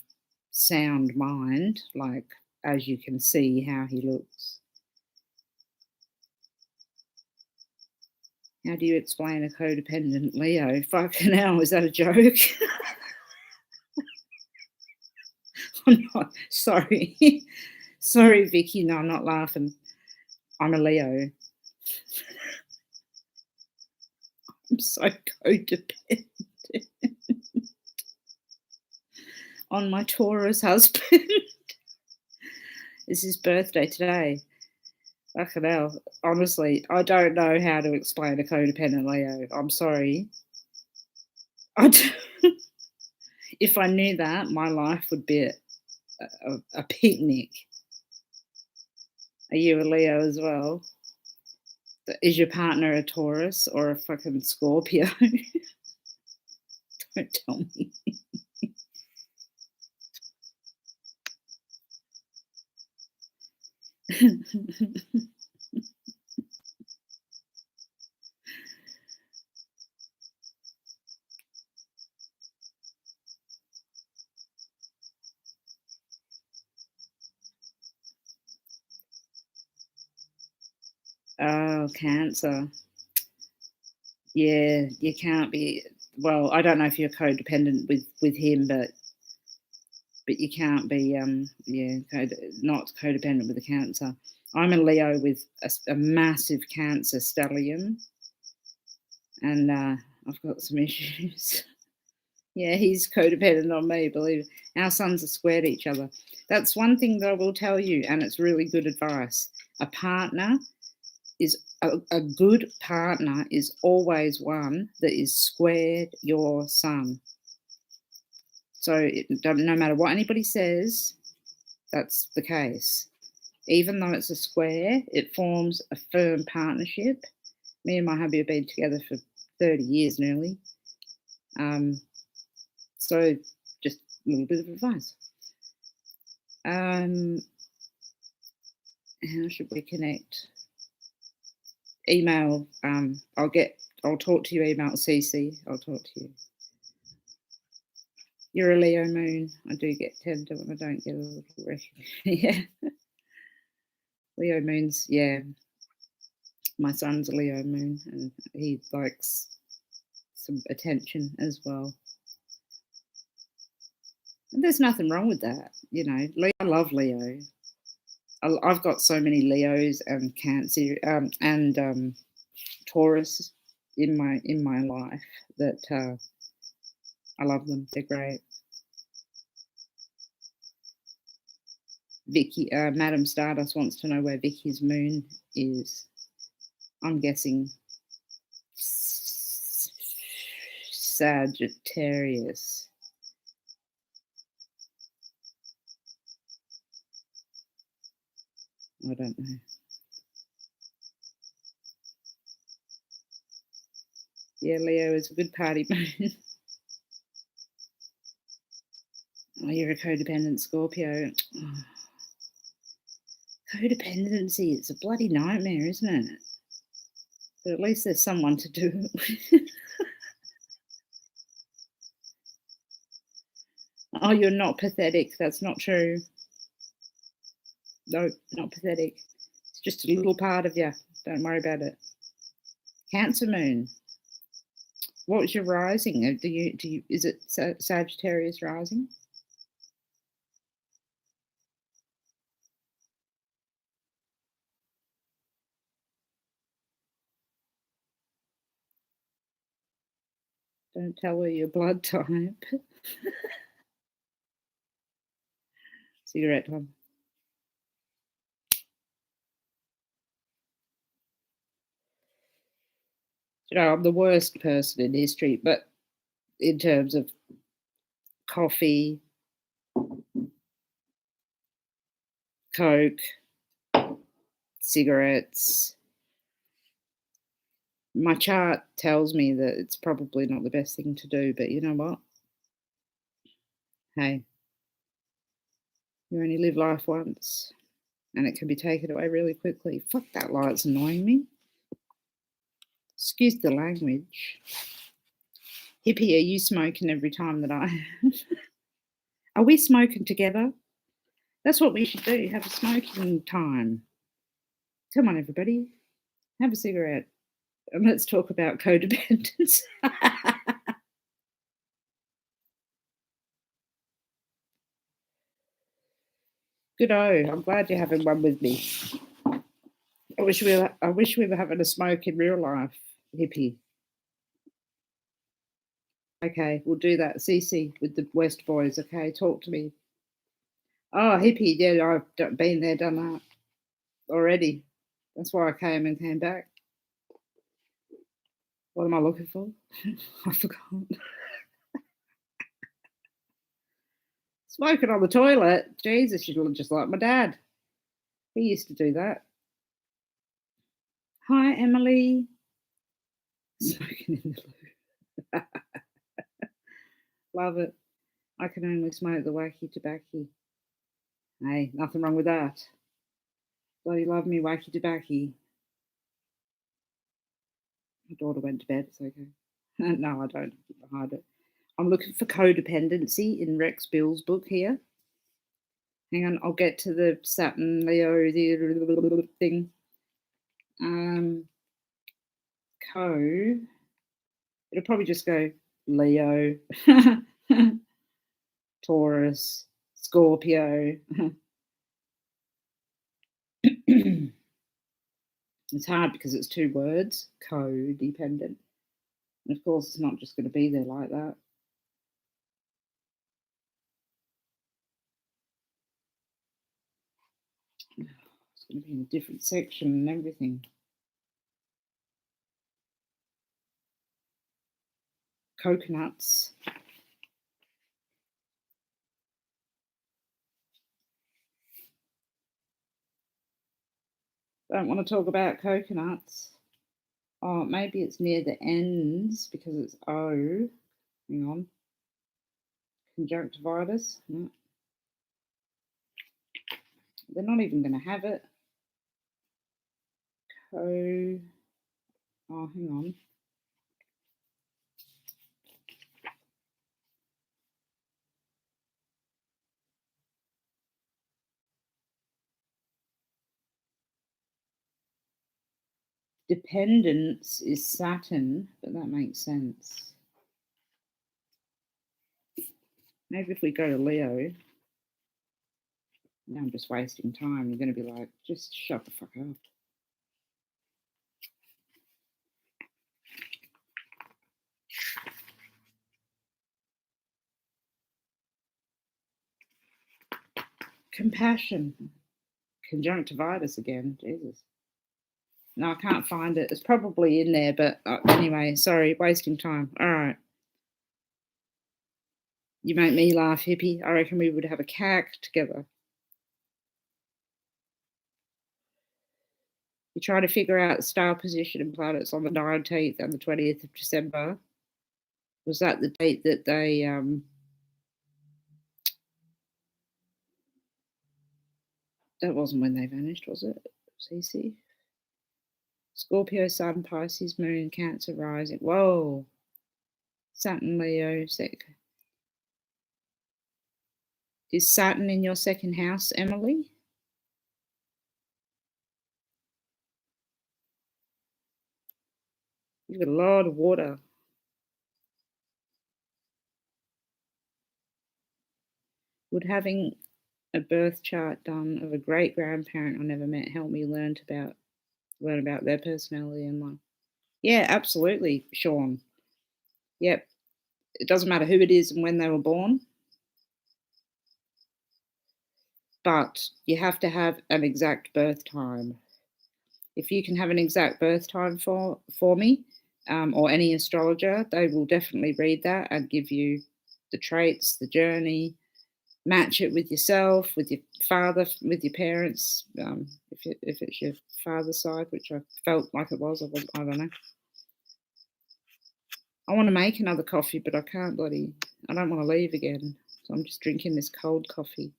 A: sound mind, like as you can see how he looks. How do you explain a codependent Leo? Fucking hell, is that a joke? I'm not. Sorry. Sorry, Vicky. No, I'm not laughing. I'm a Leo. I'm so codependent on my Taurus husband. It's his birthday today. Fucking hell. Honestly, I don't know how to explain a codependent Leo. I'm sorry. If I knew that, my life would be a picnic. Are you a Leo as well? Is your partner a Taurus or a fucking Scorpio? Don't tell me. Oh, Cancer. Yeah, you can't be. Well, I don't know if you're codependent with him, but you can't be. Not codependent with a Cancer. I'm a Leo with a massive Cancer stellium, and I've got some issues. Yeah, he's codependent on me. Believe it. Our suns are squared each other. That's one thing that I will tell you, and it's really good advice. A partner is a good partner is always one that is squared your sun. So no matter what anybody says, that's the case. Even though it's a square, it forms a firm partnership. Me and my hubby have been together for 30 years nearly. So just a little bit of advice. How should we connect? Email. I'll talk to you. Email CC. I'll talk to you. You're a Leo moon. I do get tender when I don't get a little recognition. Yeah. Leo moons. Yeah. My son's a Leo moon, and he likes some attention as well. And there's nothing wrong with that, I love Leo. I've got so many Leos and Cancer and Taurus in my life that I love them. They're great. Vicky, Madam Stardust wants to know where Vicky's moon is. I'm guessing Sagittarius. I don't know. Yeah, Leo is a good party moon. Oh, you're a codependent Scorpio. Oh. Codependency, it's a bloody nightmare, isn't it? But at least there's someone to do it. Oh, you're not pathetic. That's not true. No, not pathetic. It's just a little part of you. Don't worry about it. Cancer moon. What was your rising? Is it Sagittarius rising? Don't tell her your blood type. Cigarette time. I'm the worst person in history, but in terms of coffee, Coke, cigarettes, my chart tells me that it's probably not the best thing to do, but you know what? Hey, you only live life once and it can be taken away really quickly. Fuck, that light's annoying me. Excuse the language. Hippie, are you smoking every time that I... Are we smoking together? That's what we should do, have a smoking time. Come on, everybody. Have a cigarette. And let's talk about codependence. Good I'm glad you're having one with me. I wish we were having a smoke in real life, hippie. Okay, we'll do that. Cece with the West boys. Okay, talk to me. Oh, hippie, yeah, I've been there, done that already. That's why I came back. What am I looking for? I forgot. Smoking on the toilet. Jesus, you look just like my dad. He used to do that. Hi, Emily. Smoking in the loo. Love it. I can only smoke the wacky tobacco. Hey, nothing wrong with that. Bloody love me wacky tobacco. My daughter went to bed. It's okay. No, I don't hide it. I'm looking for codependency in Rex Bill's book here. Hang on, I'll get to the Saturn Leo thing. Co. It'll probably just go Leo, Taurus, Scorpio. It's hard because it's two words, codependent. And of course, it's not just going to be there like that. It's going to be in a different section and everything. Coconuts. Don't want to talk about coconuts. Oh, maybe it's near the ends because it's O. Hang on. Conjunctivitis. No. They're not even going to have it. Oh, hang on. Dependence is Saturn, but that makes sense. Maybe if we go to Leo, now I'm just wasting time. You're going to be like, just shut the fuck up. Compassion. Conjunctivitis again. Jesus. No, I can't find it. It's probably in there, but anyway, sorry, wasting time. All right. You make me laugh, hippie. I reckon we would have a cack together. You try to figure out star position and planets on the 19th and the 20th of December. Was that the date that they that wasn't when they vanished, was it? CC? Scorpio, Sun, Pisces, Moon, Cancer, rising. Whoa. Saturn, Leo, Is Saturn in your second house, Emily? You've got a lot of water. Would having a birth chart done of a great grandparent I never met help me learn about their personality and life? Yeah, absolutely, Sean. Yep. It doesn't matter who it is and when they were born, but you have to have an exact birth time. If you can have an exact birth time for me, or any astrologer, they will definitely read that and give you the traits, the journey, match it with yourself, with your father, with your parents, if it's your father's side, which I felt like it was. I don't know. I want to make another coffee, but I can't I don't want to leave again. So I'm just drinking this cold coffee.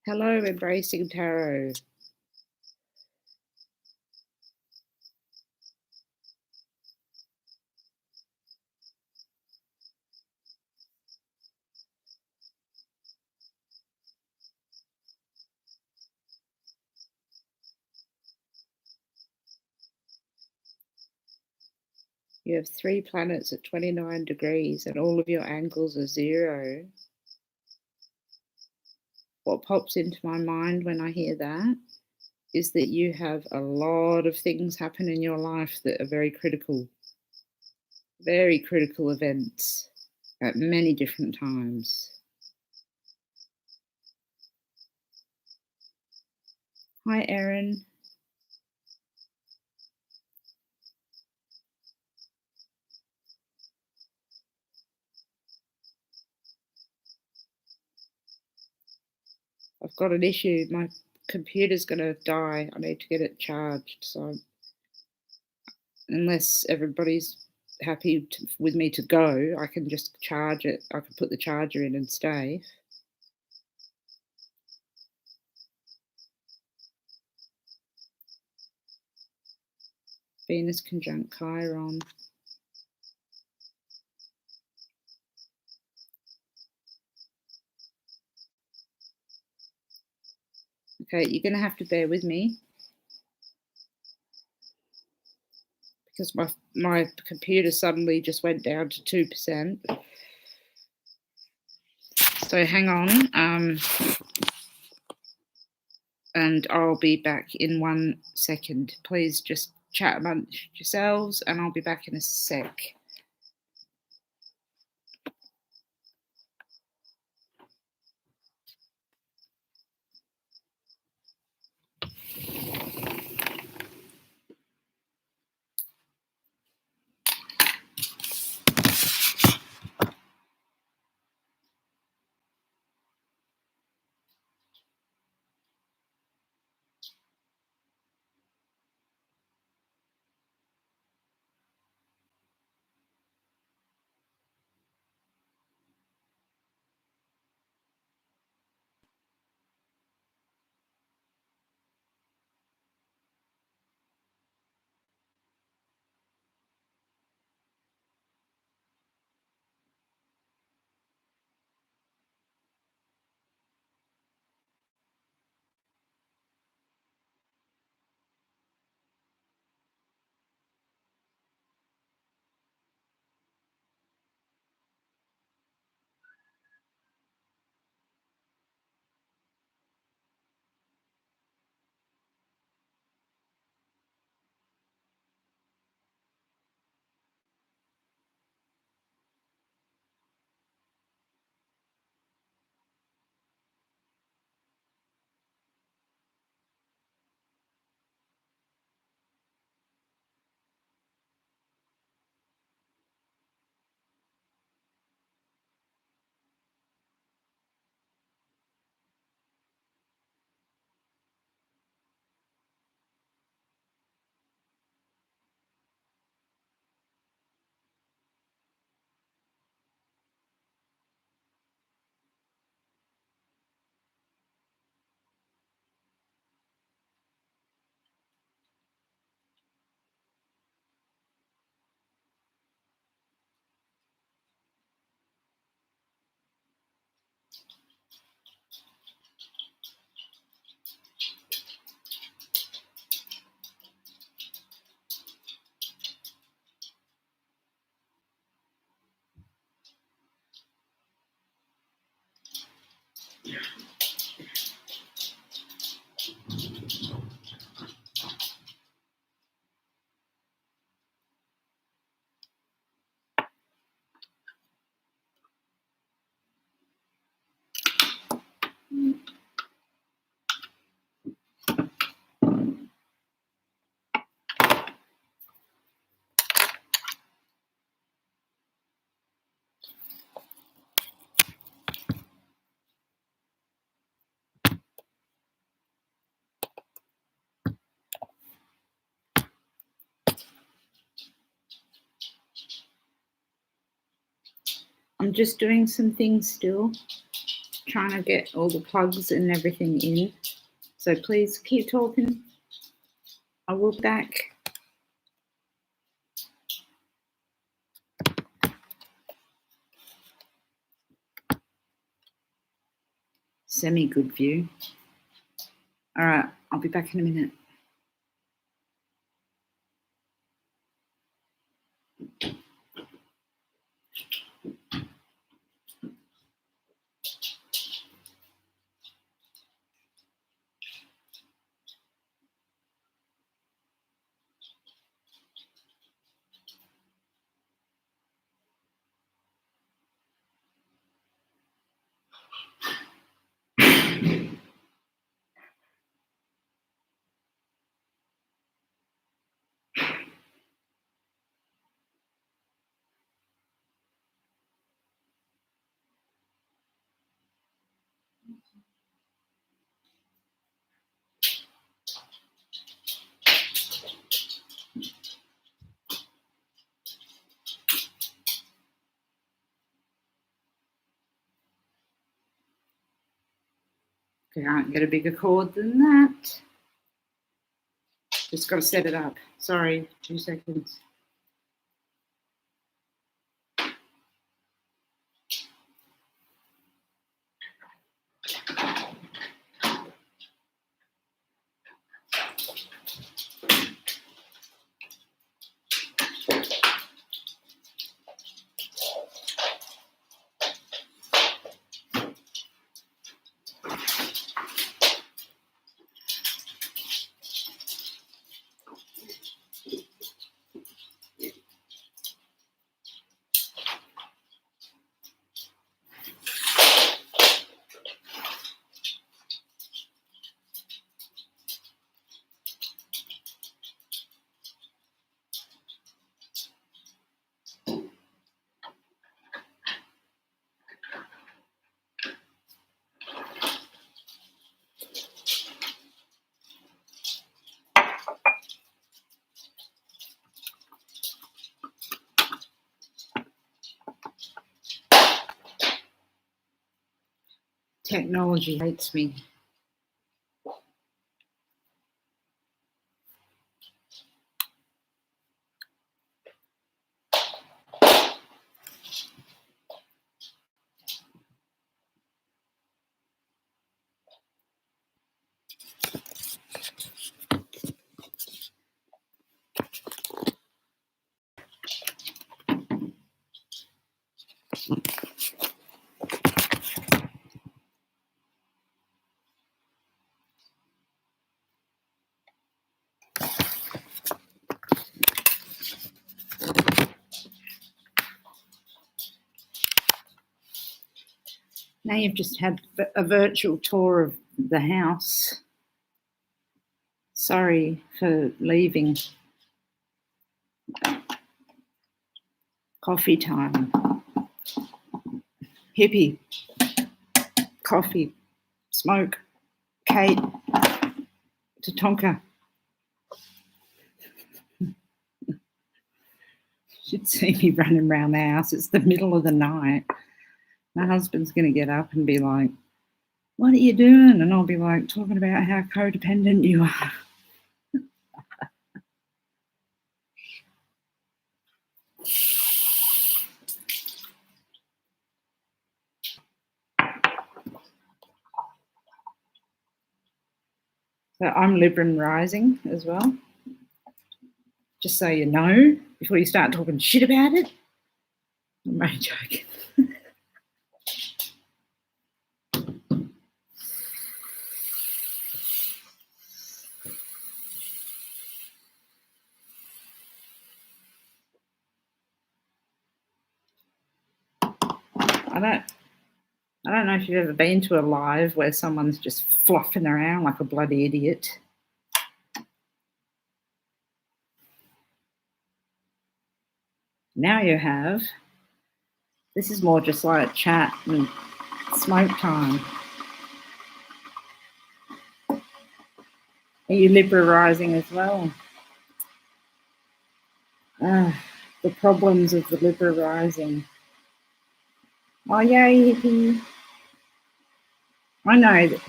A: Hello, Embracing Tarot. You have 3 planets at 29 degrees and all of your angles are 0. What pops into my mind when I hear that is that you have a lot of things happen in your life that are very critical events at many different times. Hi, Erin. I've got an issue. My computer's going to die. I need to get it charged. So, unless everybody's happy with me to go, I can just charge it. I can put the charger in and stay. Venus conjunct Chiron. Okay, you're going to have to bear with me because my computer suddenly just went down to 2%. So hang on, and I'll be back in 1 second. Please just chat amongst yourselves, and I'll be back in a sec. I'm just doing some things still, trying to get all the plugs and everything in. So please keep talking. I will be back. Semi-good view. All right, I'll be back in a minute. Can't get a bigger cord than that. Just got to set it up. Sorry, 2 seconds. Technology hates me. Now you've just had a virtual tour of the house. Sorry for leaving. Coffee time. Hippie. Coffee. Smoke. Kate. Tatonka. Should see me running around the house. It's the middle of the night. My husband's going to get up and be like, "What are you doing?" And I'll be like, talking about how codependent you are. So I'm Libra rising as well. Just so you know, before you start talking shit about it. I'm only joking. I don't know if you've ever been to a live where someone's just fluffing around like a bloody idiot. Now you have. This is more just like chat and smoke time. Are you Libra rising as well? The problems of the Libra rising. Oh, yay, hippie. I know that.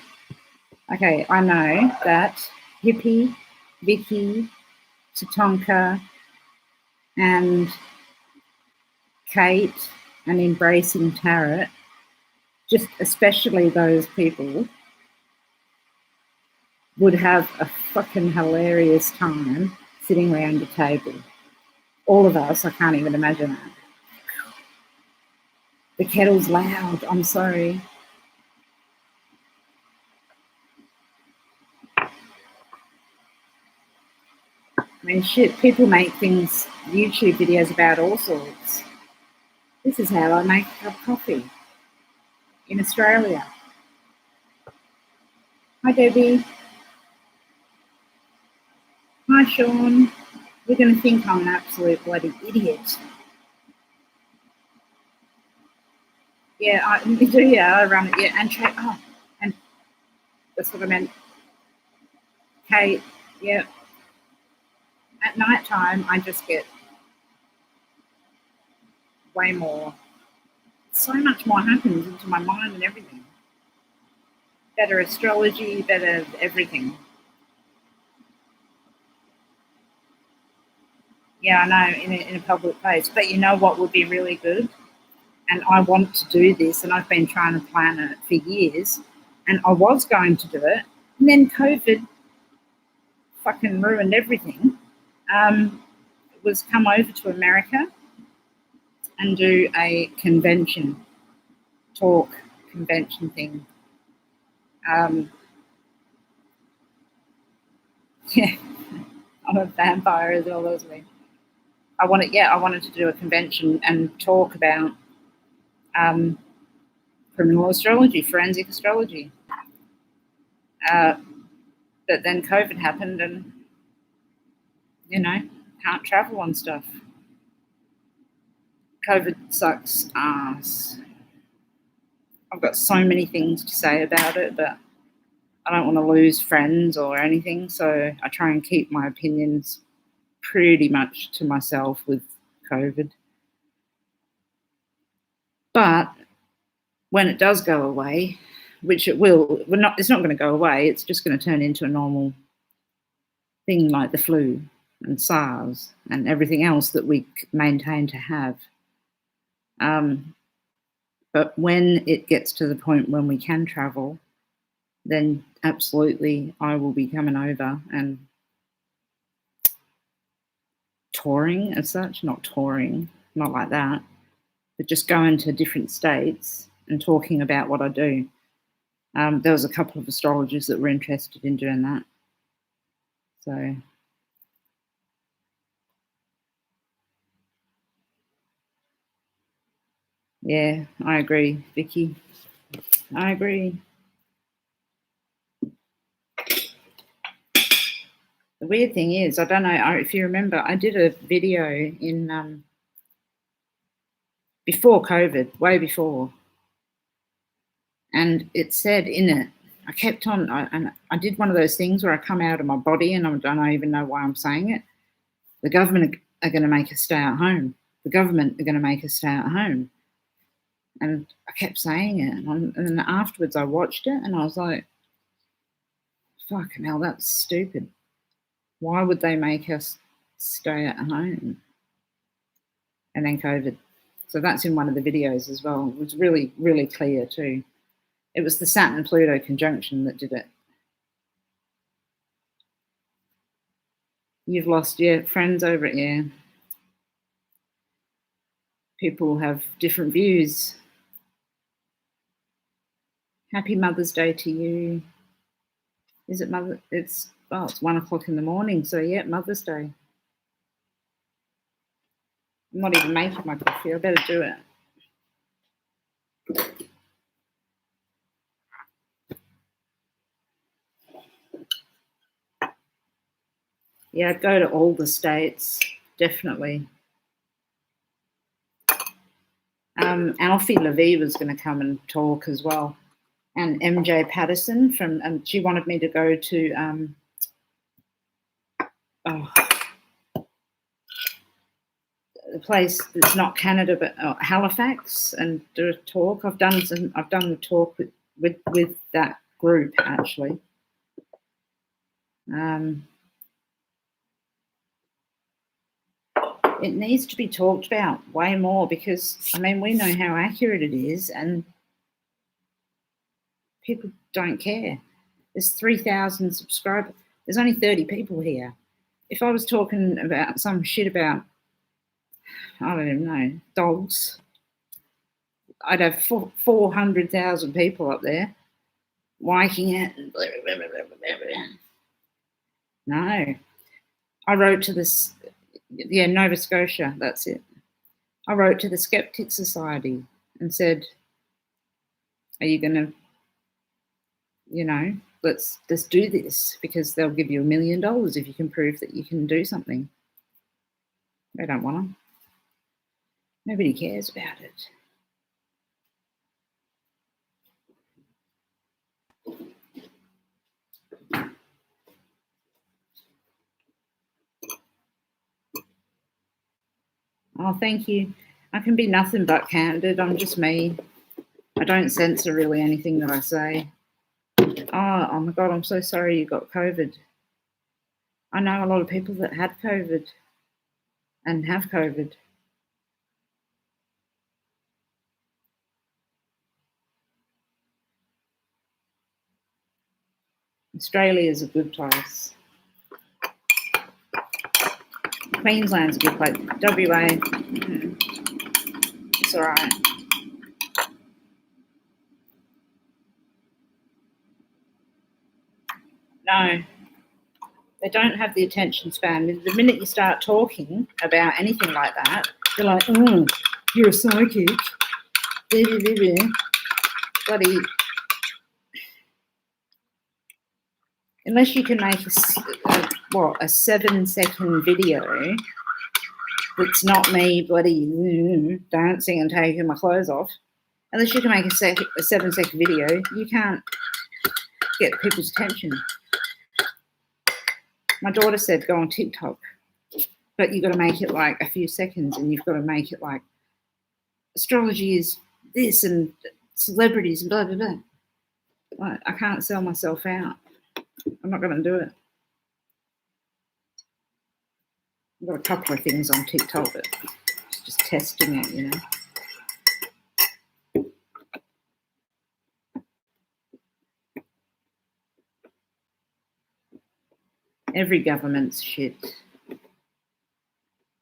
A: Okay, I know that Hippie, Vicky, Tatonka, and Kate, and Embracing Tarot, just especially those people, would have a fucking hilarious time sitting around a table. All of us, I can't even imagine that. The kettle's loud, I'm sorry. I mean, shit, people make things, YouTube videos about all sorts. This is how I make a cup of coffee in Australia. Hi, Debbie. Hi, Sean. You're going to think I'm an absolute bloody idiot. Yeah, I do. Yeah, I run it. Yeah, and and that's what I meant. Kate. Yeah. At night time, I just get way more. So much more happens into my mind and everything. Better astrology, better everything. Yeah, I know, in a public place. But you know what would be really good? And I want to do this, and I've been trying to plan it for years, and I was going to do it, and then COVID fucking ruined everything. Was come over to America and do a talk convention thing. Yeah, I'm a vampire as well as me. I wanted to do a convention and talk about criminal astrology, forensic astrology. But then COVID happened, and can't travel and stuff. COVID sucks ass. I've got so many things to say about it, but I don't want to lose friends or anything, so I try and keep my opinions pretty much to myself with COVID. But when it does go away, which it will, it's not going to go away, it's just going to turn into a normal thing like the flu and SARS and everything else that we maintain to have. But when it gets to the point when we can travel, then absolutely I will be coming over and touring as such, not touring, not like that, but just going to different states and talking about what I do. There was a couple of astrologers that were interested in doing that. So, yeah, I agree, Vicky. I agree. The weird thing is, I don't know if you remember, I did a video in before COVID, way before, and it said in it, I kept on, and I did one of those things where I come out of my body and I don't even know why I'm saying it. The government are going to make us stay at home. The government are going to make us stay at home. And I kept saying it. And then afterwards I watched it and I was like, fucking hell, that's stupid. Why would they make us stay at home? And then COVID. So that's in one of the videos as well. It was really, really clear too. It was the Saturn-Pluto conjunction that did it. You've lost your friends over it, yeah. People have different views. Happy Mother's Day to you. Is it Mother? It's 1 o'clock in the morning. So yeah, Mother's Day. I'm not even making my coffee. I better do it. Yeah, I'd go to all the states, definitely. Alfie Levy was going to come and talk as well. And MJ Patterson she wanted me to go to, a place that's not Canada but Halifax and do a talk. I've done the talk with that group actually. It needs to be talked about way more because, I mean, we know how accurate it is and people don't care. There's 3,000 subscribers. There's only 30 people here. If I was talking about some shit about, I don't even know, dogs, I'd have 400,000 people up there liking it. And blah, blah, blah, blah, blah. No. I wrote to this, Nova Scotia, that's it. I wrote to the Skeptic Society and said, are you going to, let's do this because they'll give you $1 million if you can prove that you can do something. They don't want to. Nobody cares about it. Oh, thank you. I can be nothing but candid. I'm just me. I don't censor really anything that I say. Oh my God, I'm so sorry you got COVID. I know a lot of people that had COVID and have COVID. Australia is a good place. Queensland's a good place. WA, it's all right. No, they don't have the attention span. The minute you start talking about anything like that, they're like, oh, you're a psychic. Bloody. Unless you can make a 7-second video that's not me bloody dancing and taking my clothes off. Unless you can make a 7-second video, you can't get people's attention. My daughter said go on TikTok, but you've got to make it like a few seconds and you've got to make it like astrology is this and celebrities and blah, blah, blah. Like, I can't sell myself out. I'm not going to do it. I've got a couple of things on TikTok, but just testing it, Every government's shit.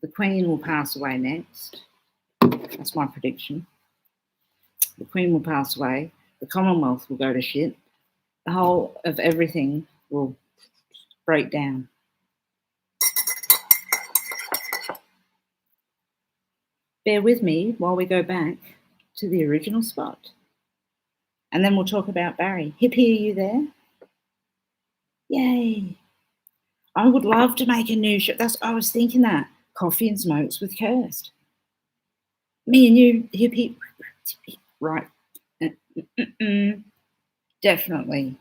A: The Queen will pass away next. That's my prediction. The Queen will pass away. The Commonwealth will go to shit. The whole of everything will break down. Bear with me while we go back to the original spot. And then we'll talk about Barry. Hippie, are you there? Yay. I would love to make a new show. I was thinking that. Coffee and Smokes with Kirst. Me and you, hippie. Right. Definitely.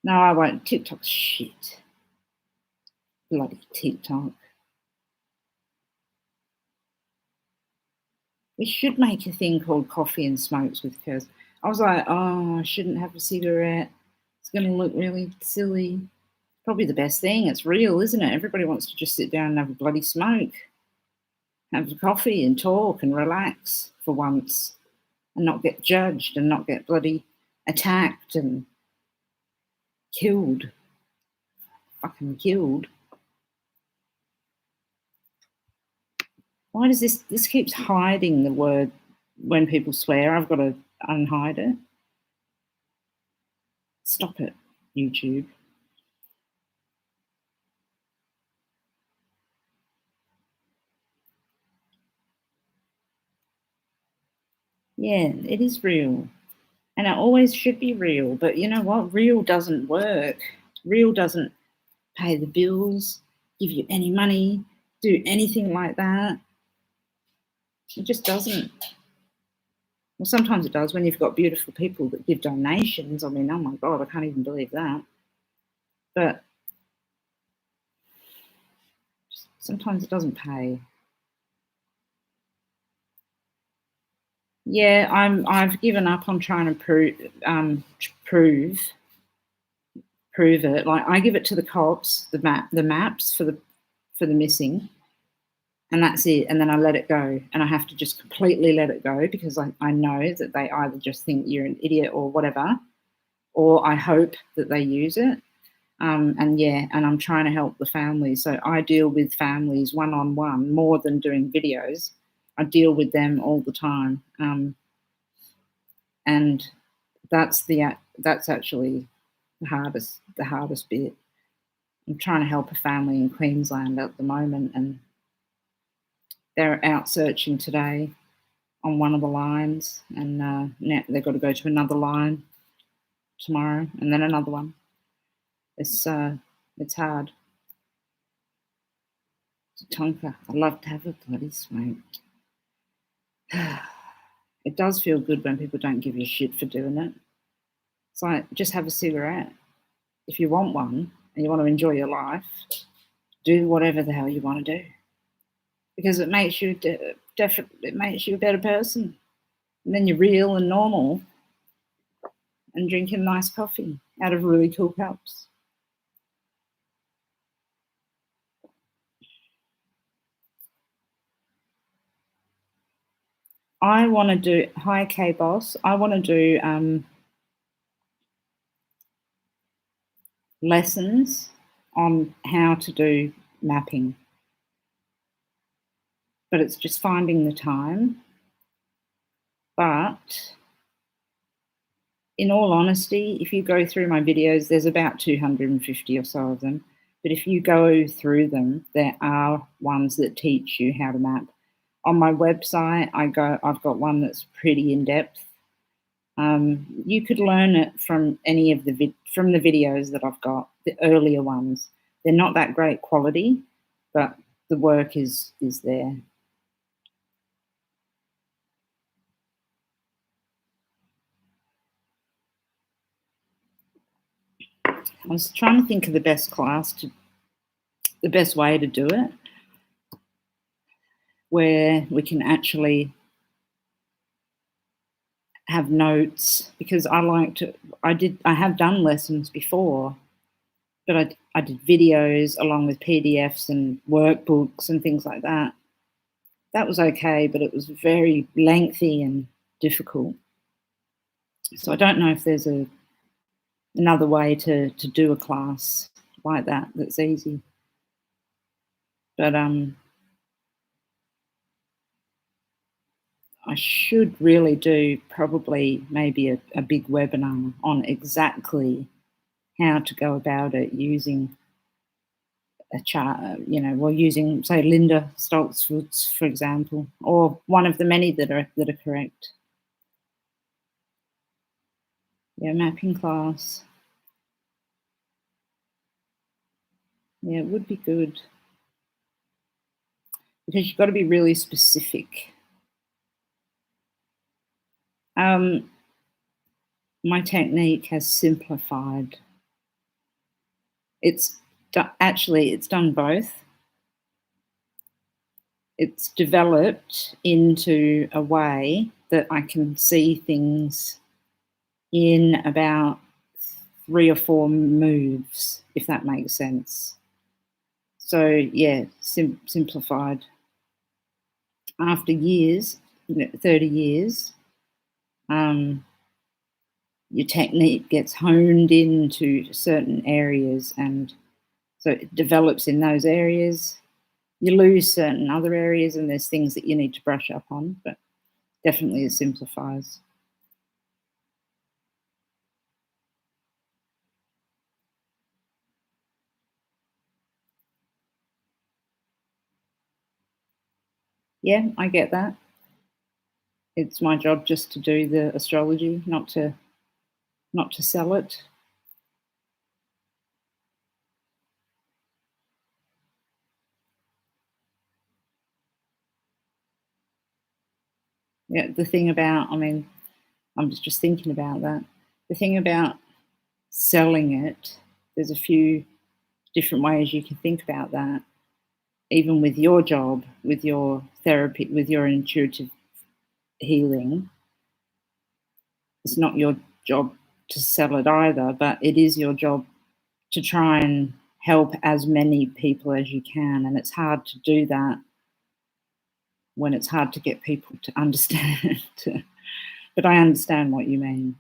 A: No, I won't. TikTok's shit. Bloody TikTok. We should make a thing called Coffee and Smokes with Kirst. I was like, I shouldn't have a cigarette. It's going to look really silly. Probably the best thing. It's real, isn't it? Everybody wants to just sit down and have a bloody smoke. Have a coffee and talk and relax for once and not get judged and not get bloody attacked and killed. Fucking killed. Why does this keeps hiding the word when people swear? I've got to unhide it. Stop it, YouTube. Yeah, it is real. And it always should be real. But you know what? Real doesn't work. Real doesn't pay the bills, give you any money, do anything like that. It just doesn't. Well, sometimes it does when you've got beautiful people that give donations. I mean, oh my God, I can't even believe that. But sometimes it doesn't pay. Yeah, I've given up on trying to prove it. Like, I give it to the cops, the maps for the missing, and that's it. And then I let it go, and I have to just completely let it go because I know that they either just think you're an idiot or whatever, or I hope that they use it. And I'm trying to help the families. So I deal with families one on one more than doing videos. I deal with them all the time, and that's actually the hardest bit. I'm trying to help a family in Queensland at the moment, and they're out searching today on one of the lines, and now they've got to go to another line tomorrow, and then another one. It's hard. Tonka, I'd love to have a bloody smoke. It does feel good when people don't give you shit for doing it. It's like, just have a cigarette. If you want one and you want to enjoy your life, do whatever the hell you want to do, because it makes you it makes you a better person. And then you're real and normal and drinking nice coffee out of really cool cups. I want to do, hi K Boss, I want to do lessons on how to do mapping. But it's just finding the time. But in all honesty, if you go through my videos, there's about 250 or so of them. But if you go through them, there are ones that teach you how to map. On my website, I've got one that's pretty in depth. You could learn it from any of the videos that I've got, the earlier ones. They're not that great quality, but the work is there. I was trying to think of the best way to do it, where we can actually have notes, because I have done lessons before, but I did videos along with PDFs and workbooks and things like that. That was okay, but it was very lengthy and difficult. So I don't know if there's another way to do a class like that that's easy. But I should really do probably maybe a big webinar on exactly how to go about it using a chart, using, say, Linda Stoltzfus, for example, or one of the many that are correct. Yeah, mapping class. Yeah, it would be good, because you've got to be really specific. My technique has simplified. It's done both. It's developed into a way that I can see things in about 3 or 4 moves, if that makes sense. So yeah, simplified. After years, 30 years, your technique gets honed into certain areas, and so it develops in those areas. You lose certain other areas, and there's things that you need to brush up on, but definitely it simplifies. Yeah, I get that. It's my job just to do the astrology, not to sell it. Yeah, the thing about, I'm just thinking about that. The thing about selling it, there's a few different ways you can think about that. Even with your job, with your therapy, with your intuitive healing, It's not your job to sell it either, but it is your job to try and help as many people as you can. And it's hard to do that when it's hard to get people to understand. But I understand what you mean.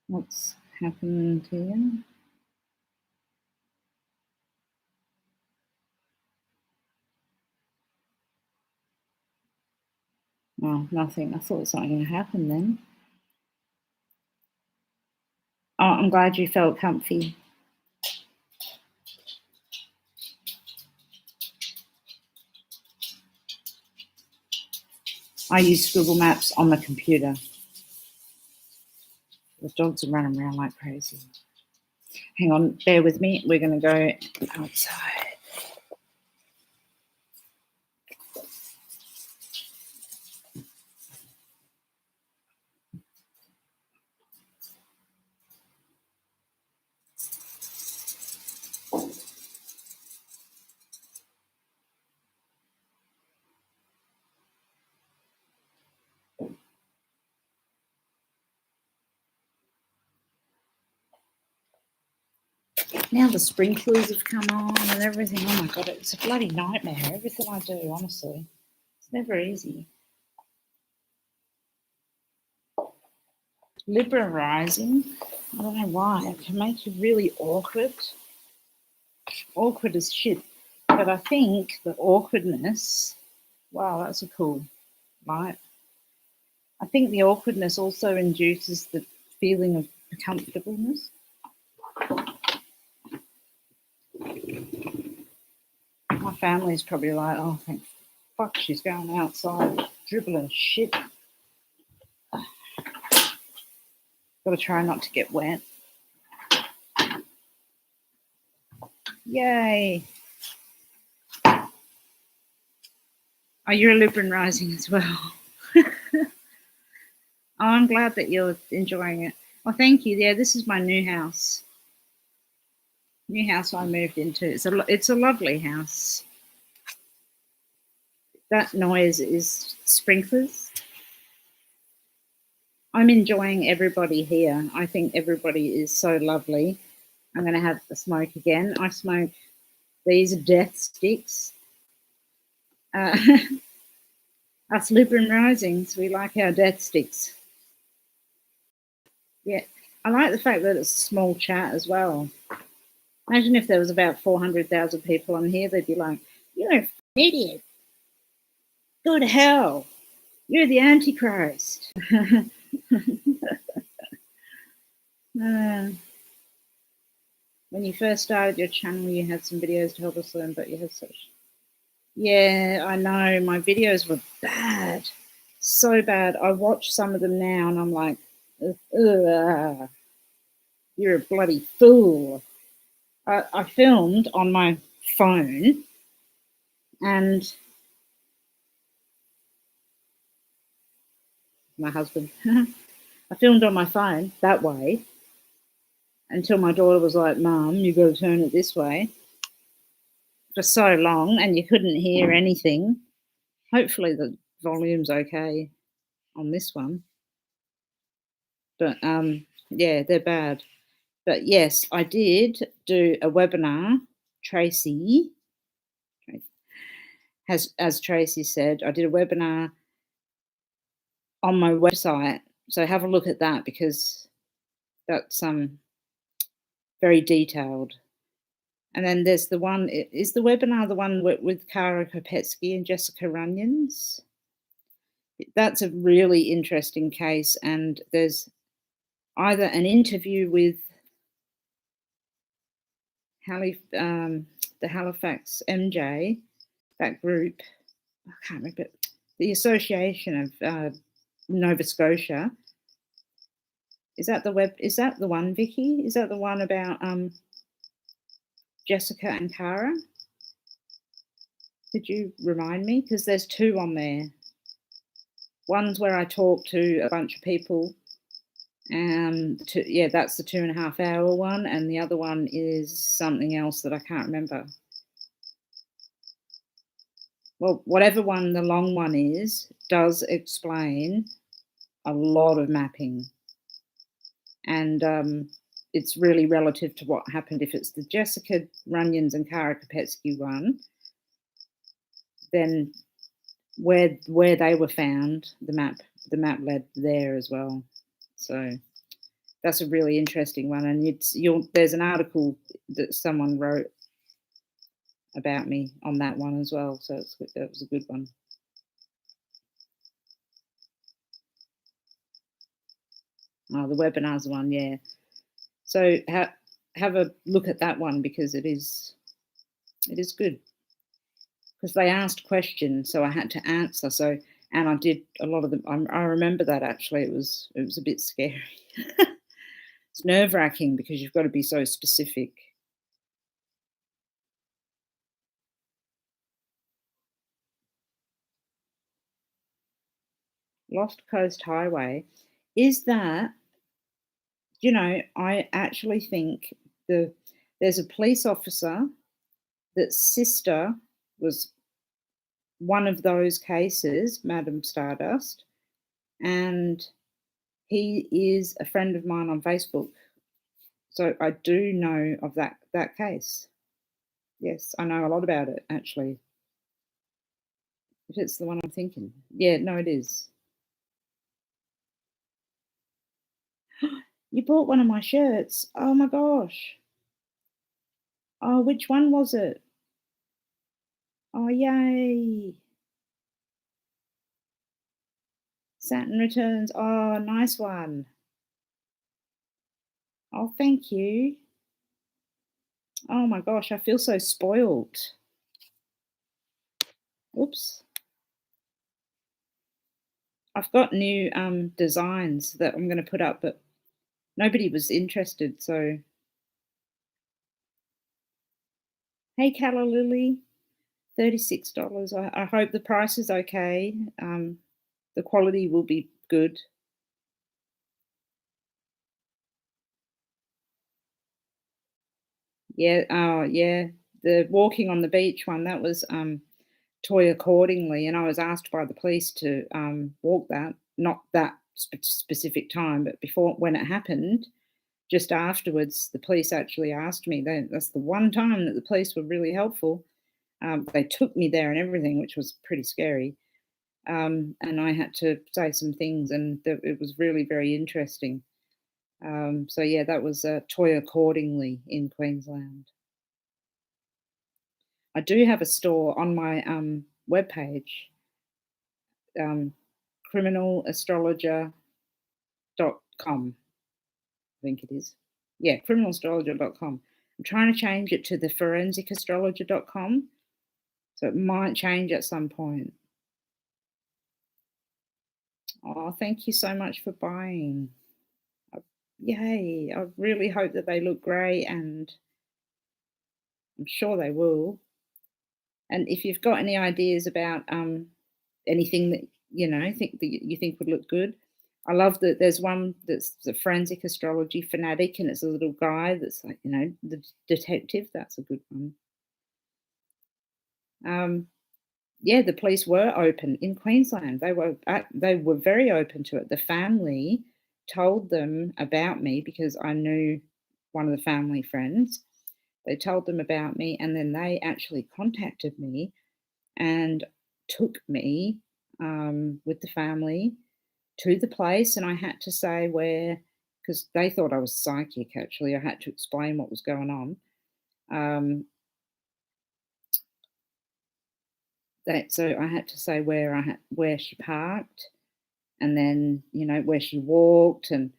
A: What's happened here? Oh, nothing. I thought something going to happen then. Oh, I'm glad you felt comfy. I use Google Maps on the computer. The dogs are running around like crazy. Hang on, bear with me. We're going to go outside. Now the sprinklers have come on and everything. Oh my God, it's a bloody nightmare. Everything I do, honestly. It's never easy. Libra rising. I don't know why. It can make you really awkward. Awkward as shit. But I think the awkwardness, wow, that's a cool light. I think the awkwardness also induces the feeling of comfortableness. My family's probably like, oh, thank fuck, she's going outside dribbling shit. Got to try not to get wet. Yay. Oh, you're a Libran rising as well. Oh, I'm glad that you're enjoying it. Well, thank you. Yeah, this is my new house. New house I moved into. It's a lovely house. That noise is sprinklers. I'm enjoying everybody here. I think everybody is so lovely. I'm going to have a smoke again. I smoke these death sticks. Us Libran risings, we like our death sticks. Yeah, I like the fact that it's a small chat as well. Imagine if there was about 400,000 people on here, they'd be like, "You're an idiot. Go to hell. You're the Antichrist." When you first started your channel, you had some videos to help us learn, but you had such... Yeah, I know. My videos were bad. So bad. I watch some of them now and I'm like, ugh, you're a bloody fool. I filmed on my phone and my husband, I filmed on my phone that way until my daughter was like, "Mum, you got to turn it this way," for so long, and you couldn't hear anything. Hopefully the volume's okay on this one. But yeah, they're bad. But yes, I did do a webinar. Tracy, as Tracy said, I did a webinar on my website. So have a look at that because that's very detailed. And then there's the one, is the webinar the one with Kara Kopetsky and Jessica Runyons? That's a really interesting case. And there's either an interview with the Halifax MJ, that group, I can't remember, the Association of Nova Scotia. Is that the one, Vicky? Is that the one about Jessica and Kara? Could you remind me? Because there's two on there. One's where I talk to a bunch of people That's the 2.5 hour one, and the other one is something else that I can't remember. Well, whatever one the long one is, does explain a lot of mapping, and it's really relative to what happened. If it's the Jessica Runyons and Kara Kopetsky one, then where they were found, the map led there as well. So that's a really interesting one, and there's an article that someone wrote about me on that one as well. So that was a good one. Oh, the webinars one, yeah. So have a look at that one, because it is good. Because they asked questions, so I had to answer. So, and I did a lot of them. I remember that actually. It was a bit scary. It's nerve-wracking because you've got to be so specific. Lost Coast Highway, is that, I actually think there's a police officer that's sister was one of those cases, Madam Stardust, and he is a friend of mine on Facebook. So I do know of that case. Yes, I know a lot about it, actually. If it's the one I'm thinking. Yeah, no, it is. You bought one of my shirts. Oh my gosh. Oh, which one was it? Oh, yay. Saturn Returns. Oh, nice one. Oh, thank you. Oh my gosh, I feel so spoiled. Oops. I've got new designs that I'm going to put up, but nobody was interested. So, hey, Calla Lily, $36. I hope the price is okay. The quality will be good. Yeah. Oh, yeah. The walking on the beach one, that was Toy Accordingly, and I was asked by the police to walk that, not that specific time, but before, when it happened, just afterwards, the police actually asked me. That's the one time that the police were really helpful. They took me there and everything, which was pretty scary. And I had to say some things, and it was really very interesting. So yeah, that was Toy Accordingly in Queensland. I do have a store on my webpage, criminalastrologer.com. I think it is. Yeah, criminalastrologer.com. I'm trying to change it to the forensicastrologer.com. So it might change at some point. Oh, thank you so much for buying. Yay. I really hope that they look great, and I'm sure they will. And if you've got any ideas about anything that you think would look good, I love that there's one that's the forensic astrology fanatic, and it's a little guy that's like, the detective. That's a good one. Yeah, the police were open in Queensland. They were very open to it. The family told them about me because I knew one of the family friends. They told them about me, and then they actually contacted me and took me with the family to the place, and I had to say where, because they thought I was psychic. Actually, I had to explain what was going on. So I had to say where she parked, and then where she walked, and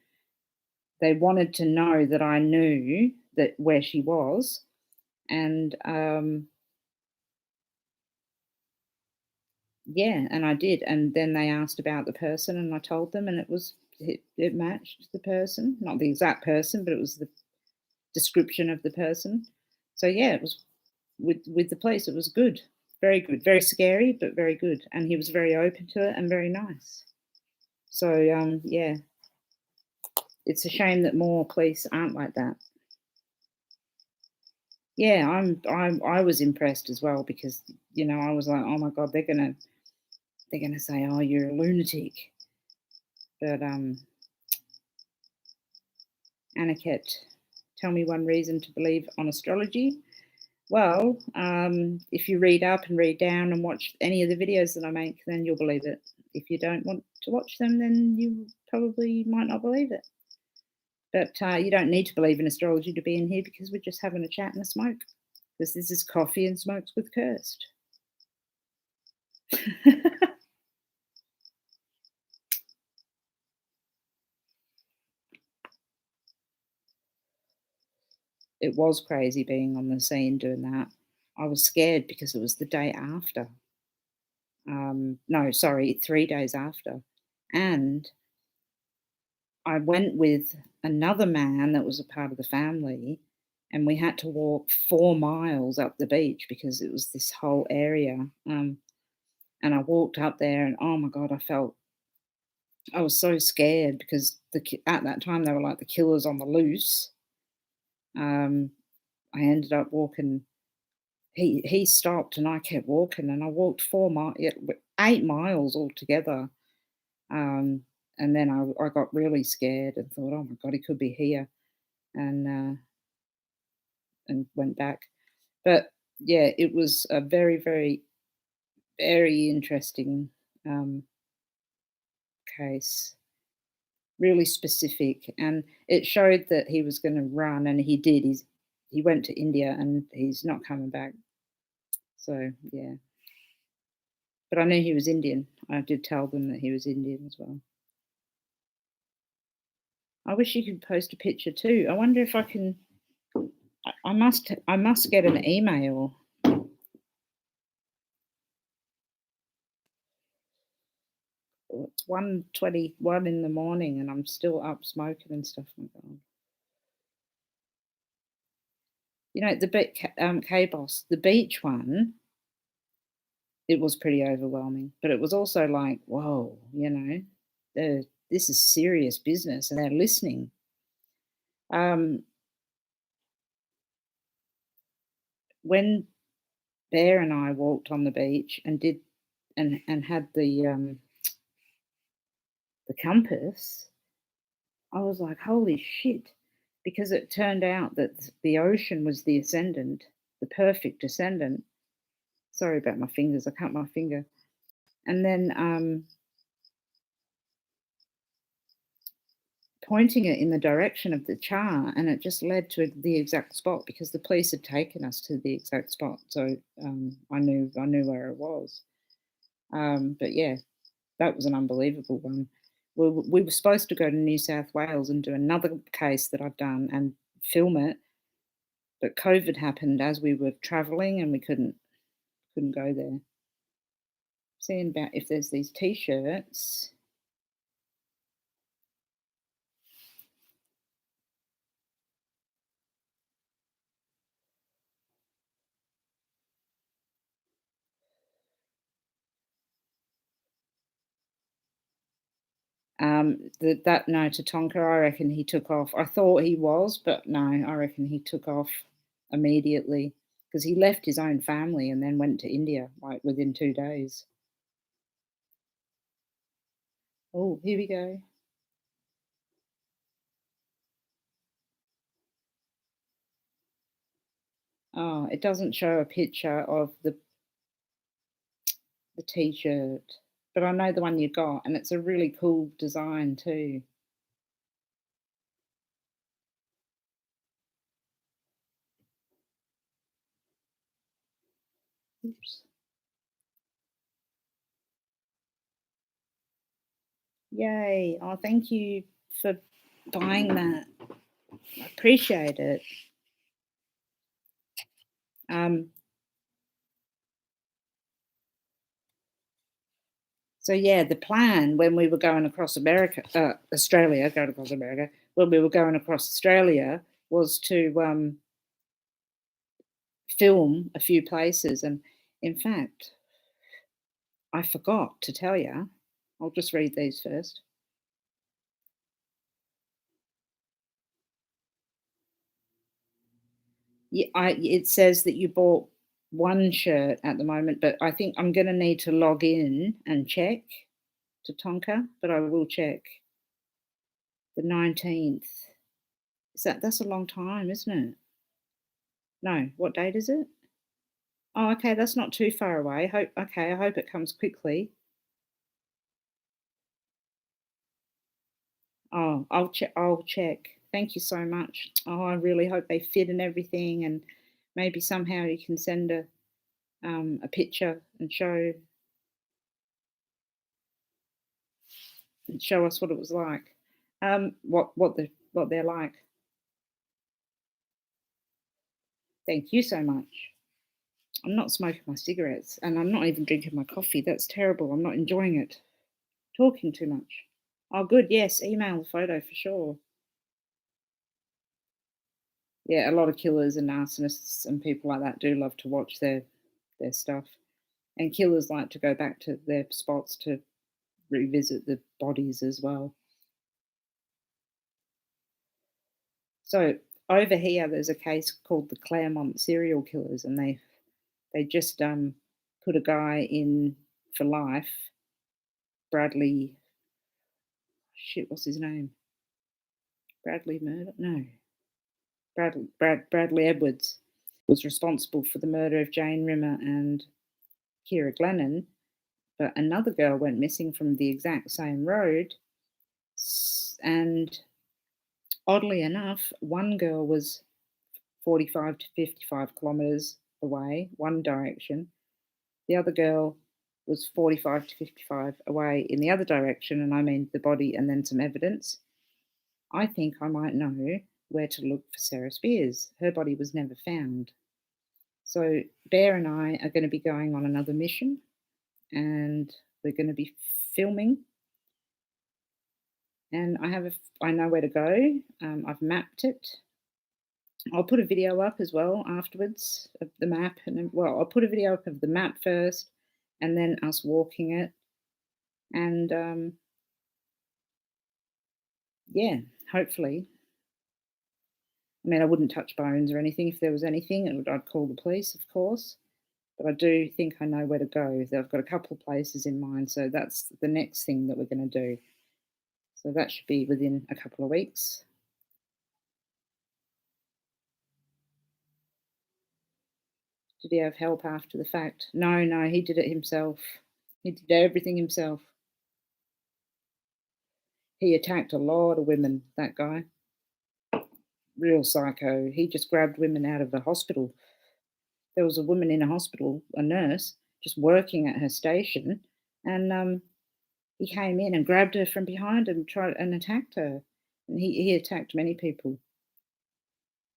A: they wanted to know that I knew that where she was, and yeah, and I did. And then they asked about the person, and I told them, and it matched the person, not the exact person, but it was the description of the person. So yeah, it was with the police. It was good, very good, very scary, but very good. And he was very open to it and very nice. So yeah, It's a shame that more police aren't like that. Yeah, I was impressed as well because, I was like, "Oh my god, they're gonna say, 'Oh, you're a lunatic.'" But, Aniket, tell me one reason to believe on astrology. Well, if you read up and read down and watch any of the videos that I make, then you'll believe it. If you don't want to watch them, then you probably might not believe it. But you don't need to believe in astrology to be in here because we're just having a chat and a smoke. Because this is coffee and smokes with Kirst. It was crazy being on the scene doing that. I was scared because it was the day after. No, sorry, 3 days after. And I went with another man that was a part of the family, and we had to walk 4 miles up the beach because it was this whole area. And I walked up there, and oh my god, I was so scared because at that time they were like the killers on the loose. Um, I ended up walking. He stopped, and I kept walking, and I walked 8 miles altogether. Um, and then I got really scared and thought, oh my god, he could be here, and went back. But yeah, it was a very, very, very interesting case, really specific, and it showed that he was going to run, and he did. He went to India, and he's not coming back. So yeah, but I knew he was Indian. I did tell them that he was Indian as well. I wish you could post a picture too. I wonder if I can. I must get an email. It's 1:21 in the morning, and I'm still up smoking and stuff. My God. K-Boss, the beach one, it was pretty overwhelming, but it was also like, whoa, this is serious business, and they're listening. When Bear and I walked on the beach and did and had the compass, I was like, holy shit, because it turned out that the ocean was the ascendant, the perfect ascendant. Sorry about my fingers, I cut my finger. And then pointing it in the direction of the chart, and it just led to the exact spot because the police had taken us to the exact spot. So I knew where it was. But yeah, that was an unbelievable one. We were supposed to go to New South Wales and do another case that I've done and film it, but COVID happened as we were travelling, and we couldn't go there. Seeing about if there's these T-shirts. That no, Tatonka, I reckon he took off. I thought he was, but no, I reckon he took off immediately because he left his own family and then went to India like within 2 days. Oh, here we go. Oh, it doesn't show a picture of the T-shirt, but I know the one you got, and it's a really cool design too. Oops. Yay. Oh, thank you for buying that. I appreciate it. So yeah, the plan when we were going across going across America, when we were going across Australia was to film a few places. And in fact, I forgot to tell you. I'll just read these first. Yeah, it says that you bought one shirt at the moment, but I think I'm gonna need to log in and check to Tonka, but I will check. The 19th. That's a long time, isn't it? No, what date is it? Oh, okay, that's not too far away. I hope it comes quickly. Oh, I'll check. Thank you so much. Oh, I really hope they fit and everything, and maybe somehow you can send a picture and show us what it was like. What they're like. Thank you so much. I'm not smoking my cigarettes, and I'm not even drinking my coffee. That's terrible. I'm not enjoying it. Talking too much. Oh, good. Yes, email the photo for sure. Yeah, a lot of killers and arsonists and people like that do love to watch their stuff. And killers like to go back to their spots to revisit the bodies as well. So over here, there's a case called the Claremont serial killers, and they just put a guy in for life. Bradley, shit, what's his name? Bradley Murder? No, Bradley Edwards was responsible for the murder of Jane Rimmer and Kira Glennon, but another girl went missing from the exact same road. And oddly enough, one girl was 45 to 55 kilometres away, one direction. The other girl was 45 to 55 away in the other direction, and I mean the body and then some evidence. I think I might know where to look for Sarah Spears. Her body was never found. So Bear and I are going to be going on another mission, and we're going to be filming. And I know where to go. I've mapped it. I'll put a video up as well afterwards of the map, and then, well, I'll put a video up of the map first, and then us walking it. And yeah, hopefully. I mean, I wouldn't touch bones or anything. If there was anything, I'd call the police, of course. But I do think I know where to go. I've got a couple of places in mind, so that's the next thing that we're going to do. So that should be within a couple of weeks. Did he have help after the fact? No, no, he did it himself. He did everything himself. He attacked a lot of women, that guy. Real psycho. He just grabbed women out of the hospital. There was a woman in a hospital, a nurse, just working at her station, and he came in and grabbed her from behind and tried and attacked her. And he attacked many people.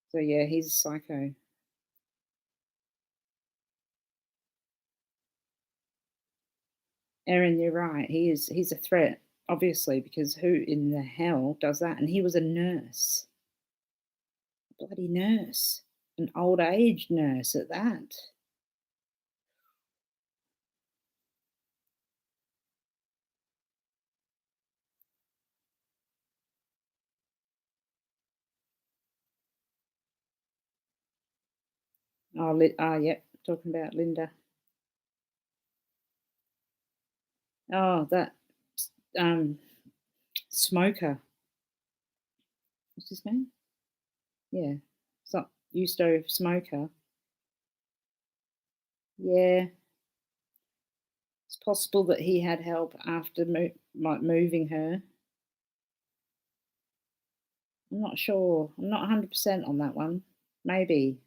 A: So yeah, he's a psycho. Erin, you're right. He's a threat, obviously, because who in the hell does that? And he was a nurse. A bloody nurse. An old age nurse at that. Yep, talking about Linda. Oh, that um smoker. What's his name? Yeah. So Eusto smoker. Yeah. It's possible that he had help after like moving her. I'm not sure. I'm not 100% on that one. Maybe.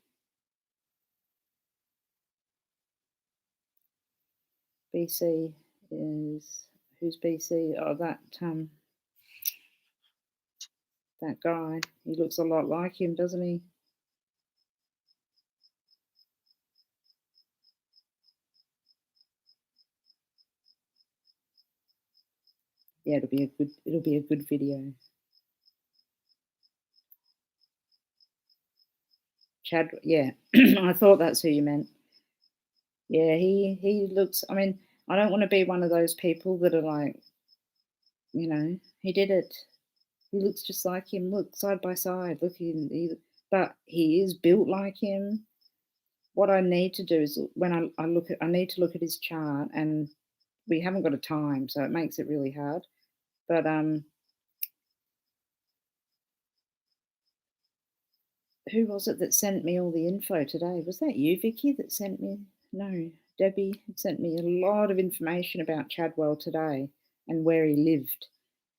A: BC is who's BC? Oh, that guy. He looks a lot like him, doesn't he? Yeah, it'll be a good video. Chad, yeah. I thought that's who you meant. Yeah, he looks. I mean, I don't want to be one of those people that are like, he did it. He looks just like him. Look, side by side. Look, he but he is built like him. What I need to do is when I look at, I need to look at his chart, and we haven't got a time, so it makes it really hard. But who was it that sent me all the info today? Was that you, Vicky, that sent me? No, Debbie sent me a lot of information about Chadwell today and where he lived.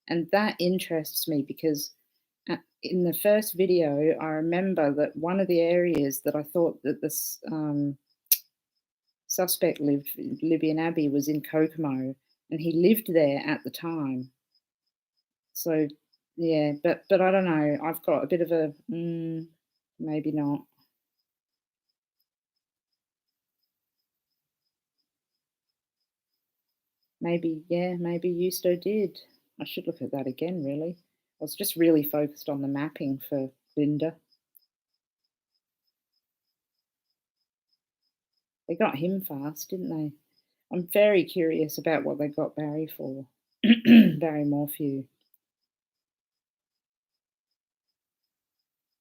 A: And that interests me because in the first video, I remember that one of the areas that I thought that this suspect lived, Libyan Abbey, was in Kokomo, and he lived there at the time. So, yeah, but I don't know. I've got a bit of a maybe not. Maybe, yeah, maybe Eusto did. I should look at that again, really. I was just really focused on the mapping for Linda. They got him fast, didn't they? I'm very curious about what they got Barry for. Barry Morphew.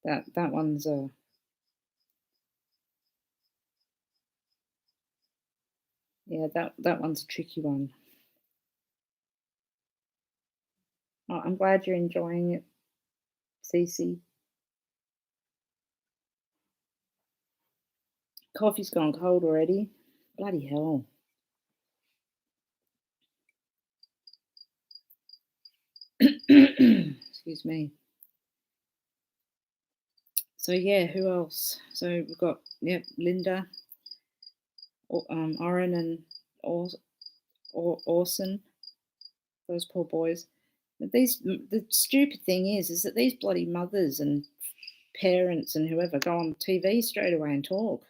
A: That one's a yeah, that one's a tricky one. Oh, I'm glad you're enjoying it, Cece. Coffee's gone cold already. Bloody hell. Excuse me. So yeah, who else? So we've got Linda, Oren and Orson. Those poor boys. But the stupid thing is that these bloody mothers and parents and whoever go on TV straight away and talk.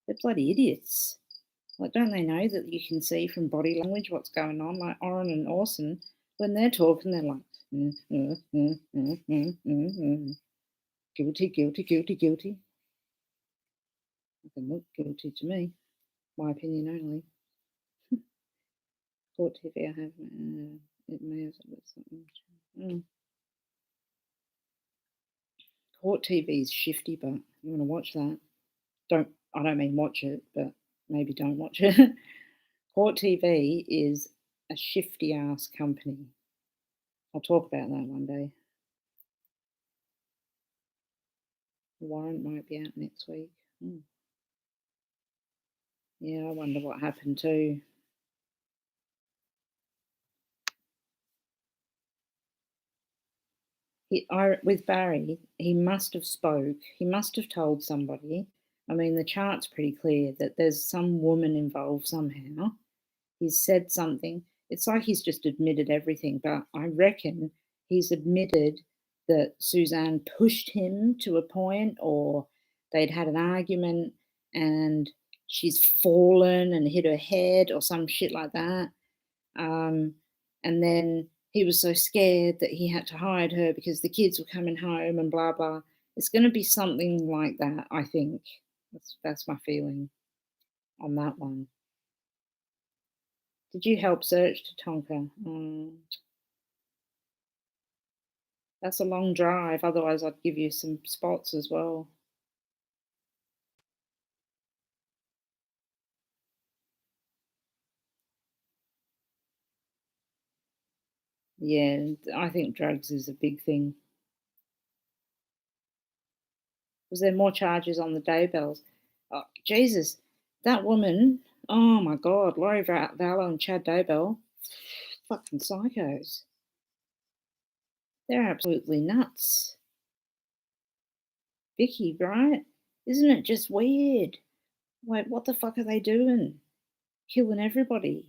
A: They're bloody idiots. Like, don't they know that you can see from body language what's going on? Like Oren and Orson, when they're talking, they're like, guilty, guilty, guilty, guilty. They look guilty to me. My opinion only. Court TV, I have. It may have something. Court TV is shifty, but you want to watch that? I don't mean watch it, but maybe don't watch it. Court TV is a shifty ass company. I'll talk about that one day. The warrant might be out next week. Yeah, I wonder what happened too. With Barry, he must have spoke. He must have told somebody. I mean, the chart's pretty clear that there's some woman involved somehow. He's said something. It's like he's just admitted everything, but I reckon he's admitted that Suzanne pushed him to a point, or they'd had an argument and she's fallen and hit her head or some shit like that. And then he was so scared that he had to hide her because the kids were coming home and blah blah. It's going to be something like that, I think. That's my feeling on that one. Did you help search Tatonka? That's a long drive. Otherwise, I'd give you some spots as well. Yeah, I think drugs is a big thing. Was there more charges on the Daybells? Oh, Jesus, that woman. Oh my God, Laurie Vallow and Chad Daybell, fucking psychos. They're absolutely nuts. Vicky, right? Isn't it just weird? Like, what the fuck are they doing? Killing everybody,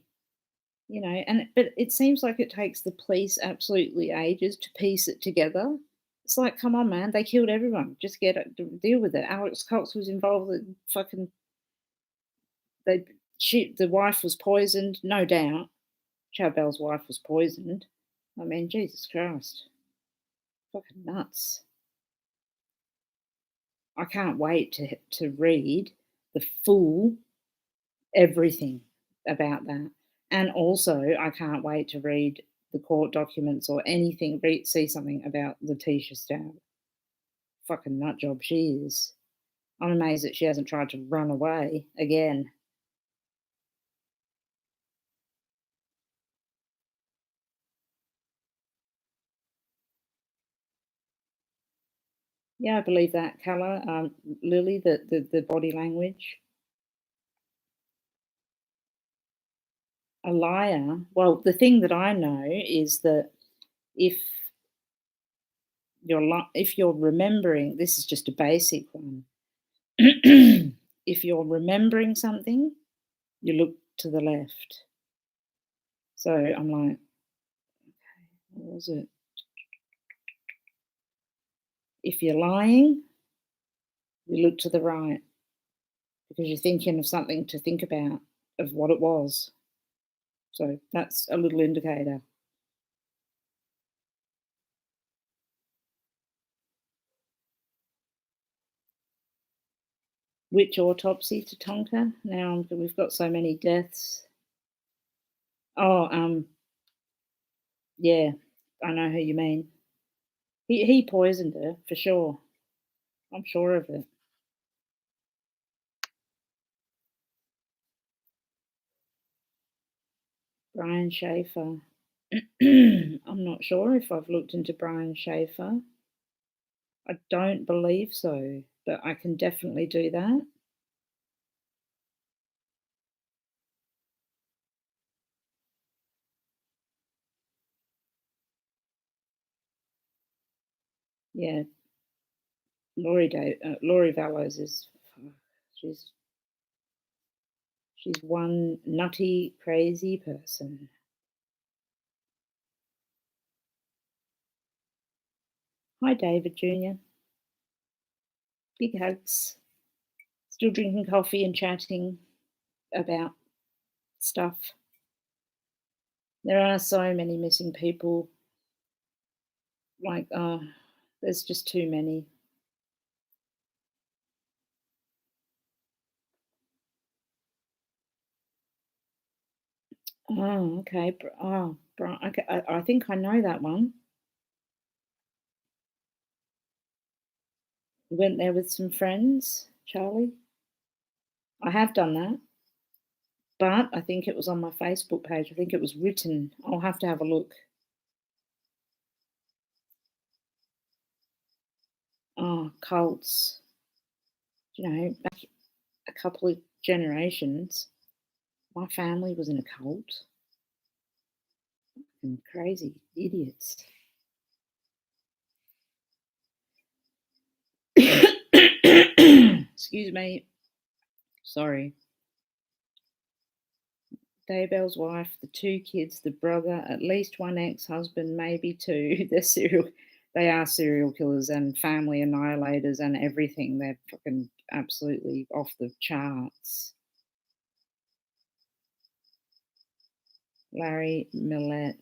A: you know? But it seems like it takes the police absolutely ages to piece it together. It's like, come on, man, they killed everyone. Just deal with it. Alex Cox was involved in fucking. The wife was poisoned, no doubt. Chad Bell's wife was poisoned. I mean, Jesus Christ, fucking nuts. I can't wait to read the full everything about that. And also, I can't wait to read the court documents or anything, see something about Letitia Stout. fucking nut job she is. I'm amazed that she hasn't tried to run away again. Yeah, I believe that colour, Lily, the body language. A liar. Well, the thing that I know is that if if you're remembering, this is just a basic one. If you're remembering something, you look to the left. So I'm like, what was it? If you're lying, you look to the right because you're thinking of something to think about, of what it was. So that's a little indicator. Which autopsy to Tonka? Now we've got so many deaths. Oh, yeah, I know who you mean. He poisoned her for sure. I'm sure of it. Brian Schaefer. I'm not sure if I've looked into Brian Schaefer. I don't believe so, but I can definitely do that. Yeah, Laurie Vallows is she's she's one nutty crazy person. Hi, David Jr. Big hugs. Still drinking coffee and chatting about stuff. There are so many missing people. Like, there's just too many. Oh, okay. Okay. I think I know that one. We went there with some friends, Charlie. I have done that, but I think it was on my Facebook page. I think it was written. I'll have to have a look. Oh, cults. You know, back a couple of generations, my family was in a cult. And crazy idiots. Excuse me. Sorry. Daybell's wife, the two kids, the brother, at least one ex-husband, maybe two. They are serial killers and family annihilators and everything. They're fucking absolutely off the charts. Larry Millett.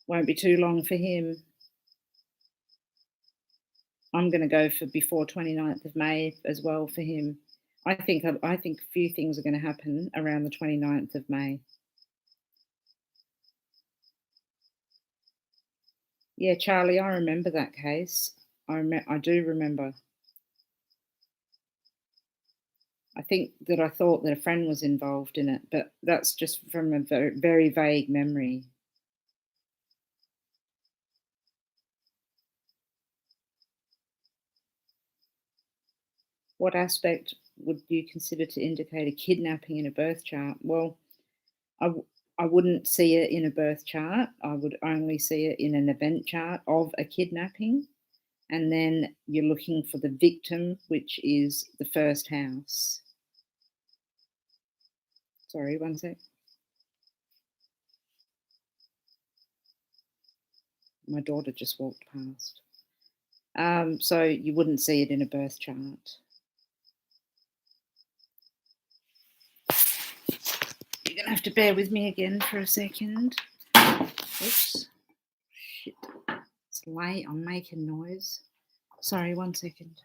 A: Won't be too long for him. I'm going to go for before 29th of May as well for him. I think a few things are going to happen around the 29th of May. Yeah, Charlie, I remember that case. I do remember. I think that I thought that a friend was involved in it, but that's just from a very, very vague memory. What aspect would you consider to indicate a kidnapping in a birth chart? Well, I wouldn't see it in a birth chart. I would only see it in an event chart of a kidnapping. And then you're looking for the victim, which is the first house. Sorry, one sec. My daughter just walked past. So you wouldn't see it in a birth chart. You're going to have to bear with me again for a second. Oops. Shit. It's late. I'm making noise. Sorry, one second.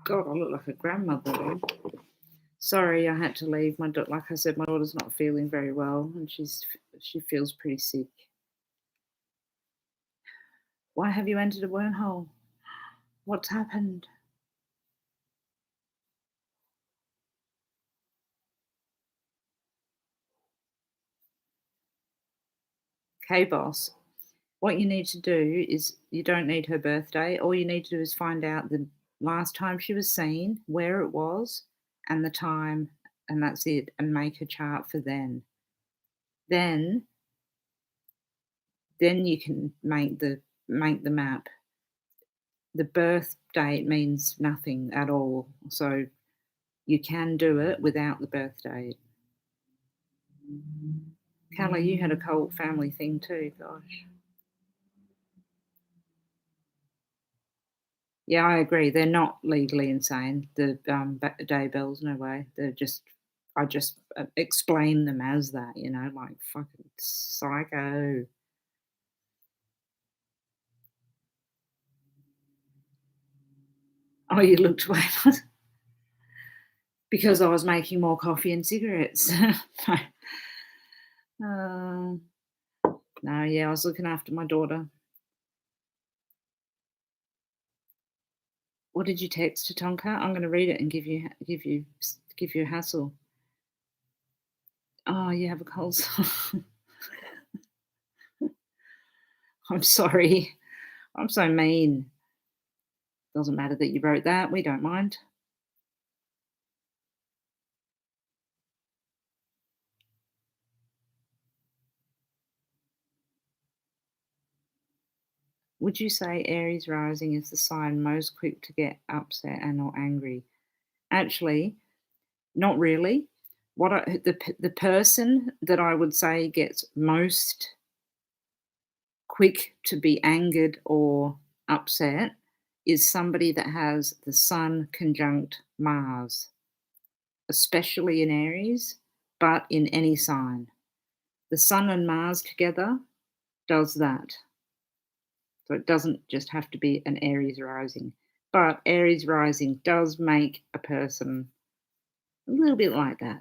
A: God, I look like a grandmother then. Sorry, I had to leave. Like I said, my daughter's not feeling very well, and she feels pretty sick. Why have you entered a wormhole? What's happened? Okay, boss. What you need to do is you don't need her birthday. All you need to do is find out the last time she was seen, where it was, and the time, and that's it, and make a chart for then. Then you can make the map. The birth date means nothing at all. So you can do it without the birth date. Callie, you had a cult family thing too, gosh. Yeah, I agree. They're not legally insane. The day bells, no way. I just explain them as that, like fucking psycho. Oh, you looked away because I was making more coffee and cigarettes. uh, no, yeah, I was looking after my daughter. What did you text to Tonka? I'm going to read it and give you a hassle. Oh, you have a cold sore. I'm sorry. I'm so mean. Doesn't matter that you wrote that. We don't mind. Would you say Aries rising is the sign most quick to get upset and or angry? Actually, not really. The person that I would say gets most quick to be angered or upset is somebody that has the Sun conjunct Mars, especially in Aries, but in any sign. The Sun and Mars together does that. So it doesn't just have to be an Aries rising. But Aries rising does make a person a little bit like that.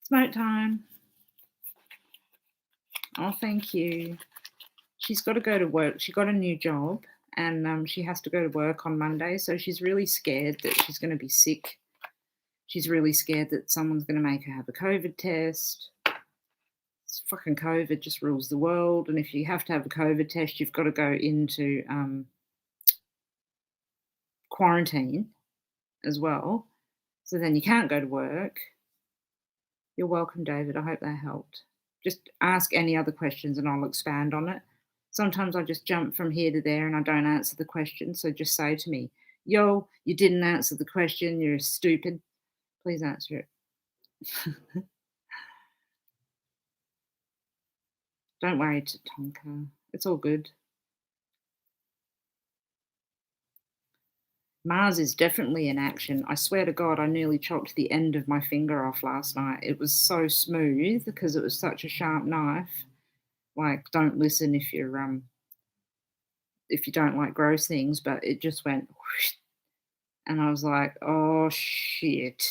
A: Smoke time. Oh, thank you. She's got to go to work. She got a new job and she has to go to work on Monday. So she's really scared that she's going to be sick. She's really scared that someone's going to make her have a COVID test. It's fucking COVID just rules the world. And if you have to have a COVID test, you've got to go into quarantine as well. So then you can't go to work. You're welcome, David. I hope that helped. Just ask any other questions and I'll expand on it. Sometimes I just jump from here to there and I don't answer the question. So just say to me, yo, you didn't answer the question. You're stupid. Please answer it. Don't worry, Tonka. It's all good. Mars is definitely in action. I swear to God, I nearly chopped the end of my finger off last night. It was so smooth because it was such a sharp knife. Like, don't listen if you don't like gross things, but it just went whoosh, and I was like, oh shit.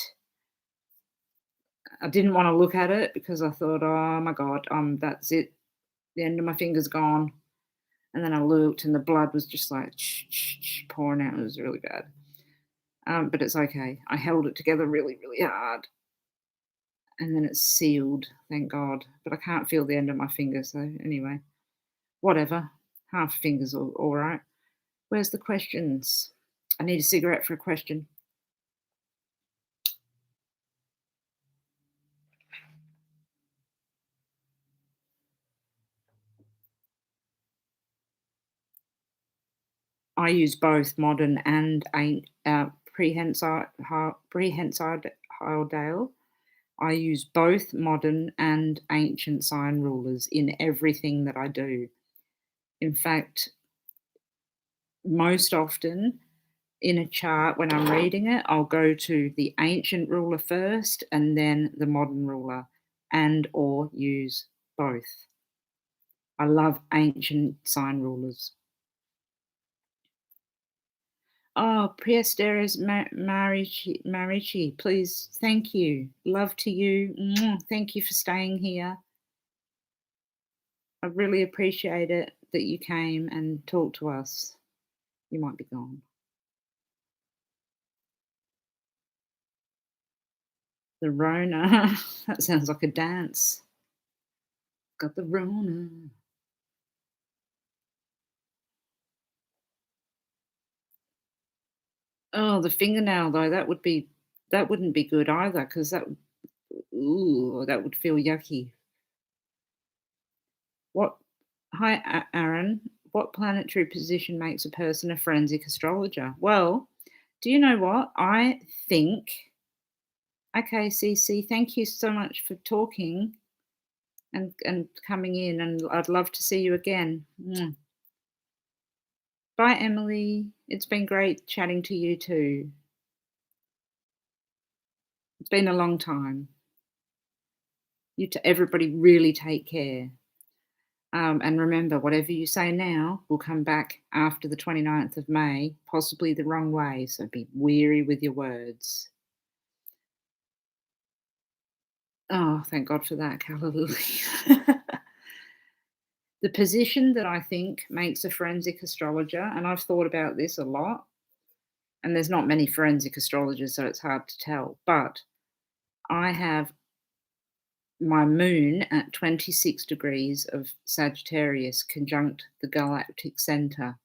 A: I didn't want to look at it because I thought, oh my God, that's it. The end of my finger's gone. And then I looked and the blood was just like pouring out. It was really bad. But it's okay. I held it together really, really hard. And then it's sealed, thank God. But I can't feel the end of my finger. So anyway, whatever. Half finger's all right. Where's the questions? I need a cigarette for a question. I use both modern and prehensile Dale. I use both modern and ancient sign rulers in everything that I do. In fact, most often in a chart when I'm reading it, I'll go to the ancient ruler first and then the modern ruler and or use both. I love ancient sign rulers. Oh, Priesteres Marici, please, thank you. Love to you. Mwah. Thank you for staying here. I really appreciate it that you came and talked to us. You might be gone. The Rona. That sounds like a dance. Got the Rona. Oh, the fingernail though, that wouldn't be good either because that would feel yucky. What Hi, Aaron. What planetary position makes a person a forensic astrologer? Well, do you know what? I think okay, CC, thank you so much for talking and coming in, and I'd love to see you again. Mwah. Bye, Emily. It's been great chatting to you too. It's been a long time. Everybody really take care. And remember, whatever you say now will come back after the 29th of May, possibly the wrong way. So be wary with your words. Oh, thank God for that. Hallelujah. The position that I think makes a forensic astrologer, and I've thought about this a lot, and there's not many forensic astrologers, so it's hard to tell, but I have my moon at 26 degrees of Sagittarius conjunct the galactic center.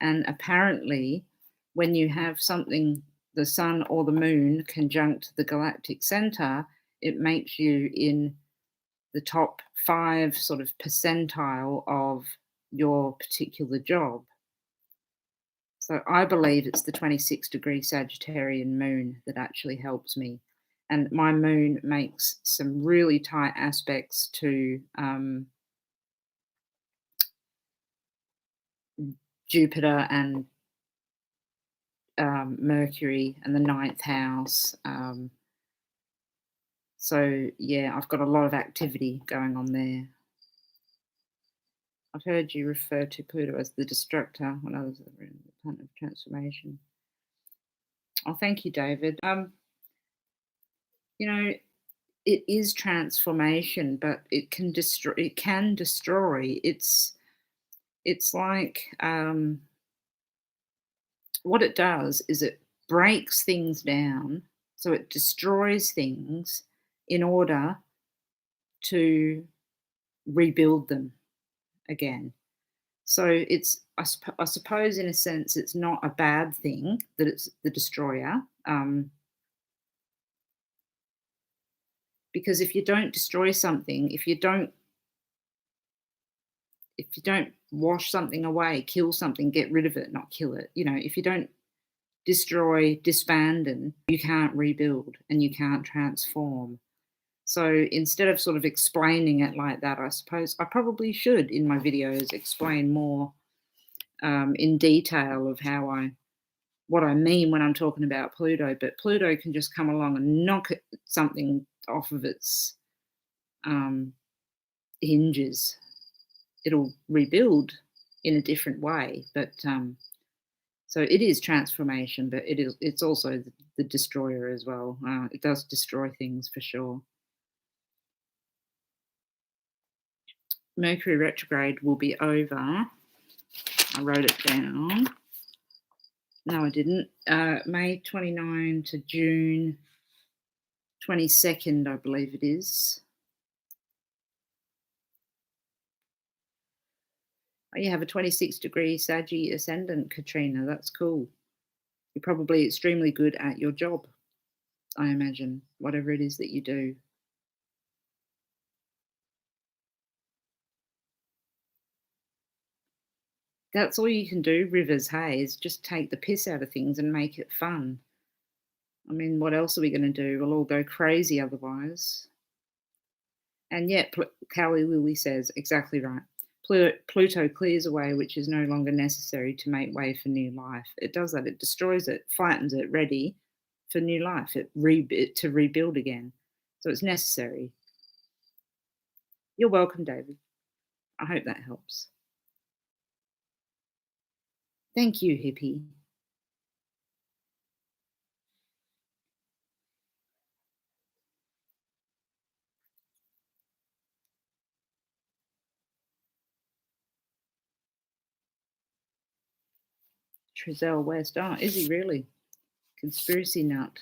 A: And apparently, when you have something, the sun or the moon conjunct the galactic center, it makes you in the top 5 sort of percentile of your particular job. So I believe it's the 26-degree Sagittarian moon that actually helps me. And my moon makes some really tight aspects to Jupiter and Mercury and the 9th house. So, yeah, I've got a lot of activity going on there. I've heard you refer to Pluto as the destructor when I was in the planet of transformation. Oh, thank you, David. You know, it is transformation, but it can destroy. It can destroy. It's like what it does is it breaks things down, so it destroys things in order to rebuild them again. So it's I suppose in a sense it's not a bad thing that it's the destroyer, because if you don't destroy something, if you don't wash something away, kill something, get rid of it, not kill it. If you don't destroy, disband, and you can't rebuild and you can't transform. So instead of sort of explaining it like that, I suppose I probably should in my videos explain more in detail of what I mean when I'm talking about Pluto. But Pluto can just come along and knock something off of its hinges. It'll rebuild in a different way, but so it is transformation, but it's also the destroyer as well. It does destroy things for sure. Mercury retrograde will be over. I wrote it down. No, I didn't. May 29 to June 22nd, I believe it is. Oh, you have a 26-degree Saggy ascendant, Katrina. That's cool. You're probably extremely good at your job, I imagine, whatever it is that you do. That's all you can do, Rivers, hey, is just take the piss out of things and make it fun. I mean, what else are we going to do? We'll all go crazy otherwise. And yet, Callie Lily says, exactly right. Pluto clears away which is no longer necessary to make way for new life. It does that. It destroys it, flattens it, ready for new life, to rebuild again. So it's necessary. You're welcome, David. I hope that helps. Thank you, hippie. Trezell West. Oh, is he really? Conspiracy nut.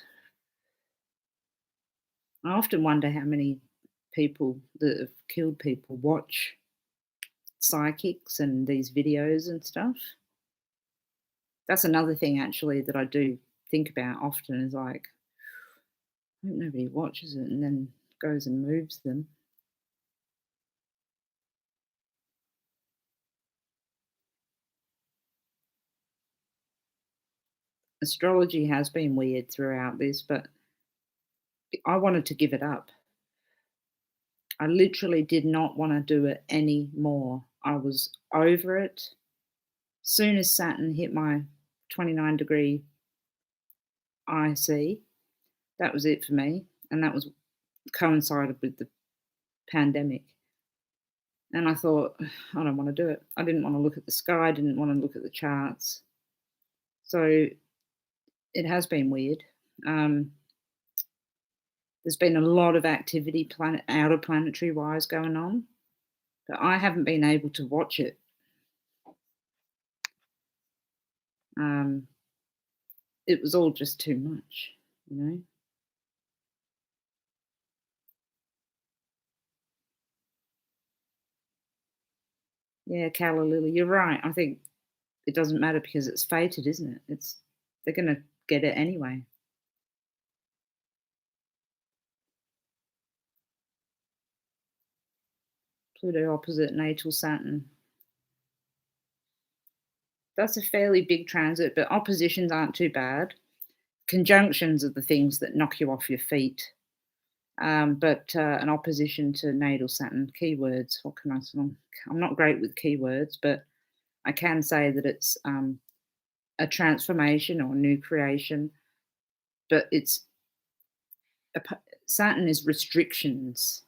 A: I often wonder how many people that have killed people watch psychics and these videos and stuff. That's another thing actually that I do think about often is like, I hope nobody watches it and then goes and moves them. Astrology has been weird throughout this, but I wanted to give it up. I literally did not want to do it anymore. I was over it. Soon as Saturn hit my 29-degree IC, that was it for me. And that was coincided with the pandemic. And I thought, I don't want to do it. I didn't want to look at the sky, I didn't want to look at the charts. So it has been weird. There's been a lot of activity outer planetary wise going on, but I haven't been able to watch it. It was all just too much, you know. Yeah, Calla Lily, you're right. I think it doesn't matter because it's fated, isn't it? They're gonna get it anyway. Pluto opposite natal Saturn. That's a fairly big transit, but oppositions aren't too bad. Conjunctions are the things that knock you off your feet. But an opposition to natal Saturn, keywords, what can I say? I'm not great with keywords, but I can say that it's a transformation or new creation, but Saturn is restrictions,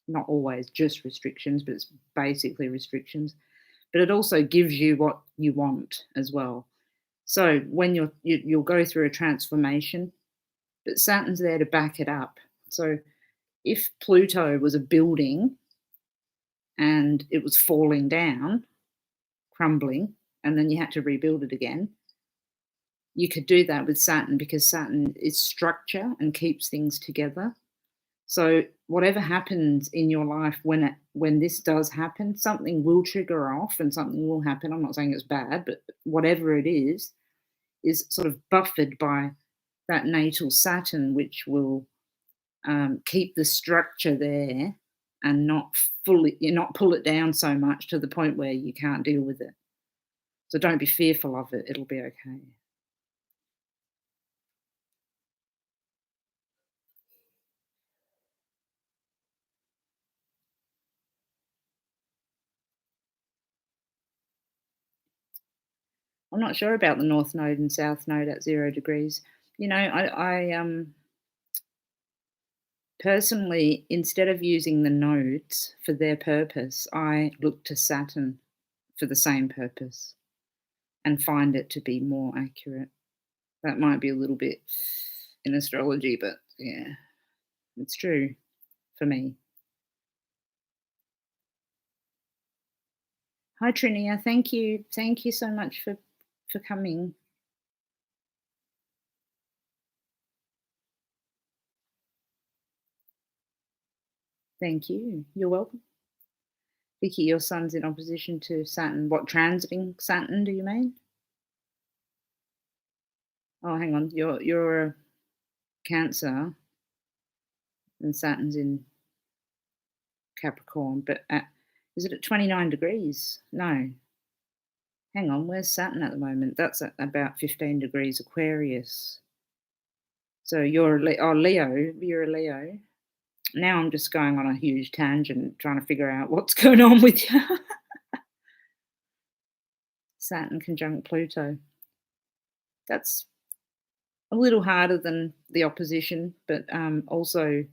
A: not always just restrictions, but it's basically restrictions. But it also gives you what you want as well. So when you'll go through a transformation, but Saturn's there to back it up. So if Pluto was a building and it was falling down, crumbling, and then you had to rebuild it again, you could do that with Saturn because Saturn is structure and keeps things together. So whatever happens in your life when this does happen, something will trigger off and something will happen. I'm not saying it's bad, but whatever it is sort of buffered by that natal Saturn, which will keep the structure there and not pull it down so much to the point where you can't deal with it. So don't be fearful of it. It'll be okay. I'm not sure about the North Node and South Node at 0 degrees. You know, I personally, instead of using the nodes for their purpose, I look to Saturn for the same purpose and find it to be more accurate. That might be a little bit in astrology, but yeah, it's true for me. Hi Trinia, thank you. Thank you so much for coming. Thank you. You're welcome. Vicky, your sun's in opposition to Saturn. What, transiting Saturn, do you mean? Oh, hang on. You're a Cancer and Saturn's in Capricorn, but is it at 29 degrees? No. Hang on, where's Saturn at the moment? That's at about 15 degrees Aquarius. So you're Leo, you're a Leo. Now I'm just going on a huge tangent trying to figure out what's going on with you. Saturn conjunct Pluto. That's a little harder than the opposition, but also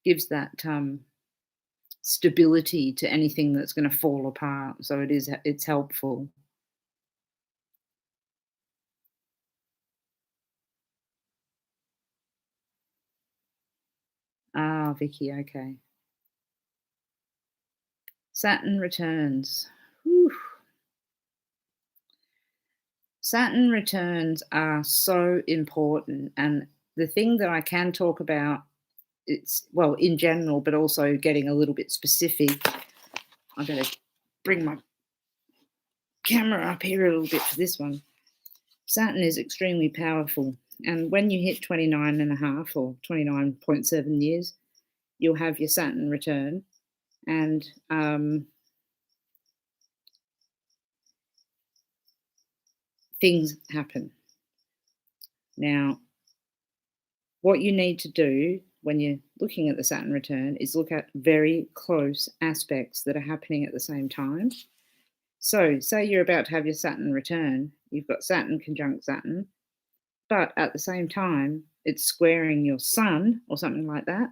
A: gives that stability to anything that's going to fall apart. So it's helpful. Ah, Vicky, okay. Saturn returns. Whew. Saturn returns are so important, and the thing that I can talk about, it's well in general, but also getting a little bit specific. I better bring my camera up here a little bit for this one. Saturn is extremely powerful, and when you hit 29 and a half or 29.7 years, you'll have your Saturn return, and things happen. Now, what you need to do when you're looking at the Saturn return is look at very close aspects that are happening at the same time. So, say you're about to have your Saturn return, you've got Saturn conjunct Saturn, but at the same time, it's squaring your Sun or something like that.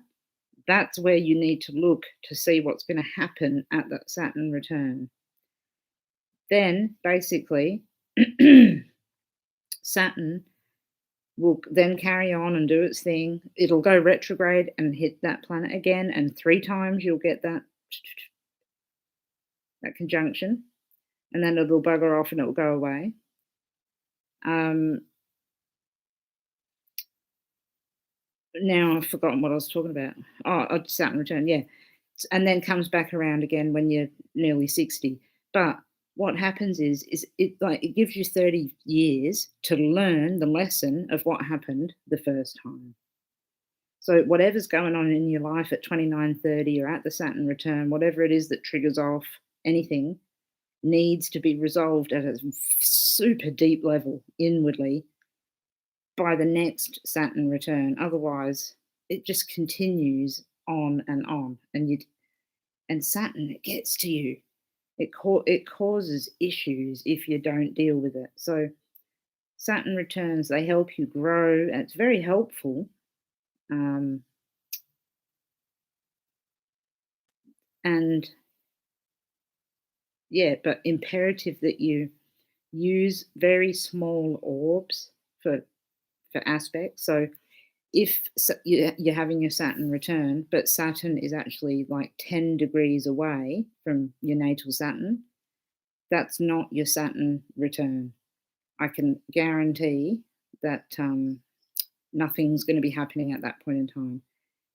A: That's where you need to look to see what's going to happen at that Saturn return. Then, basically, Saturn will then carry on and do its thing. It'll go retrograde and hit that planet again, and 3 times you'll get that conjunction, and then it'll bugger off and it'll go away. Now I've forgotten what I was talking about. Oh, Saturn return, yeah. And then comes back around again when you're nearly 60. But what happens is it gives you 30 years to learn the lesson of what happened the first time. So whatever's going on in your life at 29, 30 or at the Saturn return, whatever it is that triggers off anything, needs to be resolved at a super deep level inwardly by the next Saturn return. Otherwise, it just continues on, and Saturn, it gets to you. It causes issues if you don't deal with it. So Saturn returns, they help you grow, and it's very helpful. And yeah, but imperative that you use very small orbs for aspects. So if you're having your Saturn return, but Saturn is actually like 10 degrees away from your natal Saturn, that's not your Saturn return. I can guarantee that nothing's going to be happening at that point in time.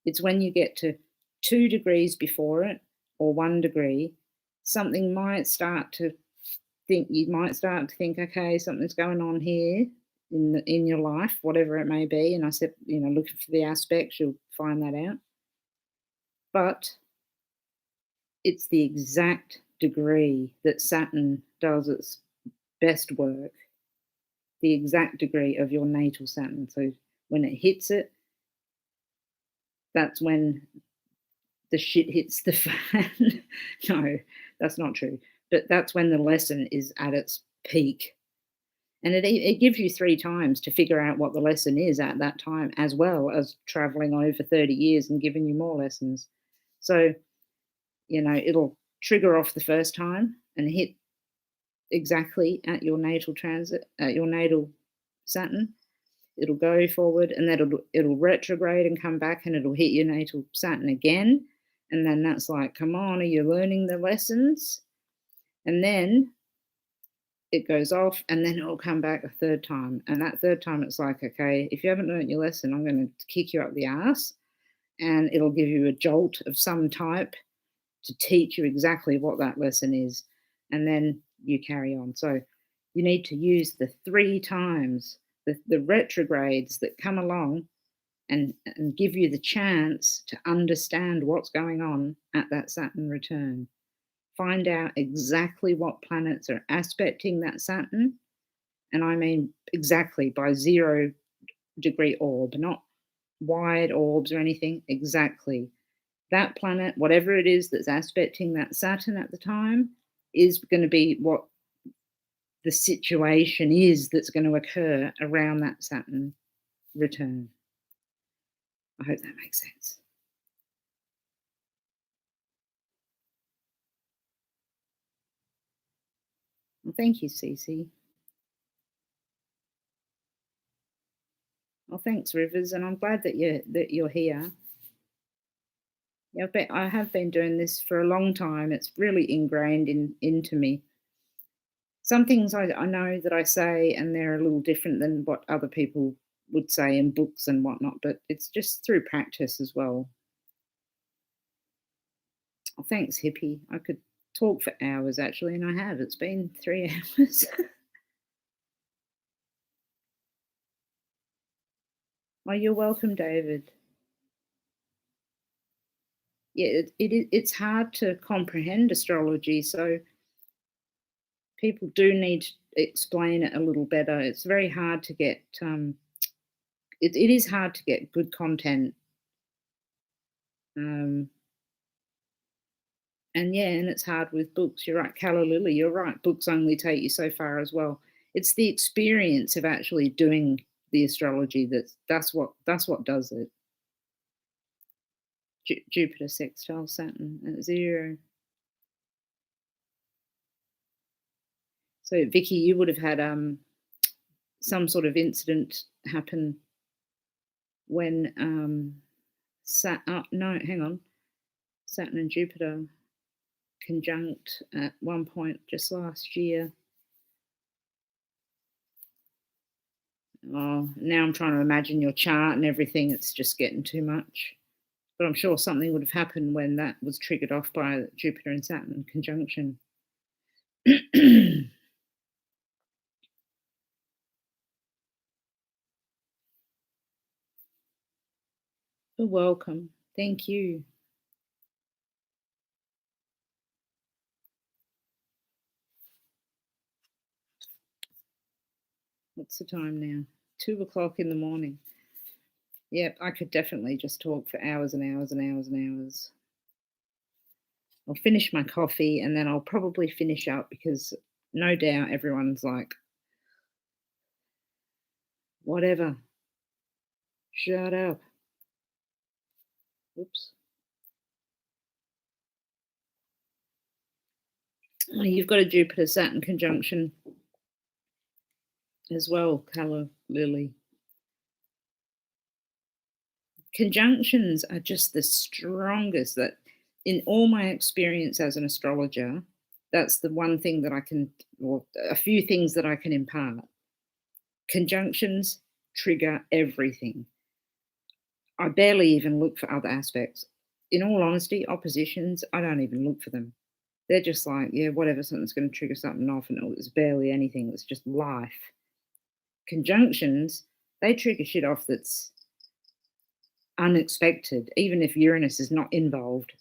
A: It's when you get to 2 degrees before it or 1 degree, something might start to think, okay, something's going on here in your life, whatever it may be. And I said, looking for the aspects, you'll find that out. But it's the exact degree that Saturn does its best work, the exact degree of your natal Saturn. So when it hits it, that's when the shit hits the fan. No, that's not true. But that's when the lesson is at its peak. And it gives you 3 times to figure out what the lesson is at that time, as well as traveling over 30 years and giving you more lessons. So, it'll trigger off the first time and hit exactly at your natal transit, at your natal Saturn. It'll go forward, and then it'll retrograde and come back, and it'll hit your natal Saturn again. And then that's like, come on, are you learning the lessons? And then it goes off, and then it'll come back a third time. And that third time, it's like, okay, if you haven't learned your lesson, I'm going to kick you up the ass, and it'll give you a jolt of some type to teach you exactly what that lesson is. And then you carry on. So you need to use the 3 times, the retrogrades that come along and give you the chance to understand what's going on at that Saturn return. Find out exactly what planets are aspecting that Saturn. And I mean exactly by 0 degree orb, not wide orbs or anything, exactly. That planet, whatever it is that's aspecting that Saturn at the time, is going to be what the situation is that's going to occur around that Saturn return. I hope that makes sense. Well, thank you, Cece. Well, thanks, Rivers, and I'm glad that you're here. Yeah, I have been doing this for a long time. It's really ingrained into me. Some things I know that I say, and they're a little different than what other people would say in books and whatnot, but it's just through practice as well. Oh, thanks, hippie. I could talk for hours actually, and I have. It's been 3 hours. Oh, you're welcome, David. Yeah, it's hard to comprehend astrology, so people do need to explain it a little better. It's very hard to get. It is hard to get good content. Um, and yeah, and it's hard with books. You're right, Calla Lily. You're right. Books only take you so far as well. It's the experience of actually doing the astrology that's what does it. Jupiter sextile Saturn at 0. So Vicky, you would have had some sort of incident happen when no, hang on, Saturn and Jupiter conjunct at one point just last year. Oh, now I'm trying to imagine your chart and everything. It's just getting too much. But I'm sure something would have happened when that was triggered off by Jupiter and Saturn conjunction. You're welcome. Thank you. What's the time now? 2 o'clock in the morning. Yep, I could definitely just talk for hours and hours and hours and hours. I'll finish my coffee and then I'll probably finish up because no doubt everyone's like, whatever, shut up. Oops. Oh, you've got a Jupiter Saturn conjunction as well, Calla Lily. Conjunctions are just the strongest that in all my experience as an astrologer, that's the one thing that I can, or a few things that I can impart. Conjunctions trigger everything. I barely even look for other aspects. In all honesty, oppositions, I don't even look for them. They're just like, yeah, whatever, something's going to trigger something off, and it's barely anything. It's just life. Conjunctions, they trigger shit off that's unexpected, even if Uranus is not involved.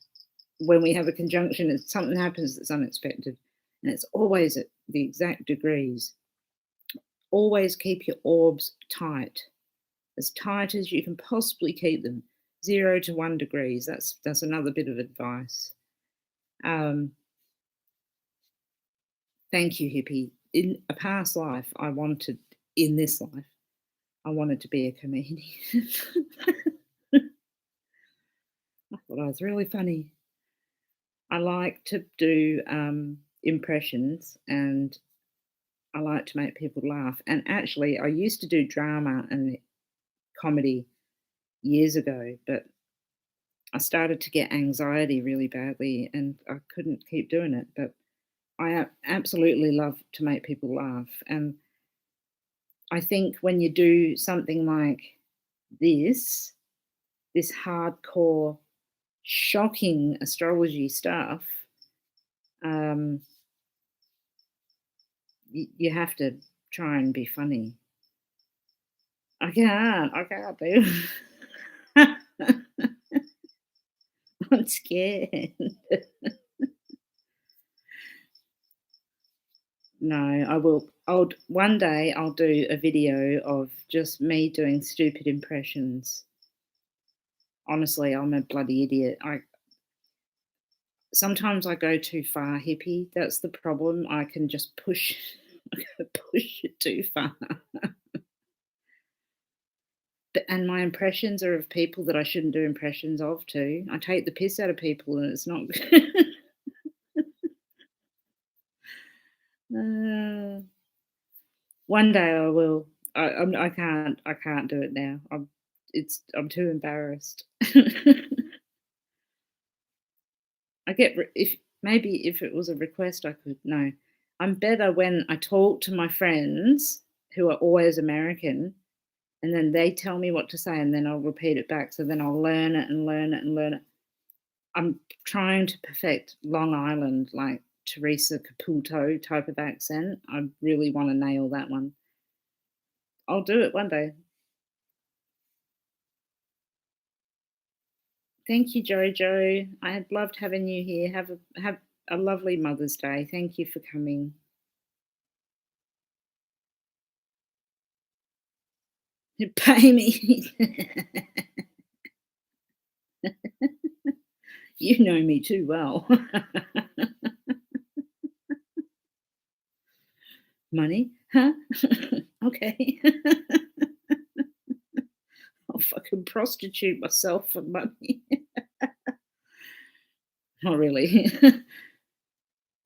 A: When we have a conjunction, something happens that's unexpected, and it's always at the exact degrees. Always keep your orbs tight as you can possibly keep them. 0 to 1 degrees. That's another bit of advice. Thank you, hippie. In a past life, in this life, I wanted to be a comedian. I thought I was really funny. I like to do impressions and I like to make people laugh. And actually, I used to do drama and comedy years ago, but I started to get anxiety really badly and I couldn't keep doing it. But I absolutely love to make people laugh. And I think when you do something like this hardcore, shocking astrology stuff, um, you have to try and be funny. I can't do. I'm scared. No, I will. One day I'll do a video of just me doing stupid impressions. Honestly, I'm a bloody idiot. I sometimes I go too far, hippie. That's the problem. I can just push push it too far. And my impressions are of people that I shouldn't do impressions of too. I take the piss out of people and it's not uh, one day I will. I can't do it now. I'm too embarrassed. I get if maybe if it was a request I could no. I'm better when I talk to my friends who are always American, and then they tell me what to say, and then I'll repeat it back, so then I'll learn it and learn it and learn it. I'm trying to perfect Long Island, like Teresa Caputo type of accent. I really wanna nail that one. I'll do it one day. Thank you, Jojo. I had loved having you here. Have a lovely Mother's Day. Thank you for coming. Pay me. You know me too well. Money? Huh? Okay. I'll fucking prostitute myself for money. Oh, really?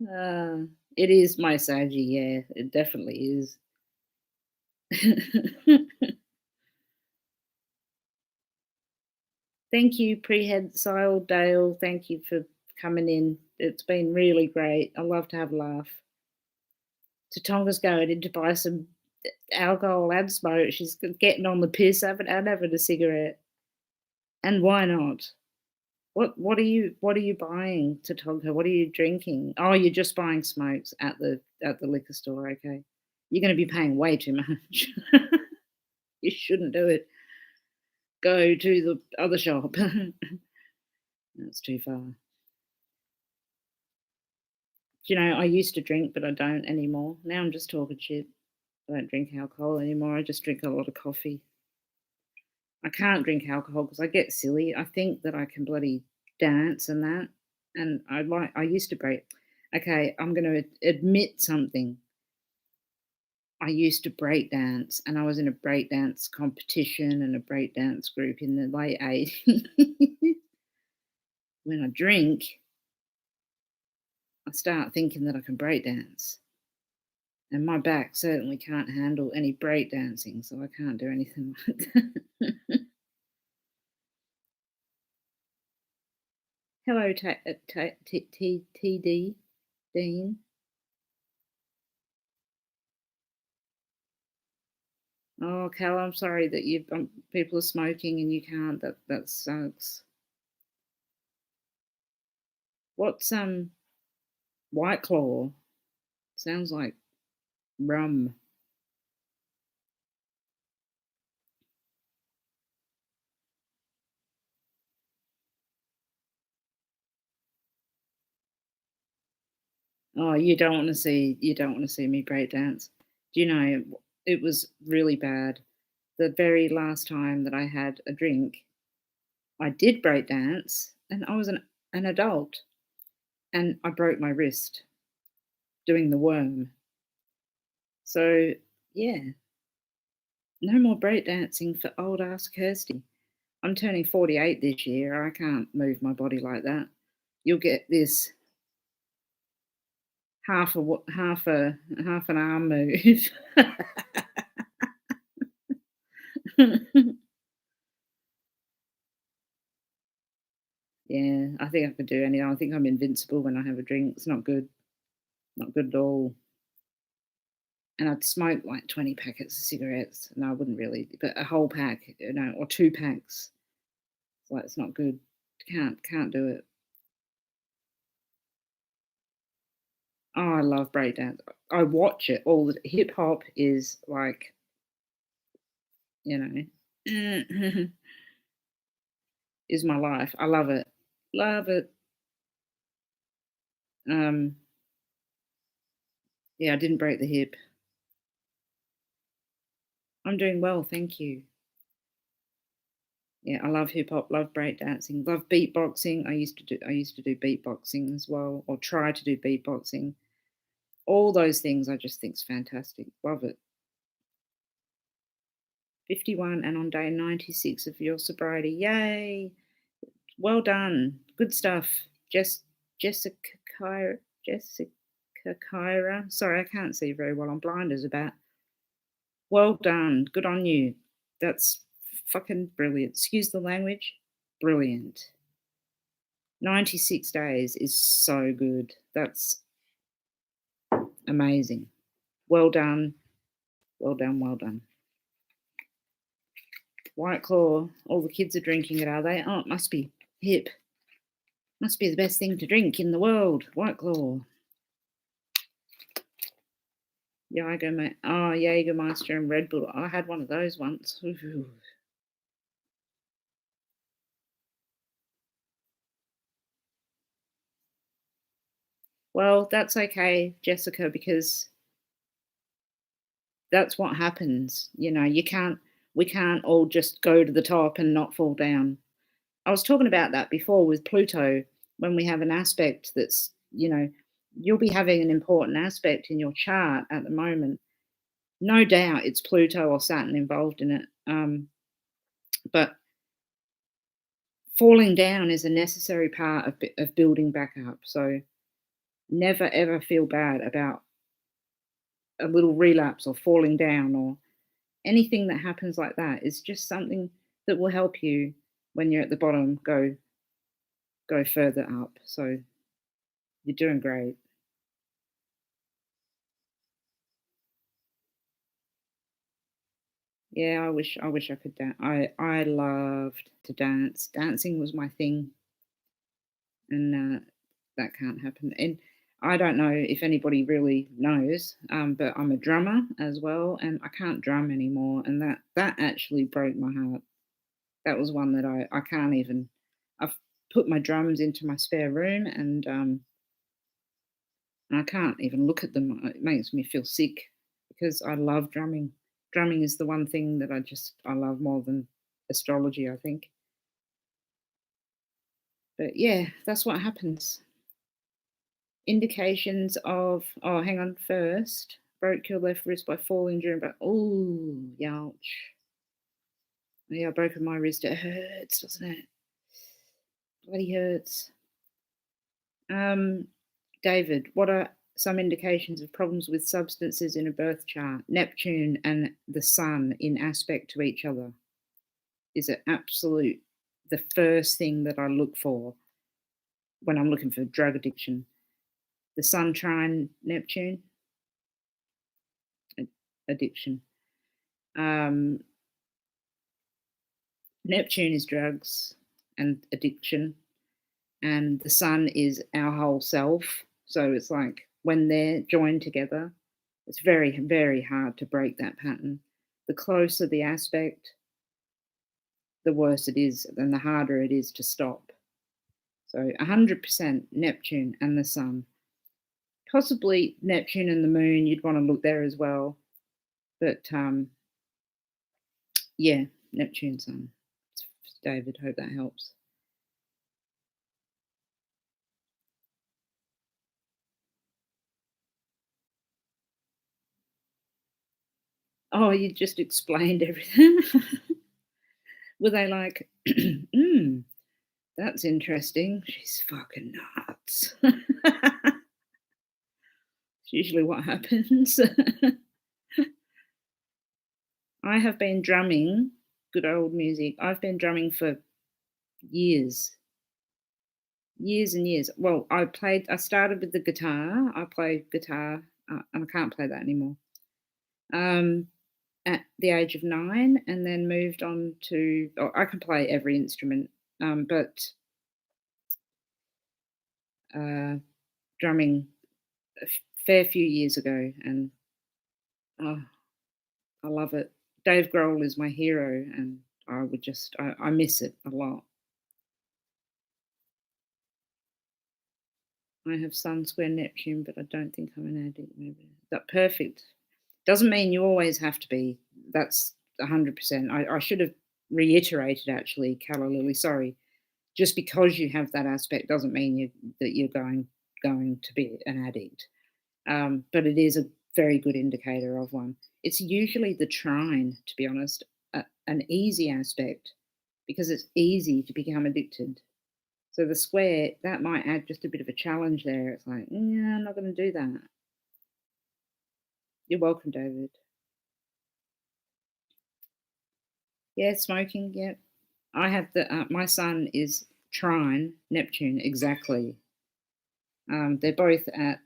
A: Uh, it is my Saggy, yeah, it definitely is. Thank you, Prehensile Dale. Thank you for coming in. It's been really great. I love to have a laugh. Tatonga's going in to buy some alcohol and smoke. She's getting on the piss, and having a cigarette. And why not? What are you buying, Tatonga? What are you drinking? Oh, you're just buying smokes at the liquor store. Okay, you're going to be paying way too much. You shouldn't do it. Go to the other shop. That's too far. You know, I used to drink, but I don't anymore. Now I'm just talking shit. I don't drink alcohol anymore. I just drink a lot of coffee. I can't drink alcohol because I get silly. I think that I can bloody dance and that, and I used to break. Okay, I'm going to admit something. I used to break dance, and I was in a break dance competition and a break dance group in the late 80s. When I drink, I start thinking that I can break dance. And my back certainly can't handle any break dancing, so I can't do anything like that. Hello, TD, Dean. Oh, Cal, I'm sorry that you people are smoking and you can't. That sucks. What's White Claw? Sounds like rum. Oh, you don't want to see me break dance. Do you know it was really bad. The very last time that I had a drink, I did break dance, and I was an adult, and I broke my wrist doing the worm. So yeah, no more break dancing for old ass Kirsty. I'm turning 48 this year. I can't move my body like that. You'll get this half an arm move. Yeah, I think I could do anything. I think I'm invincible when I have a drink. It's not good. Not good at all. And I'd smoke like 20 packets of cigarettes. No, I wouldn't really, but a whole pack, or 2 packs. It's like it's not good. Can't do it. Oh, I love breakdance. I watch it all the hip hop is like, you know, is my life. I love it. Love it. Um, yeah, I didn't break the hip. I'm doing well, thank you. Yeah, I love hip hop, love breakdancing, love beatboxing. I used to do beatboxing as well, or try to do beatboxing. All those things I just think's fantastic. Love it. 51 and on day 96 of your sobriety. Yay! Well done. Good stuff. Jessica Jessica Kyra. Sorry, I can't see very well. I'm blind as a bat. Well done. Good on you. That's fucking brilliant. Excuse the language. Brilliant. 96 days is so good. Amazing. Well done. Well done. Well done. White Claw. All the kids are drinking it, are they? Oh, it must be hip. Must be the best thing to drink in the world. White Claw. Jägermeister and Red Bull. I had one of those once. Ooh. Well, that's okay, Jessica, because that's what happens. We can't all just go to the top and not fall down. I was talking about that before with Pluto. When we have an aspect that's, you'll be having an important aspect in your chart at the moment. No doubt it's Pluto or Saturn involved in it. But falling down is a necessary part of building back up. So never ever feel bad about a little relapse or falling down or anything that happens like that. Is just something that will help you when you're at the bottom go further up. So you're doing great. Yeah, I wish I could dance. I loved to dance. Dancing was my thing, and that can't happen. And I don't know if anybody really knows, but I'm a drummer as well, and I can't drum anymore, and that actually broke my heart. That was one that I can't even. I've put my drums into my spare room, and I can't even look at them. It makes me feel sick because I love drumming. Drumming is the one thing that I love more than astrology, I think. But yeah, that's what happens. Indications of, oh, hang on, first, broke your left wrist by falling during, but oh, ouch. Yeah, I broken my wrist. It hurts, doesn't it? Bloody hurts. David, what are some indications of problems with substances in a birth chart? Neptune and the sun in aspect to each other is an absolute the first thing that I look for when I'm looking for drug addiction. The sun trine Neptune addiction. Neptune is drugs and addiction, and the sun is our whole self. So it's like when they're joined together, it's very, very hard to break that pattern. The closer the aspect, the worse it is, and the harder it is to stop. So 100% Neptune and the sun. Possibly Neptune and the moon, you'd want to look there as well. But yeah, Neptune, sun. David, hope that helps. Oh, you just explained everything. Were they like, that's interesting. She's fucking nuts. It's usually what happens. I have been drumming, good old music. I've been drumming for years, years and years. Well, I started with the guitar. I played guitar, and I can't play that anymore. Um, at the age of 9, and then moved on to, I can play every instrument, but uh, drumming a fair few years ago, and oh, I love it. Dave Grohl is my hero, and I miss it a lot. I have Sun square Neptune, but I don't think I'm an addict. Maybe that perfect doesn't mean you always have to be. That's 100%. I should have reiterated actually, Calla Lily. Sorry, just because you have that aspect doesn't mean that you're going to be an addict. But it is a very good indicator of one. It's usually the trine, to be honest, an easy aspect because it's easy to become addicted. So the square, that might add just a bit of a challenge there. It's like, yeah, I'm not going to do that. You're welcome, David. Yeah, smoking. Yeah, I have my son is trine Neptune exactly. They're both at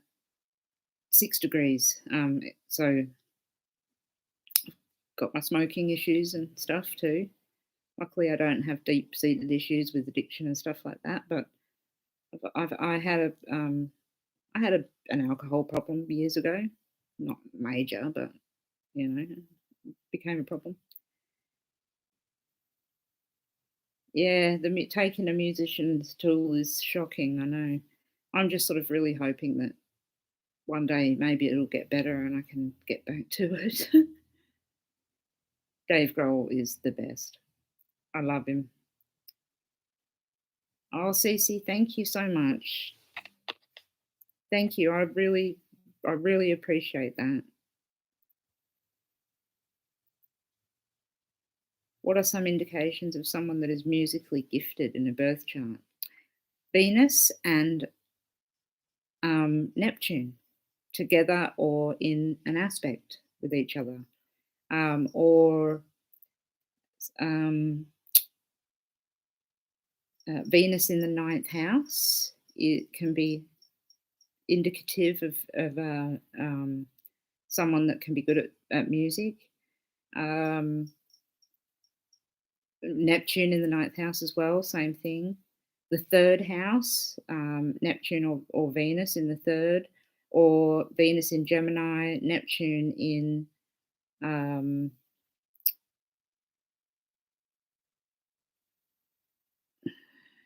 A: 6 degrees. So got my smoking issues and stuff too. Luckily, I don't have deep-seated issues with addiction and stuff like that. But I had an alcohol problem years ago, not major, but became a problem. Yeah, taking a musician's tool is shocking. I know. I'm just sort of really hoping that one day maybe it'll get better and I can get back to it. Dave Grohl is the best. I love him. Oh, Cece, thank you so much. Thank you. I really appreciate that. What are some indications of someone that is musically gifted in a birth chart? Venus and Neptune together or in an aspect with each other, or um, Venus in the ninth house. It can be indicative of someone that can be good at music. Neptune in the ninth house as well, same thing. The third house, Neptune or Venus in the third, or Venus in Gemini, Neptune in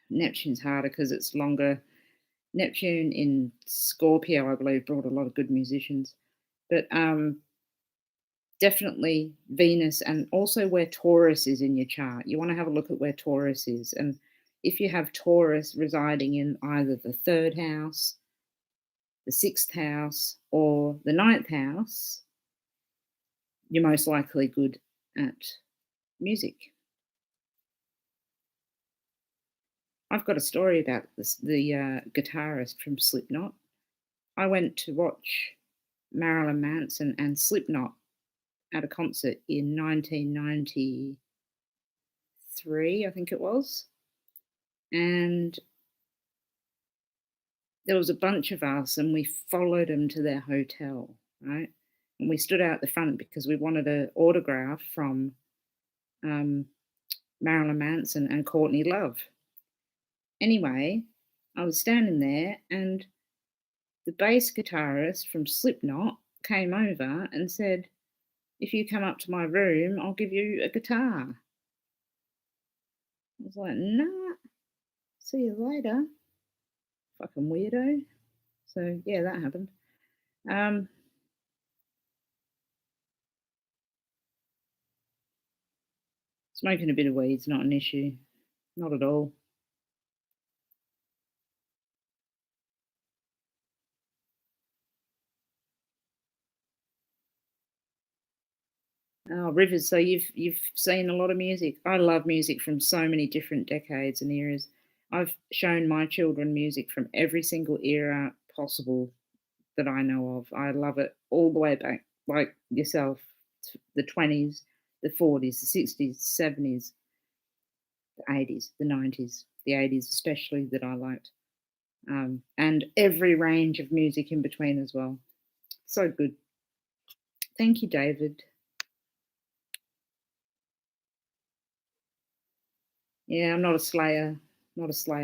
A: Neptune's harder because it's longer. Neptune in Scorpio, I believe, brought a lot of good musicians. But definitely Venus, and also where Taurus is in your chart. You want to have a look at where Taurus is. And if you have Taurus residing in either the third house, the sixth house, or the ninth house, you're most likely good at music. I've got a story about the guitarist from Slipknot. I went to watch Marilyn Manson and Slipknot at a concert in 1993, I think it was. And there was a bunch of us, and we followed them to their hotel, right? And we stood out the front because we wanted an autograph from Marilyn Manson and Courtney Love. Anyway, I was standing there, and the bass guitarist from Slipknot came over and said, "If you come up to my room, I'll give you a guitar." I was like, "Nah, see you later, fucking weirdo." So yeah, that happened. Smoking a bit of weed's not an issue, not at all. Oh, Rivers, so you've seen a lot of music. I love music from so many different decades and eras. I've shown my children music from every single era possible that I know of. I love it all the way back, like yourself, the 20s, the 40s, the 60s, 70s, the 80s, the 90s, the 80s, especially that I liked, and every range of music in between as well. So good. Thank you, David. Yeah, I'm not a Slayer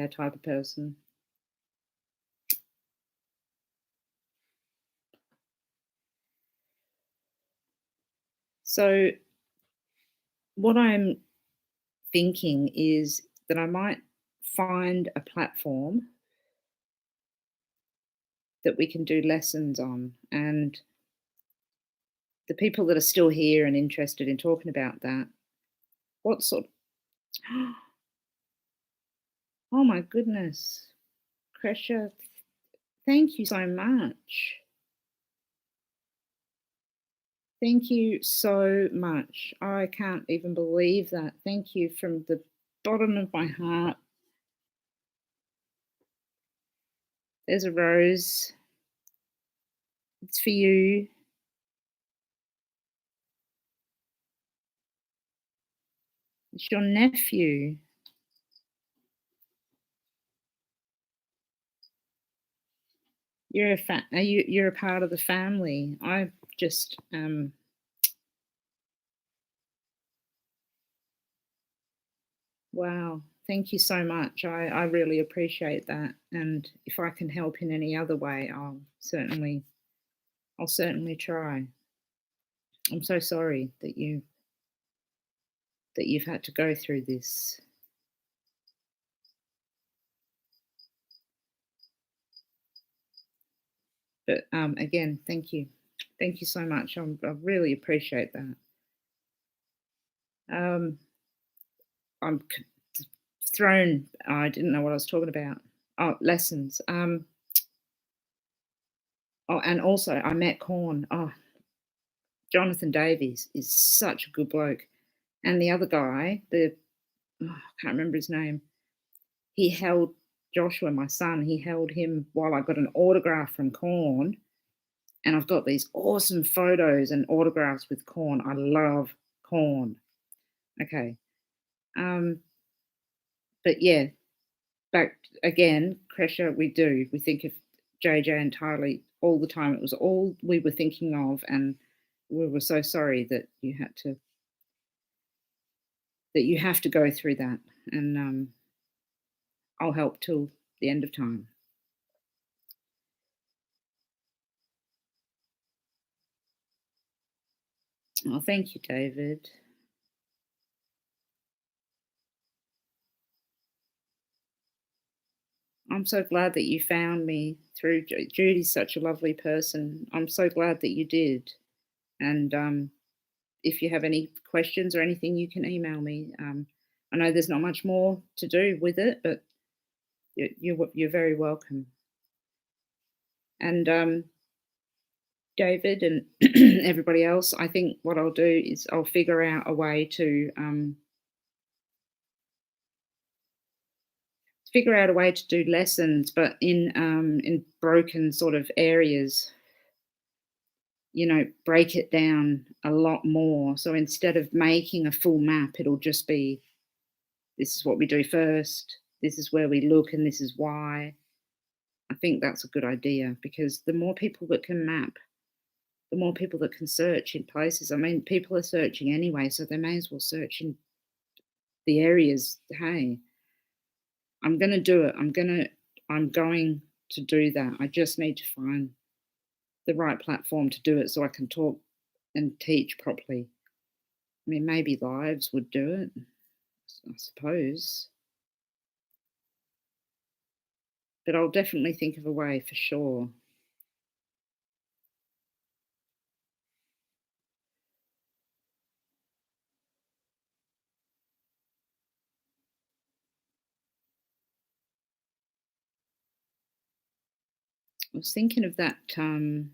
A: type of person. So, what I'm thinking is that I might find a platform that we can do lessons on. And the people that are still here and interested in talking about that, what sort oh my goodness, Kresha, thank you so much. Thank you so much. I can't even believe that. Thank you from the bottom of my heart. There's a rose. It's for you. It's your nephew. you're a part of the family. I just wow. Thank you so much. I really appreciate that. And if I can help in any other way, I'll certainly try. I'm so sorry that you've had to go through this. But again, thank you. Thank you so much. I really appreciate that. Um, I'm thrown. I didn't know what I was talking about. Oh, lessons. Oh, and also I met Corn. Oh, Jonathan Davies is such a good bloke. And the other guy, I can't remember his name. He held Joshua, my son. He held him while I got an autograph from Corn. And I've got these awesome photos and autographs with Corn. I love Corn. Okay. Um, but yeah, back again, Kresha, we do. We think of JJ entirely all the time. It was all we were thinking of, and we were so sorry that you have to go through that. And I'll help till the end of time. Oh, thank you, David. I'm so glad that you found me through Judy's such a lovely person. I'm so glad that you did. And if you have any questions or anything, you can email me. I know there's not much more to do with it, but you're very welcome. And David and everybody else, I think what I'll do is I'll figure out a way to do lessons, but in broken sort of areas. Break it down a lot more. So instead of making a full map, it'll just be this is what we do first, this is where we look, and this is why. I think that's a good idea because the more people that can map, the more people that can search in places. I mean, people are searching anyway, so they may as well search in the areas. Hey, I'm going to do it. I'm going to do that. I just need to find the right platform to do it so I can talk and teach properly. I mean, maybe lives would do it, I suppose. But I'll definitely think of a way for sure. I was thinking of that mm,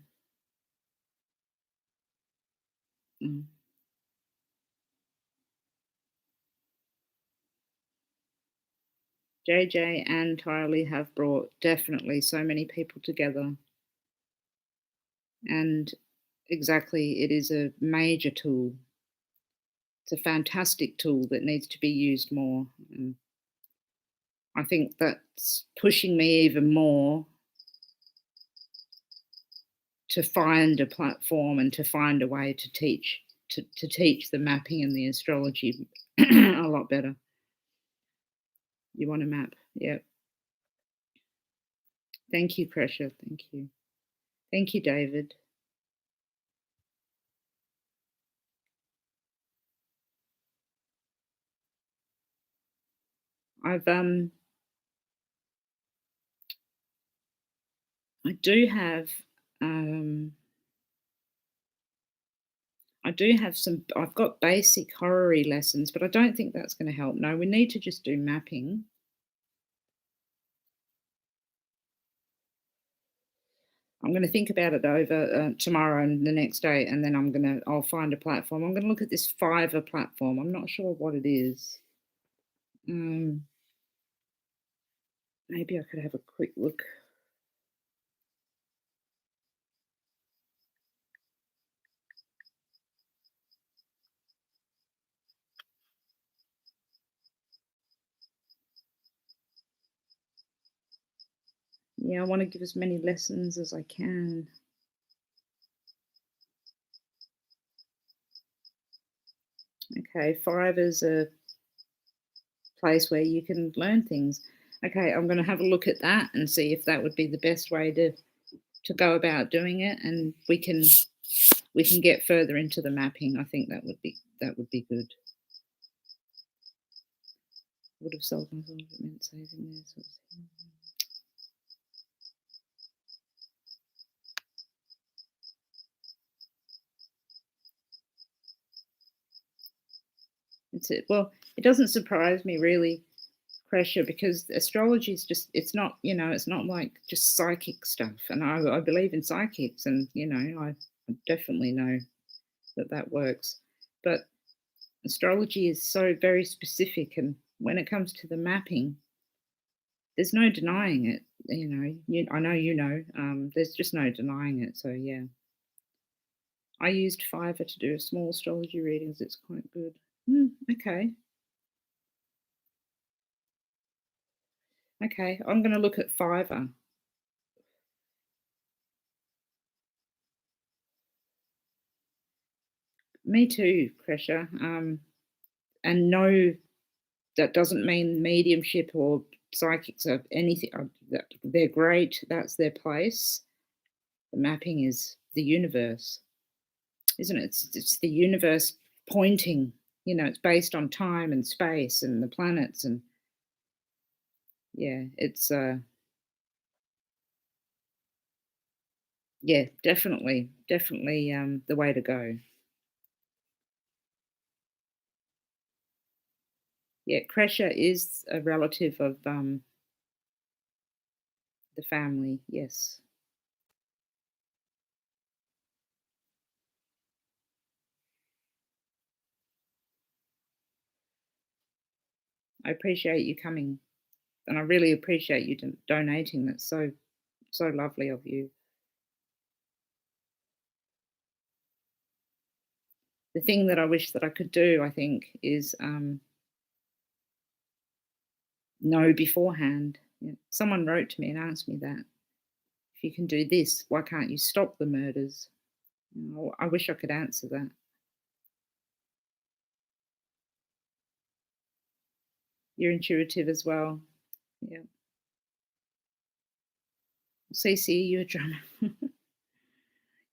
A: JJ and Tylee have brought definitely so many people together. And exactly, it is a major tool. It's a fantastic tool that needs to be used more. And I think that's pushing me even more to find a platform and to find a way to teach the mapping and the astrology a lot better. You want to map? Yeah. Thank you, Pressure. Thank you. Thank you, David. I've I do have I do have some. I've got basic horary lessons, but I don't think that's going to help. No, we need to just do mapping. I'm going to think about it over tomorrow and the next day, and then I'll find a platform. I'm going to look at this Fiverr platform. I'm not sure what it is. Maybe I could have a quick look. Yeah, I want to give as many lessons as I can. Okay, 5 is a place where you can learn things. Okay, I'm going to have a look at that and see if that would be the best way to go about doing it, and we can get further into the mapping. I think that would be good. Would have sold myself if it meant saving there. So it's it. Well, it doesn't surprise me really, pressure, because astrology is just, it's not, it's not like just psychic stuff, and I believe in psychics, and I definitely know that works, but astrology is so very specific, and when it comes to the mapping, there's no denying it. I know, there's just no denying it. So yeah, I used Fiverr to do a small astrology readings. It's quite good. Okay. Okay, I'm going to look at Fiverr. Me too, Kresha. And no, that doesn't mean mediumship or psychics or anything. They're great. That's their place. The mapping is the universe, isn't it? It's the universe pointing. It's based on time and space and the planets, and yeah, it's yeah, definitely the way to go. Yeah, Kresha is a relative of the family. Yes, I appreciate you coming, and I really appreciate you donating. That's so lovely of you. The thing that I wish that I could do, I think, is know beforehand. Someone wrote to me and asked me that, if you can do this, why can't you stop the murders? I wish I could answer that. You're intuitive as well. Yeah. CC, you're a drummer.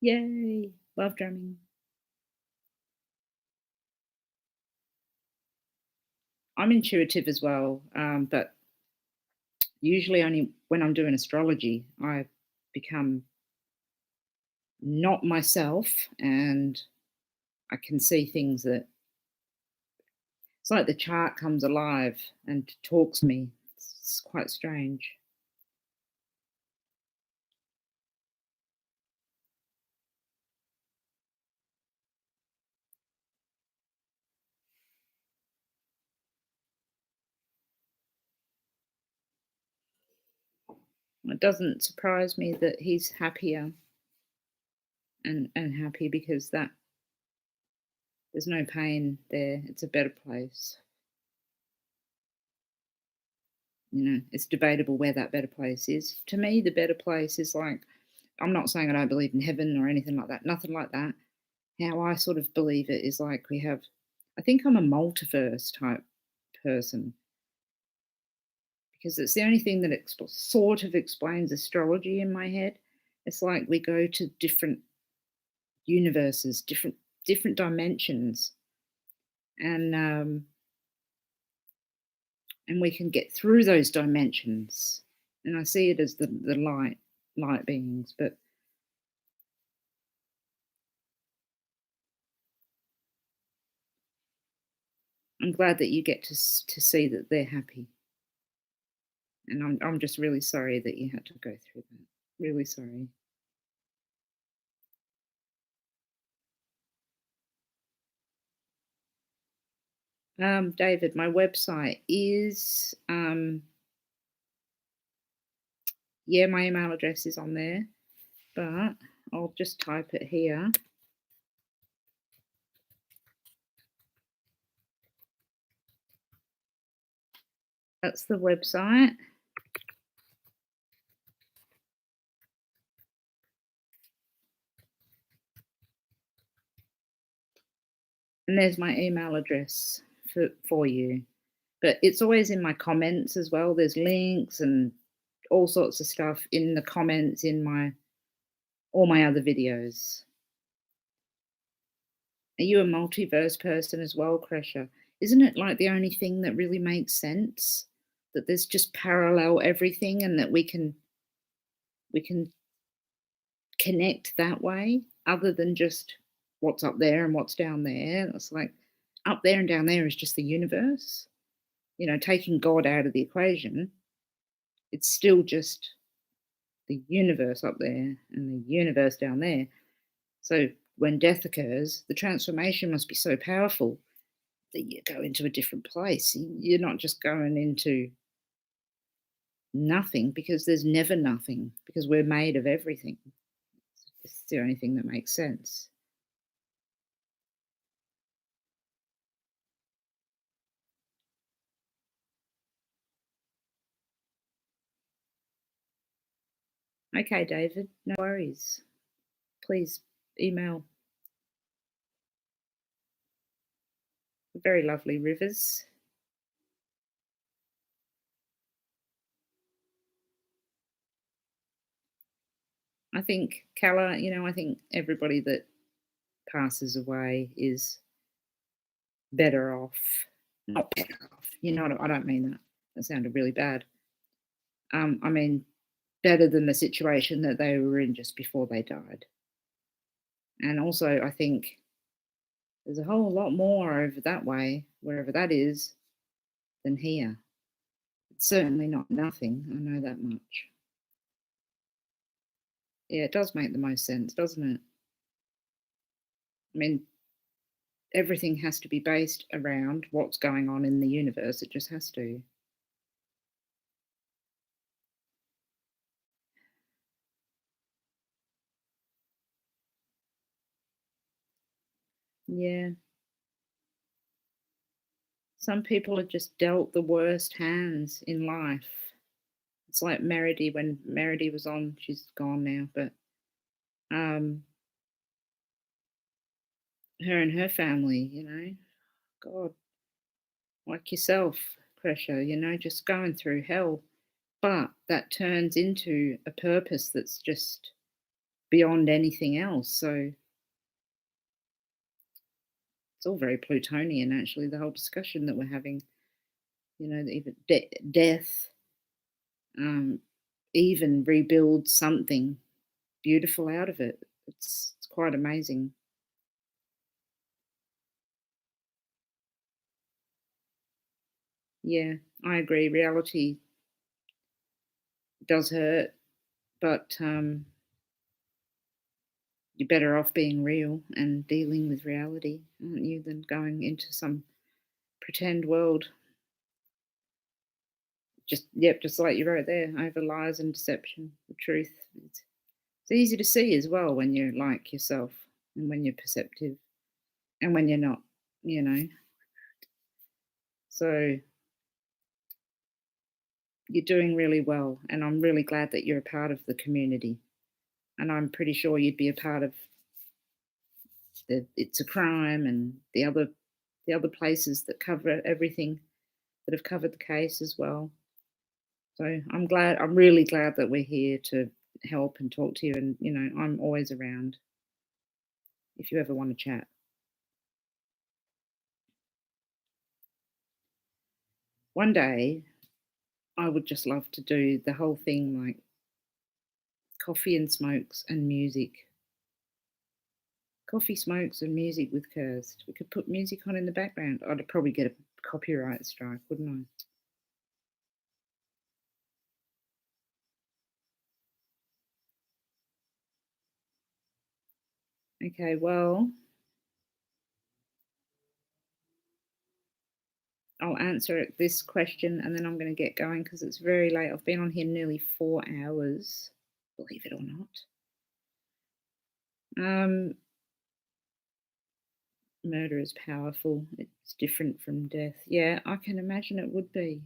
A: Yay! Love drumming. I'm intuitive as well, but usually only when I'm doing astrology, I become not myself, and I can see things that, it's like the chart comes alive and talks to me. It's quite strange. It doesn't surprise me that he's happier and happy, because that there's no pain there. It's a better place. It's debatable where that better place is. To me, the better place is like, I'm not saying I don't believe in heaven or anything like that, nothing like that. How I sort of believe it is like, I think I'm a multiverse type person, because it's the only thing that sort of explains astrology in my head. It's like we go to different universes, different dimensions, and and we can get through those dimensions. And I see it as the light beings, but I'm glad that you get to see that they're happy. And I'm just really sorry that you had to go through that. Really sorry. David, my website is yeah, my email address is on there, but I'll just type it here. That's the website. And there's my email address for you. But it's always in my comments as well. There's links and all sorts of stuff in the comments in my all my other videos. Are you a multiverse person as well, Kresha? Isn't it like the only thing that really makes sense? That there's just parallel everything and that we can connect that way other than just what's up there and what's down there. It's like up there and down there is just the universe. Taking God out of the equation, it's still just the universe up there and the universe down there. So when death occurs, the transformation must be so powerful that you go into a different place. You're not just going into nothing because there's never nothing because we're made of everything. It's the only thing that makes sense. Okay, David, no worries. Please email. Very lovely rivers. I think, Kala, I think everybody that passes away is better off. Not better off. I don't mean that. That sounded really bad. I mean better than the situation that they were in just before they died. And also, I think there's a whole lot more over that way, wherever that is, than here. It's certainly not nothing. I know that much. Yeah, it does make the most sense, doesn't it? I mean, everything has to be based around what's going on in the universe. It just has to. Yeah. Some people are just dealt the worst hands in life. It's like Meredy, when Meredy was on, she's gone now, but um, her and her family, God, like yourself, Kresha, just going through hell. But that turns into a purpose that's just beyond anything else. So it's all very Plutonian, actually, the whole discussion that we're having. Even death, um, even rebuild something beautiful out of it. It's quite amazing. Yeah, I agree. Reality does hurt, but you're better off being real and dealing with reality, aren't you, than going into some pretend world. Just like you wrote there, over lies and deception, the truth. It's easy to see as well when you're like yourself and when you're perceptive and when you're not, you know. So you're doing really well, and I'm really glad that you're a part of the community. And I'm pretty sure you'd be a part of the It's a Crime and the other places that cover everything that have covered the case as well. So I'm really glad that we're here to help and talk to you. And, I'm always around if you ever want to chat. One day, I would just love to do the whole thing like coffee and smokes and music. Coffee, smokes, and music with Kirst. We could put music on in the background. I'd probably get a copyright strike, wouldn't I? Okay, well, I'll answer this question and then I'm going to get going because it's very late. I've been on here nearly 4 hours, believe it or not. Murder is powerful. It's different from death. Yeah, I can imagine it would be.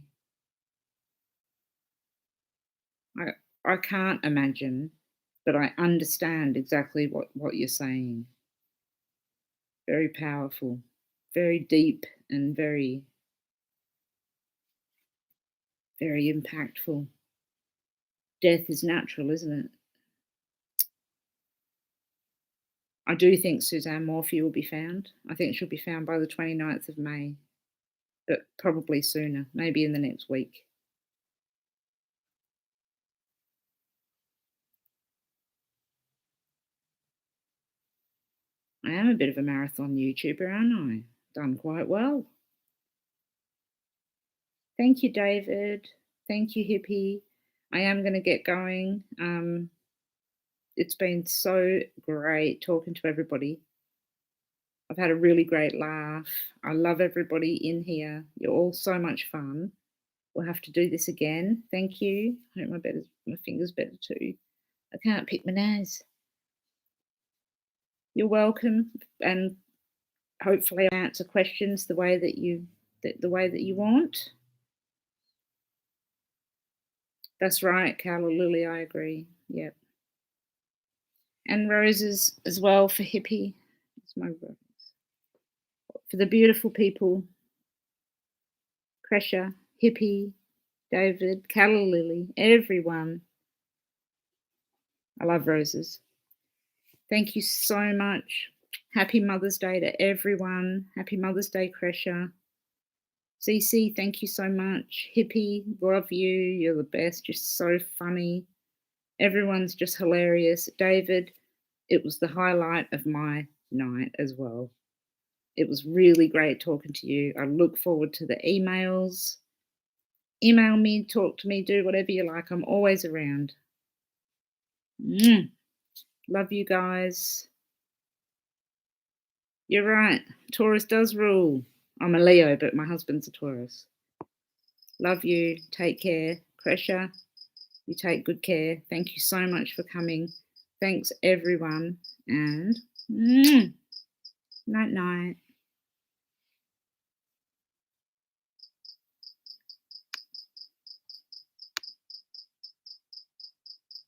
A: I can't imagine, but I understand exactly what you're saying. Very powerful. very deep and very, very impactful. Death is natural, isn't it? I do think Suzanne Morphy will be found. I think she'll be found by the 29th of May, but probably sooner, maybe in the next week. I am a bit of a marathon YouTuber, aren't I? Done quite well. Thank you, David. Thank you, Hippie. I am going to get going. It's been so great talking to everybody. I've had a really great laugh. I love everybody in here. You're all so much fun. We'll have to do this again. Thank you. I hope my finger's better too. I can't pick my nose. You're welcome, and hopefully I answer questions the way that you want. That's right, Carla Lily, I agree. Yep. And roses as well for Hippie. It's my rose. For the beautiful people, Kresha, Hippie, David, Calla Lily, everyone. I love roses. Thank you so much. Happy Mother's Day to everyone. Happy Mother's Day, Kresha. CC, thank you so much. Hippie, love you. You're the best. You're so funny. Everyone's just hilarious. David, it was the highlight of my night as well. It was really great talking to you. I look forward to the emails. Email me, talk to me, do whatever you like. I'm always around. Love you guys. You're right. Taurus does rule. I'm a Leo, but my husband's a Taurus. Love you. Take care. Kresha, you take good care. Thank you so much for coming. Thanks, everyone. And night-night.